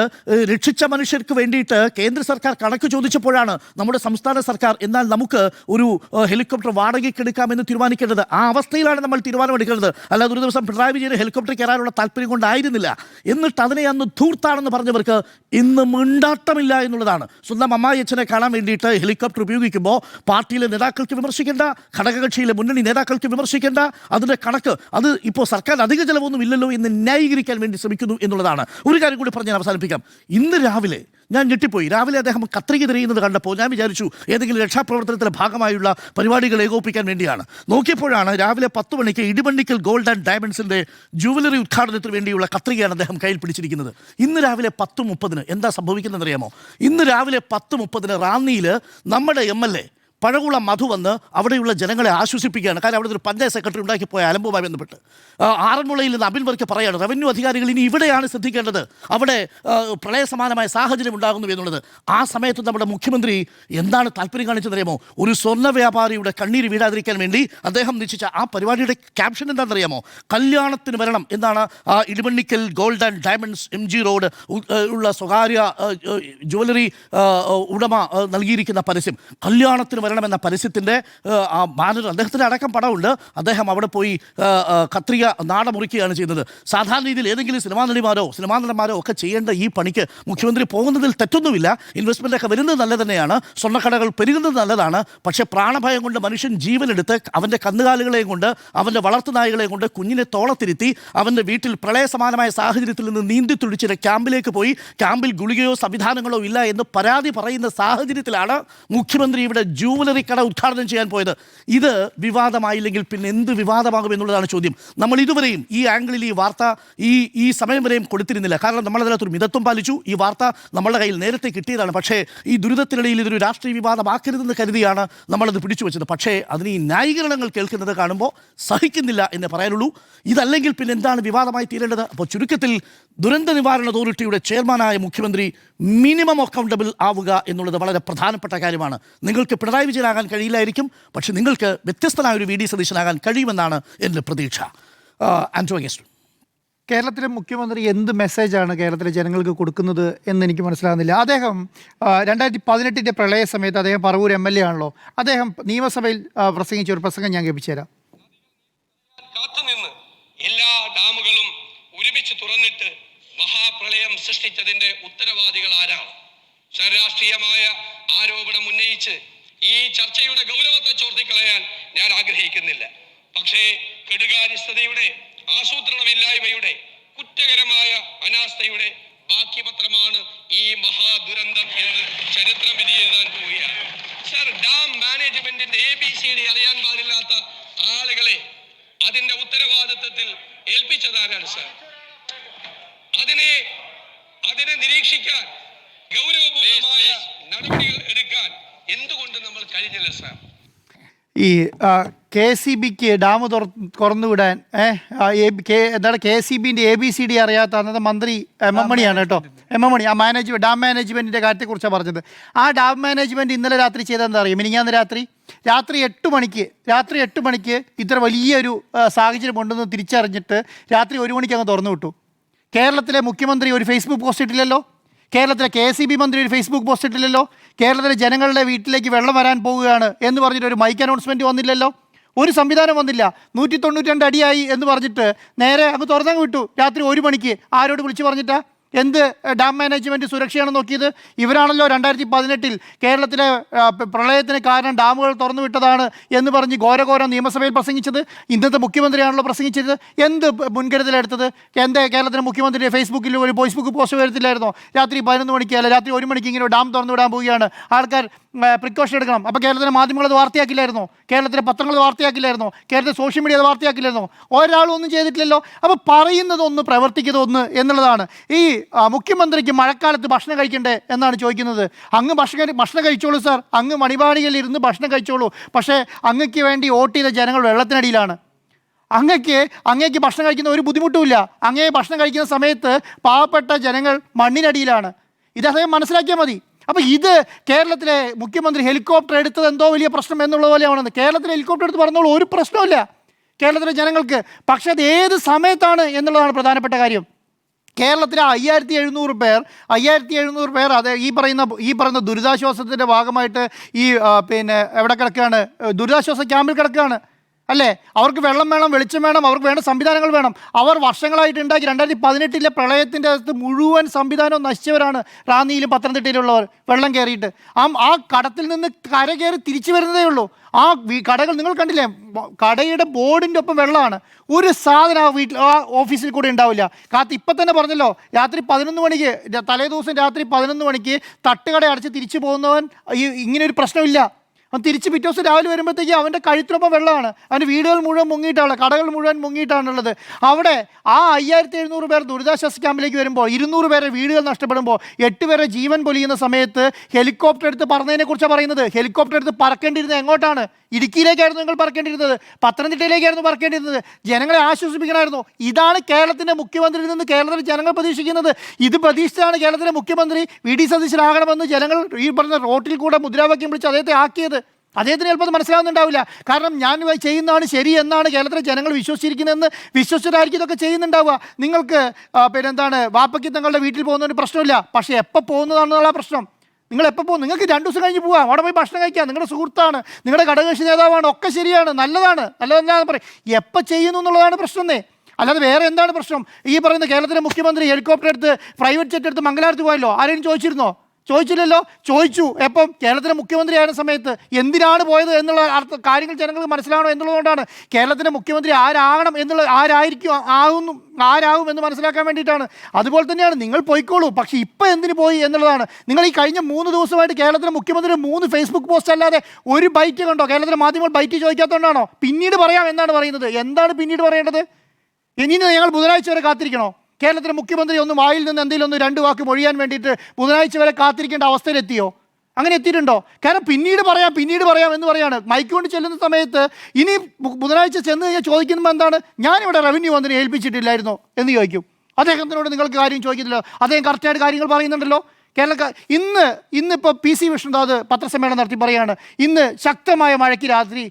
രക്ഷിച്ച മനുഷ്യർക്ക് വേണ്ടിയിട്ട് കേന്ദ്ര സർക്കാർ കണക്ക് ചോദിച്ചപ്പോഴാണ് നമ്മുടെ സംസ്ഥാന സർക്കാർ എന്നാൽ നമുക്ക് ഒരു ഹെലികോപ്റ്റർ വാടകയ്ക്ക് എടുക്കാമെന്ന് തീരുമാനിക്കേണ്ടത്. ആ അവസ്ഥയിലാണ് നമ്മൾ തീരുമാനമെടുക്കേണ്ടത്. അല്ലാതെ ഒരു ദിവസം പിണറായി വിജയന് ഹെലികോപ്റ്റർ കയറാനുള്ള താല്പര്യം കൊണ്ടായിരുന്നില്ല. എന്നിട്ട് അതിനെ അന്ന് ധൂർത്താണെന്ന് പറഞ്ഞവർക്ക് ഇന്ന് മിണ്ടാട്ടമില്ല എന്നുള്ളതാണ്. സ്വന്തം അമ്മായിയച്ഛനെ കാണാൻ വേണ്ടിയിട്ട് ഹെലികോപ്റ്റർ ഉപയോഗിക്കുമ്പോൾ പാർട്ടിയിലെ നേതാക്കൾക്ക് വിമർശിക്കേണ്ട, ഘടകകക്ഷിയിലെ മുന്നണി നേതാക്കൾക്ക് വിമർശിക്കേണ്ട, അതിൻ്റെ കണക്ക് അത് ഇപ്പോൾ സർക്കാർ അധിക ചെലവൊന്നും ഇല്ലല്ലോ എന്ന് ന്യായീകരിക്കാൻ വേണ്ടി ശ്രമിക്കുന്നു എന്നുള്ളതാണ്. ഒരു കാര്യം കൂടി പറഞ്ഞ് ഞാൻ അവസാനിപ്പിക്കാം. ഇന്ന് രാവിലെ ഞാൻ ഞെട്ടിപ്പോയി. രാവിലെ അദ്ദേഹം കത്രിക തിരയുന്നത് കണ്ടപ്പോൾ ഞാൻ വിചാരിച്ചു ഏതെങ്കിലും രക്ഷാപ്രവർത്തനത്തിൻ്റെ ഭാഗമായുള്ള പരിപാടികൾ ഏകോപിപ്പിക്കാൻ വേണ്ടിയാണ്. നോക്കിയപ്പോഴാണ് രാവിലെ 10 മണിക്ക് ഇടിമണ്ണിക്കൽ ഗോൾഡ് ആൻഡ് ഡയമണ്ട്സിൻ്റെ ജുവലറി ഉദ്ഘാടനത്തിന് വേണ്ടിയുള്ള കത്രികയാണ് അദ്ദേഹം കയ്യിൽ പിടിച്ചിരിക്കുന്നത്. ഇന്ന് രാവിലെ 10:30 എന്താ സംഭവിക്കുന്നതെന്നറിയാമോ? ഇന്ന് രാവിലെ 10:30 റാന്നിയിൽ നമ്മുടെ MLA പഴകുളം മധു വന്ന് അവിടെയുള്ള ജനങ്ങളെ ആശ്വസിപ്പിക്കുകയാണ്. കാരണം അവിടെ ഒരു പഞ്ചായത്ത് സെക്രട്ടറി ഉണ്ടാക്കിപ്പോയ അലമ്പുമായി ബന്ധപ്പെട്ട് ആറന്മുളയിൽ നിന്ന് അബിൻ വർക്ക് പറയാണ്, റവന്യൂ അധികാരികൾ ഇനി ഇവിടെയാണ് ശ്രദ്ധിക്കേണ്ടത്, അവിടെ പ്രളയ സമാനമായ സാഹചര്യം ഉണ്ടാകുന്നു എന്നുള്ളത്. ആ സമയത്ത് നമ്മുടെ മുഖ്യമന്ത്രി എന്താണ് താല്പര്യം കാണിച്ചതറിയാമോ? ഒരു സ്വർണ്ണ വ്യാപാരിയുടെ കണ്ണീര് വീഴാതിരിക്കാൻ വേണ്ടി അദ്ദേഹം നിശ്ചയിച്ച ആ പരിപാടിയുടെ ക്യാപ്ഷൻ എന്താണെന്നറിയാമോ? കല്യാണത്തിന് വരണം എന്നാണ് Idimannickal gold and diamonds MG road ഉള്ള സ്വകാര്യ ജുവലറി ഉടമ നൽകിയിരിക്കുന്ന പരസ്യം. കല്യാണത്തിന് എന്ന പരസ്യത്തിൻ്റെ ബാനർ അദ്ദേഹത്തിൻ്റെ അടക്കം പടമുണ്ട്. അദ്ദേഹം അവിടെ പോയി കത്രിക നാടമുറിക്കുകയാണ് ചെയ്യുന്നത്. സാധാരണ രീതിയിൽ ഏതെങ്കിലും സിനിമാ നടന്മാരോ ഒക്കെ ചെയ്യേണ്ട ഈ പണിക്ക് മുഖ്യമന്ത്രി പോകുന്നതിൽ തെറ്റൊന്നുമില്ല. ഇൻവെസ്റ്റ്മെൻ്റൊക്കെ വരുന്നത് നല്ല തന്നെയാണ്, സ്വർണ്ണക്കടകൾ പെരുകുന്നത് നല്ലതാണ്. പക്ഷേ പ്രാണഭയം കൊണ്ട് മനുഷ്യൻ ജീവനെടുത്ത് അവൻ്റെ കന്നുകാലികളെയും കൊണ്ട് അവൻ്റെ വളർത്തുനായകളെയും കൊണ്ട് കുഞ്ഞിനെ തോളത്തിരുത്തി അവൻ്റെ വീട്ടിൽ പ്രളയ സമാനമായ സാഹചര്യത്തിൽ നിന്ന് നീന്തി തുടിച്ചിട്ട് ക്യാമ്പിലേക്ക് പോയി ക്യാമ്പിൽ ഗുളികയോ സംവിധാനങ്ങളോ ഇല്ല എന്ന് പരാതി പറയുന്ന സാഹചര്യത്തിലാണ് മുഖ്യമന്ത്രി ഇവിടെ ജുവലറി കട ഉദ്ഘാടനം ചെയ്യാൻ പോയത്. ഇത് വിവാദമായില്ലെങ്കിൽ പിന്നെ എന്ത് വിവാദമാകും എന്നുള്ളതാണ് ചോദ്യം. നമ്മൾ ഇതുവരെയും ഈ ആംഗിളിൽ ഈ വാർത്ത ഈ സമയം വരെയും കൊടുത്തിരുന്നില്ല. കാരണം നമ്മളതിനകത്തൊരു മിതത്വം പാലിച്ചു. ഈ വാർത്ത നമ്മളുടെ കയ്യിൽ നേരത്തെ കിട്ടിയതാണ്. പക്ഷേ ഈ ദുരിതത്തിനിടയിൽ ഇതൊരു രാഷ്ട്രീയ വിവാദമാക്കരുതെന്ന് കരുതിയാണ് നമ്മളത് പിടിച്ചു വെച്ചത്. പക്ഷേ അതിന് ഈ ന്യായീകരണങ്ങൾ കേൾക്കുന്നത് കാണുമ്പോൾ സഹിക്കുന്നില്ല എന്ന് പറയാനുള്ളൂ. ഇതല്ലെങ്കിൽ പിന്നെ എന്താണ് വിവാദമായി തീരേണ്ടത്? അപ്പോൾ ചുരുക്കത്തിൽ ദുരന്ത നിവാരണ അതോറിറ്റിയുടെ ചെയർമാനായ മുഖ്യമന്ത്രി മിനിമം അക്കൗണ്ടബിൾ ആവുക എന്നുള്ളത് വളരെ പ്രധാനപ്പെട്ട കാര്യമാണ്. നിങ്ങൾക്ക് പിണറായി വിജയനാകാൻ കഴിയില്ലായിരിക്കും, പക്ഷെ നിങ്ങൾക്ക് വ്യത്യസ്തനായ ഒരു VD സതീശനാകാൻ കഴിയുമെന്നാണ് എൻ്റെ പ്രതീക്ഷ. ആൻറ്റോ ഗസ്റ്റ്, കേരളത്തിലെ മുഖ്യമന്ത്രി എന്ത് മെസ്സേജാണ് കേരളത്തിലെ ജനങ്ങൾക്ക് കൊടുക്കുന്നത് എന്ന് എനിക്ക് മനസ്സിലാകുന്നില്ല. അദ്ദേഹം 2018 പ്രളയ സമയത്ത് അദ്ദേഹം പറവൂർ MLA ആണല്ലോ. അദ്ദേഹം നിയമസഭയിൽ പ്രസംഗിച്ച ഒരു പ്രസംഗം ഞാൻ കേൾപ്പിച്ചു തരാം. കാത്തുനിന്ന് എല്ലാ ഡാമുകളും ഒരുമിച്ച് തുറന്നിട്ട് മഹാപ്രളയം സൃഷ്ടിച്ചതിന്റെ ഉത്തരവാദികൾ ആരാണ്? രാഷ്ട്രീയമായ ആരോപണം ഉന്നയിച്ച് ഈ ചർച്ചയുടെ ഗൗരവത്തെ ചോർത്തിക്കളയാൻ ഞാൻ ആഗ്രഹിക്കുന്നില്ല. പക്ഷേ കെടുകാര്യസ്ഥതയുടെ, ആസൂത്രണമില്ലായ്മയുടെ, കുറ്റകരമായ അനാസ്ഥയുടെ ബാക്കി പത്രമാണ് ഈ മഹാദുരന്തം എന്ന് ചരിത്രം വിധി എഴുതാൻ പോവുകയാണ്. സർ, ഡാം മാനേജ്മെന്റിന്റെ ABCD അറിയാൻ പാടില്ലാത്ത ആളുകളെ അതിന്റെ ഉത്തരവാദിത്വത്തിൽ ഏൽപ്പിച്ചതാരാണ് സർ? അതിനെ നിരീക്ഷിക്കാൻ, ഗൗരവപൂർവമായ നടപടികൾ എടുക്കാൻ എന്തുകൊണ്ട് നമ്മൾ കഴിഞ്ഞില്ല സർ? ഈ KCBക്ക് ഡാം തുറന്നുവിടാൻ എന്താണ് KCBൻ്റെ ABCD അറിയാത്ത അന്നത്തെ മന്ത്രി MM മണിയാണ് കേട്ടോ. MM മണി ആ ഡാം മാനേജ്മെൻറ്റിൻ്റെ കാര്യത്തെക്കുറിച്ചാണ് പറഞ്ഞത്. ആ ഡാം മാനേജ്മെൻറ്റ് ഇന്നലെ രാത്രി ചെയ്തതെന്താ അറിയാം? മിനിഞ്ഞാന്ന് രാത്രി 8 മണിക്ക് ഇത്ര വലിയൊരു സാഹചര്യം ഉണ്ടെന്ന് തിരിച്ചറിഞ്ഞിട്ട് രാത്രി 1 മണിക്ക് അങ്ങ് തുറന്നു വിട്ടു. കേരളത്തിലെ മുഖ്യമന്ത്രി ഒരു ഫേസ്ബുക്ക് പോസ്റ്റ് ഇട്ടില്ലല്ലോ. കേരളത്തിലെ KCB മന്ത്രി ഒരു ഫേസ്ബുക്ക് പോസ്റ്റ് ഇട്ടില്ലല്ലോ. കേരളത്തിലെ ജനങ്ങളുടെ വീട്ടിലേക്ക് വെള്ളം വരാൻ പോവുകയാണ് എന്ന് പറഞ്ഞിട്ട് ഒരു മൈക്ക് അനൗൺസ്മെൻറ്റ് വന്നില്ലല്ലോ. ഒരു സംവിധാനം വന്നില്ല. 192 അടിയായി എന്ന് പറഞ്ഞിട്ട് നേരെ അങ്ങ് തുറന്നങ്ങ് വിട്ടു രാത്രി 1 മണിക്ക്. ആരോട് വിളിച്ചു പറഞ്ഞിട്ടാ? എന്ത് ഡാം മാനേജ്മെൻറ്റ് സുരക്ഷയാണ് നോക്കിയത്? ഇവരാണല്ലോ 2018 കേരളത്തിലെ പ്രളയത്തിന് കാരണം ഡാമുകൾ തുറന്നു വിട്ടതാണ് എന്ന് പറഞ്ഞ് ഘോരഘോരം നിയമസഭയിൽ പ്രസംഗിച്ചത്. ഇന്നത്തെ മുഖ്യമന്ത്രിയാണല്ലോ പ്രസംഗിച്ചത്. എന്ത് മുൻകരുതലെടുത്തത്? എന്താ കേരളത്തിലെ മുഖ്യമന്ത്രി ഫേസ്ബുക്കിൽ ഒരു ഫേസ്ബുക്ക് പോസ്റ്റ് വരത്തില്ലായിരുന്നോ? രാത്രി 11 മണിക്ക് അല്ല രാത്രി 1 മണിക്ക് ഇങ്ങനെ ഡാം തുറന്നു വിടാൻ പോവുകയാണ്, ആൾക്കാർ പ്രിക്കോഷൻ എടുക്കണം. അപ്പോൾ കേരളത്തിലെ മാധ്യമങ്ങൾ അത് വാർത്തയാക്കില്ലായിരുന്നോ? കേരളത്തിലെ പത്രങ്ങൾ വാർത്തയാക്കില്ലായിരുന്നോ? കേരളത്തിലെ സോഷ്യൽ മീഡിയ അത് വാർത്തയാക്കില്ലായിരുന്നോ? ഒരാളും ഒന്നും ചെയ്തിട്ടില്ലല്ലോ. അപ്പോൾ പറയുന്നതൊന്ന് പ്രവർത്തിക്കുന്നതൊന്ന് എന്നുള്ളതാണ്. ഈ മുഖ്യമന്ത്രിക്ക് മഴക്കാലത്ത് ഭക്ഷണം കഴിക്കണ്ടേ എന്നാണ് ചോദിക്കുന്നത്. അങ്ങ് ഭക്ഷണം കഴിച്ചോളൂ സാർ, അങ്ങ് മണിപാടികയിൽ ഇരുന്ന് ഭക്ഷണം കഴിച്ചോളൂ. പക്ഷേ അങ്ങക്ക് വേണ്ടി വോട്ട് ചെയ്ത ജനങ്ങൾ വെള്ളത്തിനടിയിലാണ്. അങ്ങേക്ക് ഭക്ഷണം കഴിക്കുന്ന ഒരു ബുദ്ധിമുട്ടുമില്ല. അങ്ങേ ഭക്ഷണം കഴിക്കുന്ന സമയത്ത് പാവപ്പെട്ട ജനങ്ങൾ മണ്ണിനടിയിലാണ്. ഇത് അദ്ദേഹം മനസ്സിലാക്കിയാൽ മതി. അപ്പോൾ ഇത് കേരളത്തിലെ മുഖ്യമന്ത്രി ഹെലികോപ്റ്റർ എടുത്തത് എന്തോ വലിയ പ്രശ്നം എന്നുള്ള പോലെയാണെന്ന്. കേരളത്തിലെ ഹെലികോപ്റ്റർ എടുത്ത് പറഞ്ഞോളൂ, ഒരു പ്രശ്നമില്ല കേരളത്തിലെ ജനങ്ങൾക്ക്. പക്ഷെ അത് ഏത് സമയത്താണ് എന്നുള്ളതാണ് പ്രധാനപ്പെട്ട കാര്യം. കേരളത്തിലെ 5700 പേർ അത് ഈ പറയുന്ന ദുരിതാശ്വാസത്തിൻ്റെ ഭാഗമായിട്ട് എവിടെ കിടക്കുകയാണ്? ദുരിതാശ്വാസ ക്യാമ്പിൽ കിടക്കുകയാണ് അല്ലേ? അവർക്ക് വെള്ളം വേണം, വെളിച്ചം വേണം, അവർക്ക് വേണ്ട സംവിധാനങ്ങൾ വേണം. അവർ വർഷങ്ങളായിട്ട് ഉണ്ടാക്കി 2018 പ്രളയത്തിൻ്റെ അകത്ത് മുഴുവൻ സംവിധാനവും നശിച്ചവരാണ് റാന്നിയിലും പത്തനംതിട്ടയിലുള്ളവർ. വെള്ളം കയറിയിട്ട് ആ കടത്തിൽ നിന്ന് കര കയറി തിരിച്ചു വരുന്നതേ ഉള്ളൂ. ആ കടകൾ നിങ്ങൾ കണ്ടില്ലേ, കടയുടെ ബോർഡിൻ്റെ ഒപ്പം വെള്ളമാണ്. ഒരു സാധനം ആ ഓഫീസിൽ കൂടെ ഉണ്ടാവില്ല. ഇപ്പം തന്നെ പറഞ്ഞല്ലോ, രാത്രി 11 മണിക്ക്, തലേദിവസം രാത്രി 11 മണിക്ക് തട്ടുകട അടച്ച് തിരിച്ചു പോകുന്നവൻ ഇങ്ങനെ ഒരു പ്രശ്നമില്ല. അവൻ തിരിച്ച് പിറ്റേ ദിവസം രാവിലെ വരുമ്പോഴത്തേക്ക് അവൻ്റെ കഴുത്തിനൊപ്പം വെള്ളമാണ്. അവൻ്റെ വീടുകൾ മുഴുവൻ മുങ്ങിയിട്ടാണ്, കടകൾ മുഴുവൻ മുങ്ങിയിട്ടാണുള്ളത്. അവിടെ ആ 5700 പേർ ദുരിതാശ്വാസ ക്യാമ്പിലേക്ക് വരുമ്പോൾ 200 പേരെ വീടുകൾ നഷ്ടപ്പെടുമ്പോൾ 8 പേരെ ജീവൻ പൊലിയുന്ന സമയത്ത് ഹെലികോപ്റ്റർ എടുത്ത് പറന്നതിനെക്കുറിച്ചാണ് പറയുന്നത്. ഹെലികോപ്റ്റർ എടുത്ത് പറക്കേണ്ടിരുന്നത് എങ്ങോട്ടാണ്? ഇടുക്കിയിലേക്കായിരുന്നു നിങ്ങൾ പറക്കേണ്ടിരുന്നത്, പത്തനംതിട്ടയിലേക്കായിരുന്നു പറക്കേണ്ടിരുന്നത്. ജനങ്ങളെ ആശ്വസിപ്പിക്കണമായിരുന്നു. ഇതാണ് കേരളത്തിൻ്റെ മുഖ്യമന്ത്രിയിൽ നിന്ന് കേരളത്തിലെ ജനങ്ങൾ പ്രതീക്ഷിക്കുന്നത്. ഇത് പ്രതീക്ഷിച്ചാണ് കേരളത്തിലെ മുഖ്യമന്ത്രി വി ഡി സതീശനാകണമെന്ന് ജനങ്ങൾ ഈ പറഞ്ഞ റോട്ടിൽ കൂടെ മുദ്രാവാക്യം വിളിച്ച് അദ്ദേഹത്തെ ആക്കിയത്. അദ്ദേഹത്തിന് ചിലപ്പോൾ അത് മനസ്സിലാവുന്നുണ്ടാവില്ല. കാരണം ഞാൻ ചെയ്യുന്നതാണ് ശരി എന്നാണ് കേരളത്തിലെ ജനങ്ങൾ വിശ്വസിച്ചിരിക്കുന്നതെന്ന് വിശ്വസിച്ചിട്ടായിരിക്കും ഇതൊക്കെ ചെയ്യുന്നുണ്ടാവുക. നിങ്ങൾക്ക് വാപ്പയ്ക്ക് തങ്ങളുടെ വീട്ടിൽ പോകുന്നതിന് പ്രശ്നമില്ല. പക്ഷേ എപ്പോൾ പോകുന്നതാണെന്നുള്ള പ്രശ്നം. നിങ്ങൾ എപ്പോൾ പോകും? നിങ്ങൾക്ക് 2 ദിവസം കഴിഞ്ഞ് പോകാം, അവിടെ പോയി ഭക്ഷണം കഴിക്കാം, നിങ്ങളുടെ സുഹൃത്താണ്, നിങ്ങളുടെ ഘടകകക്ഷി നേതാവാണ്, ഒക്കെ ശരിയാണ്, നല്ലതല്ലാന്ന് പറയും. എപ്പോൾ ചെയ്യുന്നു എന്നുള്ളതാണ് പ്രശ്നമേ, അല്ലാതെ വേറെ എന്താണ് പ്രശ്നം? ഈ പറയുന്ന കേരളത്തിലെ മുഖ്യമന്ത്രി ഹെലികോപ്റ്റർ എടുത്ത് പ്രൈവറ്റ് ജെറ്റ് എടുത്ത് മംഗലാപുരത്ത് പോയല്ലോ, ആരെങ്കിലും ചോദിച്ചിരുന്നോ? ചോദിച്ചില്ലല്ലോ. ചോദിച്ചു എപ്പം? കേരളത്തിലെ മുഖ്യമന്ത്രിയായിരുന്ന സമയത്ത്. എന്തിനാണ് പോയത് എന്നുള്ള കാര്യങ്ങൾ ജനങ്ങൾക്ക് മനസ്സിലാവണം എന്നുള്ളതുകൊണ്ടാണ്. കേരളത്തിലെ മുഖ്യമന്ത്രി ആരാകണം എന്നുള്ള ആരാകും എന്ന് മനസ്സിലാക്കാൻ വേണ്ടിയിട്ടാണ്. അതുപോലെ തന്നെയാണ് നിങ്ങൾ പോയിക്കോളൂ, പക്ഷേ ഇപ്പം എന്തിനു പോയി എന്നുള്ളതാണ്. നിങ്ങൾ ഈ കഴിഞ്ഞ 3 ദിവസമായിട്ട് കേരളത്തിലെ മുഖ്യമന്ത്രി 3 ഫേസ്ബുക്ക് പോസ്റ്റ് അല്ലാതെ ഒരു ബൈറ്റ് കണ്ടോ? കേരളത്തിലെ മാധ്യമങ്ങൾ ബൈറ്റ് ചോദിക്കാത്തതുകൊണ്ടാണോ? പിന്നീട് പറയാം എന്നാണ് പറയുന്നത്. എന്താണ് പിന്നീട് പറയേണ്ടത്? ഇനി ഞങ്ങൾ ബുധനാഴ്ച വരെ കാത്തിരിക്കണോ? കേരളത്തിലെ മുഖ്യമന്ത്രി ഒന്ന് വായിൽ നിന്ന് എന്തെങ്കിലും 2 വാക്ക് മൊഴിയാൻ വേണ്ടിയിട്ട് ബുധനാഴ്ച വരെ കാത്തിരിക്കേണ്ട അവസ്ഥയിലെത്തിയോ? അങ്ങനെ എത്തിയിട്ടുണ്ടോ? കാരണം പിന്നീട് പറയാം എന്ന് പറയാണ്. മൈക്ക് കൊണ്ട് ചെല്ലുന്ന സമയത്ത് ഇനി ബുധനാഴ്ച ചെന്ന് കഴിഞ്ഞാൽ ചോദിക്കുമ്പോൾ എന്താണ്, ഞാനിവിടെ റവന്യൂ മന്ത്രിയെ ഏൽപ്പിച്ചിട്ടില്ലായിരുന്നോ എന്ന് ചോദിക്കും. അദ്ദേഹത്തിനോട് നിങ്ങൾക്ക് കാര്യം ചോദിക്കുന്നില്ലോ, അദ്ദേഹം കറക്റ്റായിട്ട് കാര്യങ്ങൾ പറയുന്നുണ്ടല്ലോ. ഇന്നിപ്പോൾ PC വിഷ്ണുനാഥ് പത്രസമ്മേളനം നടത്തി പറയാണ്, ഇന്ന് ശക്തമായ മഴയ്ക്ക് രാത്രി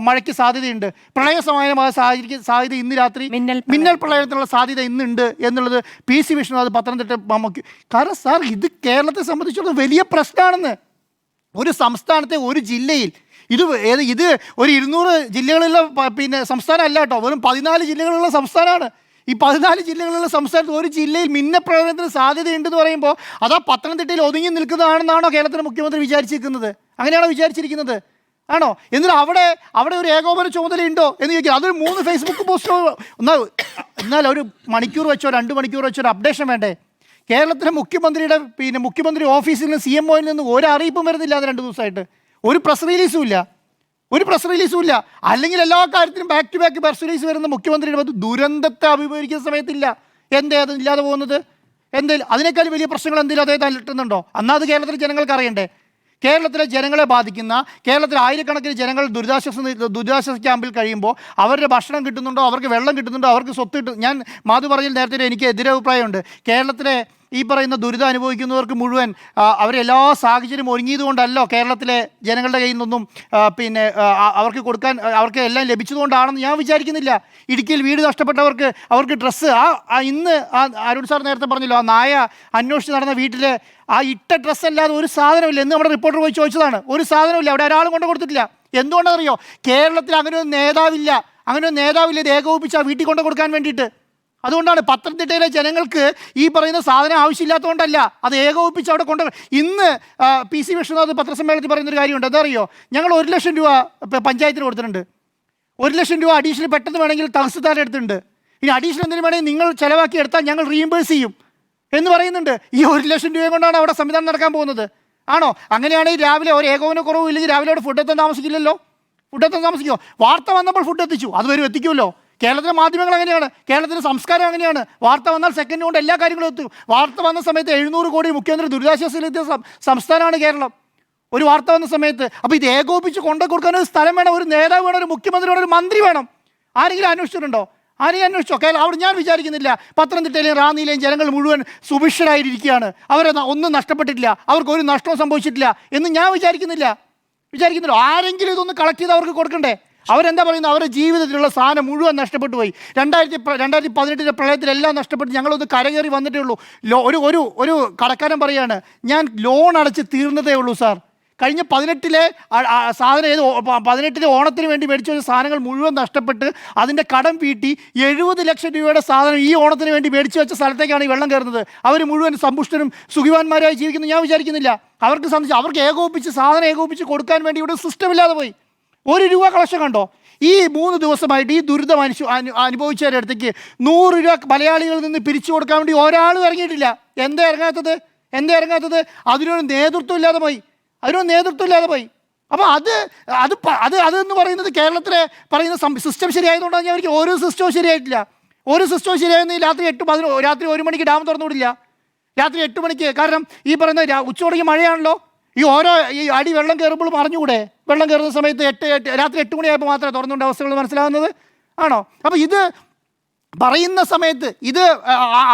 മഴയ്ക്ക് സാധ്യതയുണ്ട്, പ്രളയസമാനമായ സാധ്യത ഇന്ന് രാത്രി മിന്നൽ പ്രളയത്തിനുള്ള സാധ്യത ഇന്നുണ്ട് എന്നുള്ളത് PC വിഷ്ണുനാഥ് പത്തനംതിട്ട മമ്മക്ക്. കാരണം സാർ, ഇത് കേരളത്തെ സംബന്ധിച്ചിടത്തോളം വലിയ പ്രശ്നമാണെന്ന്. ഒരു സംസ്ഥാനത്തെ ഒരു ജില്ലയിൽ ഇത് ഒരു 200 ജില്ലകളുള്ള സംസ്ഥാനം അല്ല കേട്ടോ, വെറും 14 ജില്ലകളുള്ള സംസ്ഥാനമാണ്. ഈ 14 ജില്ലകളുള്ള സംസ്ഥാനത്ത് ഒരു ജില്ലയിൽ മിന്നപ്രളയത്തിന് സാധ്യതയുണ്ടെന്ന് പറയുമ്പോൾ അതാ പത്തനംതിട്ടയിൽ ഒതുങ്ങി നിൽക്കുന്നതാണെന്നാണോ കേരളത്തിലെ മുഖ്യമന്ത്രി വിചാരിച്ചിരിക്കുന്നത്? അങ്ങനെയാണോ വിചാരിച്ചിരിക്കുന്നത്? ആണോ? എന്നിട്ട് അവിടെ ഒരു ഏകോപന ചുമതലയുണ്ടോ എന്ന് ചോദിക്കുക. അതൊരു 3 ഫേസ്ബുക്ക് പോസ്റ്റോ എന്നാൽ ഒരു മണിക്കൂർ വെച്ചോ 2 മണിക്കൂർ വെച്ചോ ഒരു അപ്ഡേഷൻ വേണ്ടേ? കേരളത്തിലെ മുഖ്യമന്ത്രി ഓഫീസിൽ നിന്ന് CMOയിൽ നിന്ന് ഒരു അറിയിപ്പും വരുന്നില്ല. അത് 2 ദിവസമായിട്ട് ഒരു പ്രസ് റിലീസും ഇല്ല. അല്ലെങ്കിൽ എല്ലാ കാര്യത്തിലും back to back press release വരുന്ന മുഖ്യമന്ത്രിയുടെ ദുരന്തത്തെ അഭിമുഖീകരിക്കുന്ന സമയത്തില്ല. എന്തേ അത് ഇല്ലാതെ പോകുന്നത്? അതിനേക്കാൾ വലിയ പ്രശ്നങ്ങൾ എന്തെങ്കിലും അദ്ദേഹത്തെ അലട്ടുന്നുണ്ടോ? എന്നാൽ അത് കേരളത്തിലെ ജനങ്ങൾക്ക് അറിയണ്ടേ? കേരളത്തിലെ ജനങ്ങളെ ബാധിക്കുന്ന, കേരളത്തിൽ ആയിരക്കണക്കിന് ജനങ്ങൾ ദുരിതാശ്വാസ ക്യാമ്പിൽ കഴിയുമ്പോൾ അവരുടെ ഭക്ഷണം കിട്ടുന്നുണ്ടോ, അവർക്ക് വെള്ളം കിട്ടുന്നുണ്ടോ, അവർക്ക് സ്വത്ത് ഞാൻ മാധു പറഞ്ഞതിൽ നേരത്തെ എനിക്ക് എതിരഭിപ്രായമുണ്ട്. കേരളത്തിലെ ഈ പറയുന്ന ദുരിതം അനുഭവിക്കുന്നവർക്ക് മുഴുവൻ അവരെല്ലാ സാഹചര്യം ഒരുങ്ങിയതുകൊണ്ടല്ലോ കേരളത്തിലെ ജനങ്ങളുടെ കയ്യിൽ നിന്നൊന്നും അവർക്ക് എല്ലാം ലഭിച്ചതുകൊണ്ടാണെന്ന് ഞാൻ വിചാരിക്കുന്നില്ല. ഇടുക്കിയിൽ വീട് നഷ്ടപ്പെട്ടവർക്ക് അവർക്ക് ഡ്രസ്സ് ഇന്ന് അരുൺ സാർ നേരത്തെ പറഞ്ഞല്ലോ, ആ നായ അന്വേഷിച്ച് നടന്ന വീട്ടിൽ ആ ഇട്ട ഡ്രസ്സ് അല്ലാതെ ഒരു സാധനമില്ല. എന്ന് നമ്മുടെ റിപ്പോർട്ടർ പോയി ചോദിച്ചതാണ്. ഒരു സാധനമില്ല, അവിടെ ഒരാളും കൊണ്ട് കൊടുത്തിട്ടില്ല. എന്തുകൊണ്ടാണെന്നറിയോ? കേരളത്തിൽ അങ്ങനെ ഒരു നേതാവില്ല ഇത് ഏകോപിപ്പിച്ച് ആ വീട്ടിൽ കൊണ്ട് കൊടുക്കാൻ വേണ്ടിയിട്ട്. അതുകൊണ്ടാണ് പത്തനംതിട്ടയിലെ ജനങ്ങൾക്ക് ഈ പറയുന്ന സാധനം ആവശ്യമില്ലാത്തതുകൊണ്ടല്ല, അത് ഏകോപിപ്പിച്ച് അവിടെ ഇന്ന് PC വിഷ്ണുനാഥ് പത്രസമ്മേളനത്തിൽ പറയുന്നൊരു കാര്യമുണ്ട്. എന്താ അറിയോ? ഞങ്ങൾ 1 ലക്ഷം രൂപ പഞ്ചായത്തിന് കൊടുത്തിട്ടുണ്ട്. 1 ലക്ഷം രൂപ അഡീഷണൽ പെട്ടെന്ന് വേണമെങ്കിൽ തഹസിൽദാർ എടുത്തിട്ടുണ്ട്. ഇനി അഡീഷണൽ എന്തെങ്കിലും വേണമെങ്കിൽ നിങ്ങൾ ചിലവാക്കി എടുത്താൽ ഞങ്ങൾ റീഇംബേഴ്സ് ചെയ്യും എന്ന് പറയുന്നുണ്ട്. ഈ 1 ലക്ഷം രൂപയും കൊണ്ടാണ് അവിടെ സംവിധാനം നടക്കാൻ പോകുന്നത്. ആണോ? അങ്ങനെയാണെങ്കിൽ രാവിലെ ഒരു ഏകോപനക്കുറവും ഇല്ലെങ്കിൽ രാവിലെ അവിടെ ഫുഡ് എത്താൻ താമസിക്കില്ലല്ലോ. വാർത്ത വന്നപ്പോൾ ഫുഡ് എത്തിച്ചു, അതുവരെ എത്തിക്കുമല്ലോ. കേരളത്തിലെ മാധ്യമങ്ങൾ അങ്ങനെയാണ്, കേരളത്തിലെ സംസ്കാരം അങ്ങനെയാണ്. വാർത്ത വന്നാൽ സെക്കൻഡ് കൊണ്ട് എല്ലാ കാര്യങ്ങളും എത്തും. വാർത്ത വന്ന സമയത്ത് 700 കോടി മുഖ്യമന്ത്രി ദുരിതാശ്വാസ നിധിയുടെ സംസ്ഥാനമാണ് കേരളം. ഒരു വാർത്ത വന്ന സമയത്ത് അപ്പോൾ ഇത് ഏകോപിച്ച് കൊണ്ടു കൊടുക്കാൻ ഒരു സ്ഥലം വേണം, ഒരു നേതാവ് വേണം, ഒരു മുഖ്യമന്ത്രി വേണം, ഒരു മന്ത്രി വേണം. ആരെങ്കിലും അന്വേഷിച്ചിട്ടുണ്ടോ? ആരെങ്കിലും അന്വേഷിച്ചോ? അവിടെ ഞാൻ വിചാരിക്കുന്നില്ല. പത്തനംതിട്ടയിലെയും റാന്നിയിലെയും ജനങ്ങൾ മുഴുവൻ സുഭിക്ഷരായിരിക്കുകയാണ്, അവരെ ഒന്നും നഷ്ടപ്പെട്ടിട്ടില്ല, അവർക്ക് ഒരു നഷ്ടവും സംഭവിച്ചിട്ടില്ല എന്ന് ഞാൻ വിചാരിക്കുന്നില്ല. ആരെങ്കിലും ഇതൊന്ന് കളക്ട് ചെയ്ത് അവർക്ക് കൊടുക്കണ്ടേ? അവരെന്താ പറയുന്നത്? അവരുടെ ജീവിതത്തിലുള്ള സാധനം മുഴുവൻ നഷ്ടപ്പെട്ടു പോയി. 2018 പ്രളയത്തിലെല്ലാം നഷ്ടപ്പെട്ട് ഞങ്ങളൊന്ന് കരകയറി വന്നിട്ടേ ഉള്ളൂ. ഒരു കടക്കാരൻ പറയാണ്, ഞാൻ ലോൺ അടച്ച് തീർന്നതേ ഉള്ളൂ സാർ. കഴിഞ്ഞ 18-ലെ സാധനം 18-ലെ ഓണത്തിന് വേണ്ടി മേടിച്ച ഒരു സാധനങ്ങൾ മുഴുവൻ നഷ്ടപ്പെട്ട് അതിൻ്റെ കടം വീട്ടി 70 ലക്ഷം രൂപയുടെ സാധനം ഈ ഓണത്തിന് വേണ്ടി മേടിച്ചു വെച്ച സ്ഥലത്തേക്കാണ് ഈ വെള്ളം കയറുന്നത്. അവർ മുഴുവൻ സമ്പുഷ്ടരും സുഖിവാന്മാരായി ജീവിക്കുന്നു ഞാൻ വിചാരിക്കുന്നില്ല. അവർക്ക് ഏകോപിപ്പിച്ച് സാധനം ഏകോപിപ്പിച്ച് കൊടുക്കാൻ വേണ്ടി ഇവിടെ സിസ്റ്റം ഇല്ലാതെ പോയി. 1 രൂപ കളക്ഷൻ കണ്ടോ? ഈ 3 ദിവസമായിട്ട് ഈ ദുരിതം അനുഭവിച്ചവരുടെ അടുത്തേക്ക് 100 രൂപ മലയാളികളിൽ നിന്ന് പിരിച്ചു കൊടുക്കാൻ വേണ്ടി ഒരാളും ഇറങ്ങിയിട്ടില്ല. എന്താ ഇറങ്ങാത്തത്? അതിനൊരു നേതൃത്വം ഇല്ലാതെ പോയി. അപ്പോൾ അതെന്ന് പറയുന്നത് കേരളത്തിലെ പറയുന്ന സിസ്റ്റം ശരിയായതുകൊണ്ടാണ്. ഞാൻ ഒരിക്കലും ഒരു സിസ്റ്റവും ശരിയായിട്ടില്ല. ഒരു സിസ്റ്റവും ശരിയായിരുന്നെങ്കിൽ രാത്രി 1 മണിക്ക് ഡാം തുറന്നു വിടില്ല. രാത്രി 8 മണിക്ക്. കാരണം ഈ പറയുന്ന ഉച്ചയോടേക്ക് മഴയാണല്ലോ. ഈ അടി വെള്ളം കയറുമ്പോഴും അറിഞ്ഞുകൂടെ? വെള്ളം കയറുന്ന സമയത്ത് രാത്രി 8 മണിയായപ്പോൾ മാത്രമേ തുറന്നുകൊണ്ട് അവസ്ഥകൾ മനസ്സിലാകുന്നത് ആണോ? അപ്പോൾ ഇത് പറയുന്ന സമയത്ത്, ഇത്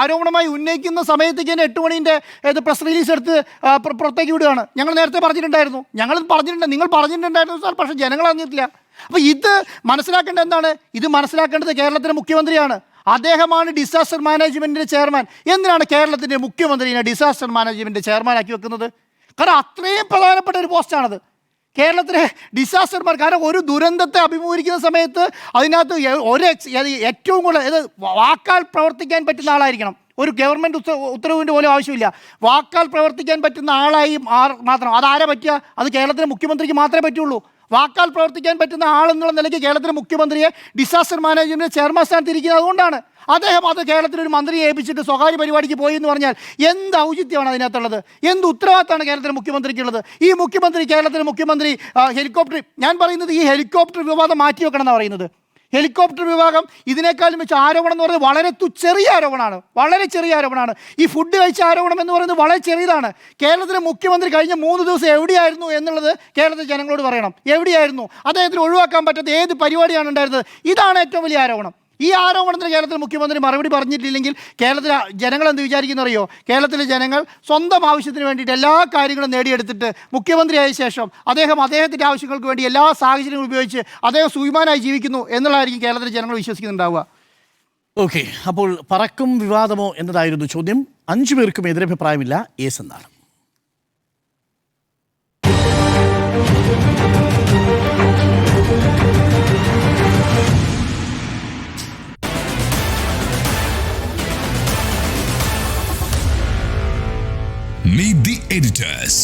ആരോപണമായി ഉന്നയിക്കുന്ന സമയത്തേക്ക് തന്നെ 8 മണീൻ്റെ പ്രസ് റിലീസ് എടുത്ത് പുറത്തേക്ക് വിടുകയാണ്. ഞങ്ങൾ നേരത്തെ പറഞ്ഞിട്ടുണ്ടായിരുന്നു, നിങ്ങൾ പറഞ്ഞിട്ടുണ്ടായിരുന്നു സാർ, പക്ഷേ ജനങ്ങൾ അറിഞ്ഞിട്ടില്ല. അപ്പോൾ ഇത് മനസ്സിലാക്കേണ്ടത് എന്താണ്? ഇത് മനസ്സിലാക്കേണ്ടത് കേരളത്തിലെ മുഖ്യമന്ത്രിയാണ്. അദ്ദേഹമാണ് ഡിസാസ്റ്റർ മാനേജ്മെൻറ്റിൻ്റെ ചെയർമാൻ. എന്തിനാണ് കേരളത്തിൻ്റെ മുഖ്യമന്ത്രിനെ ഡിസാസ്റ്റർ മാനേജ്മെൻറ്റ് ചെയർമാനാക്കി വെക്കുന്നത്? കാരണം അത്രയും പ്രധാനപ്പെട്ട ഒരു പോസ്റ്റാണത്. കേരളത്തിലെ ഡിസാസ്റ്റർമാർ, കാരണം ഒരു ദുരന്തത്തെ അഭിമുഖീകരിക്കുന്ന സമയത്ത് അതിനകത്ത് ഏറ്റവും കൂടുതൽ വാക്കാൽ പ്രവർത്തിക്കാൻ പറ്റുന്ന ആളായിരിക്കണം. ഒരു ഗവൺമെൻറ് ഉത്തരവിൻ്റെ പോലും ആവശ്യമില്ല. വാക്കാൽ പ്രവർത്തിക്കാൻ പറ്റുന്ന ആളായി മാത്രം. അതാരെ പറ്റുക? അത് കേരളത്തിലെ മുഖ്യമന്ത്രിക്ക് മാത്രമേ പറ്റുള്ളൂ. വാക്കാൽ പ്രവർത്തിക്കാൻ പറ്റുന്ന ആളെന്നുള്ള നിലയ്ക്ക് കേരളത്തിലെ മുഖ്യമന്ത്രിയെ ഡിസാസ്റ്റർ മാനേജ്മെൻറ്റ് ചെയർമാൻ സ്ഥാനത്തിരിക്കുന്നത് അതുകൊണ്ടാണ്. അദ്ദേഹം അത് കേരളത്തിലൊരു മന്ത്രിയെ ഏൽപ്പിച്ചിട്ട് സ്വകാര്യ പരിപാടിക്ക് പോയി എന്ന് പറഞ്ഞാൽ എന്ത് ഔചിത്യമാണ് അതിനകത്തുള്ളത്? എന്ത് ഉത്തരവാദിത്തമാണ് കേരളത്തിലെ മുഖ്യമന്ത്രിക്കുള്ളത്? ഈ കേരളത്തിലെ മുഖ്യമന്ത്രി ഹെലികോപ്റ്റർ, ഞാൻ പറയുന്നത് ഈ ഹെലികോപ്റ്റർ വിവാദം മാറ്റി വെക്കണം എന്നാണ് പറയുന്നത്. ഹെലികോപ്റ്റർ വിഭാഗം ഇതിനേക്കാളും വെച്ച് ആരോപണം എന്ന് പറയുന്നത് വളരെ ചെറിയ ആരോപണമാണ്. ഈ ഫുഡ് കഴിച്ച ആരോപണം എന്ന് പറയുന്നത് വളരെ ചെറിയതാണ്. കേരളത്തിലെ മുഖ്യമന്ത്രി കഴിഞ്ഞ 3 ദിവസം എവിടെയായിരുന്നു എന്നുള്ളത് കേരളത്തിലെ ജനങ്ങളോട് പറയണം. എവിടെയായിരുന്നു? അദ്ദേഹത്തിന് ഒഴിവാക്കാൻ പറ്റാത്ത ഏത് പരിപാടിയാണ് ഉണ്ടായിരുന്നത്? ഇതാണ് ഏറ്റവും വലിയ ആരോപണം. ഈ ആരോപണത്തിന് കേരളത്തിലെ മുഖ്യമന്ത്രി മറുപടി പറഞ്ഞിട്ടില്ലെങ്കിൽ കേരളത്തിലെ ജനങ്ങൾ എന്ത് വിചാരിക്കുന്നറിയോ? കേരളത്തിലെ ജനങ്ങൾ സ്വന്തം ആവശ്യത്തിന് വേണ്ടിയിട്ട് എല്ലാ കാര്യങ്ങളും നേടിയെടുത്തിട്ട് മുഖ്യമന്ത്രിയായ ശേഷം അദ്ദേഹത്തിൻ്റെ ആവശ്യങ്ങൾക്ക് വേണ്ടി എല്ലാ സാഹചര്യങ്ങളും ഉപയോഗിച്ച് അദ്ദേഹം സുഖമാനായി ജീവിക്കുന്നു എന്നുള്ളതായിരിക്കും കേരളത്തിലെ ജനങ്ങൾ വിശ്വസിക്കുന്നുണ്ടാവുക. ഓക്കെ, അപ്പോൾ പറക്കും വിവാദമോ എന്നതായിരുന്നു ചോദ്യം. 5 പേർക്കും എതിരഭിപ്രായമില്ല, യെസ് എന്നാണ്. Meet the editors.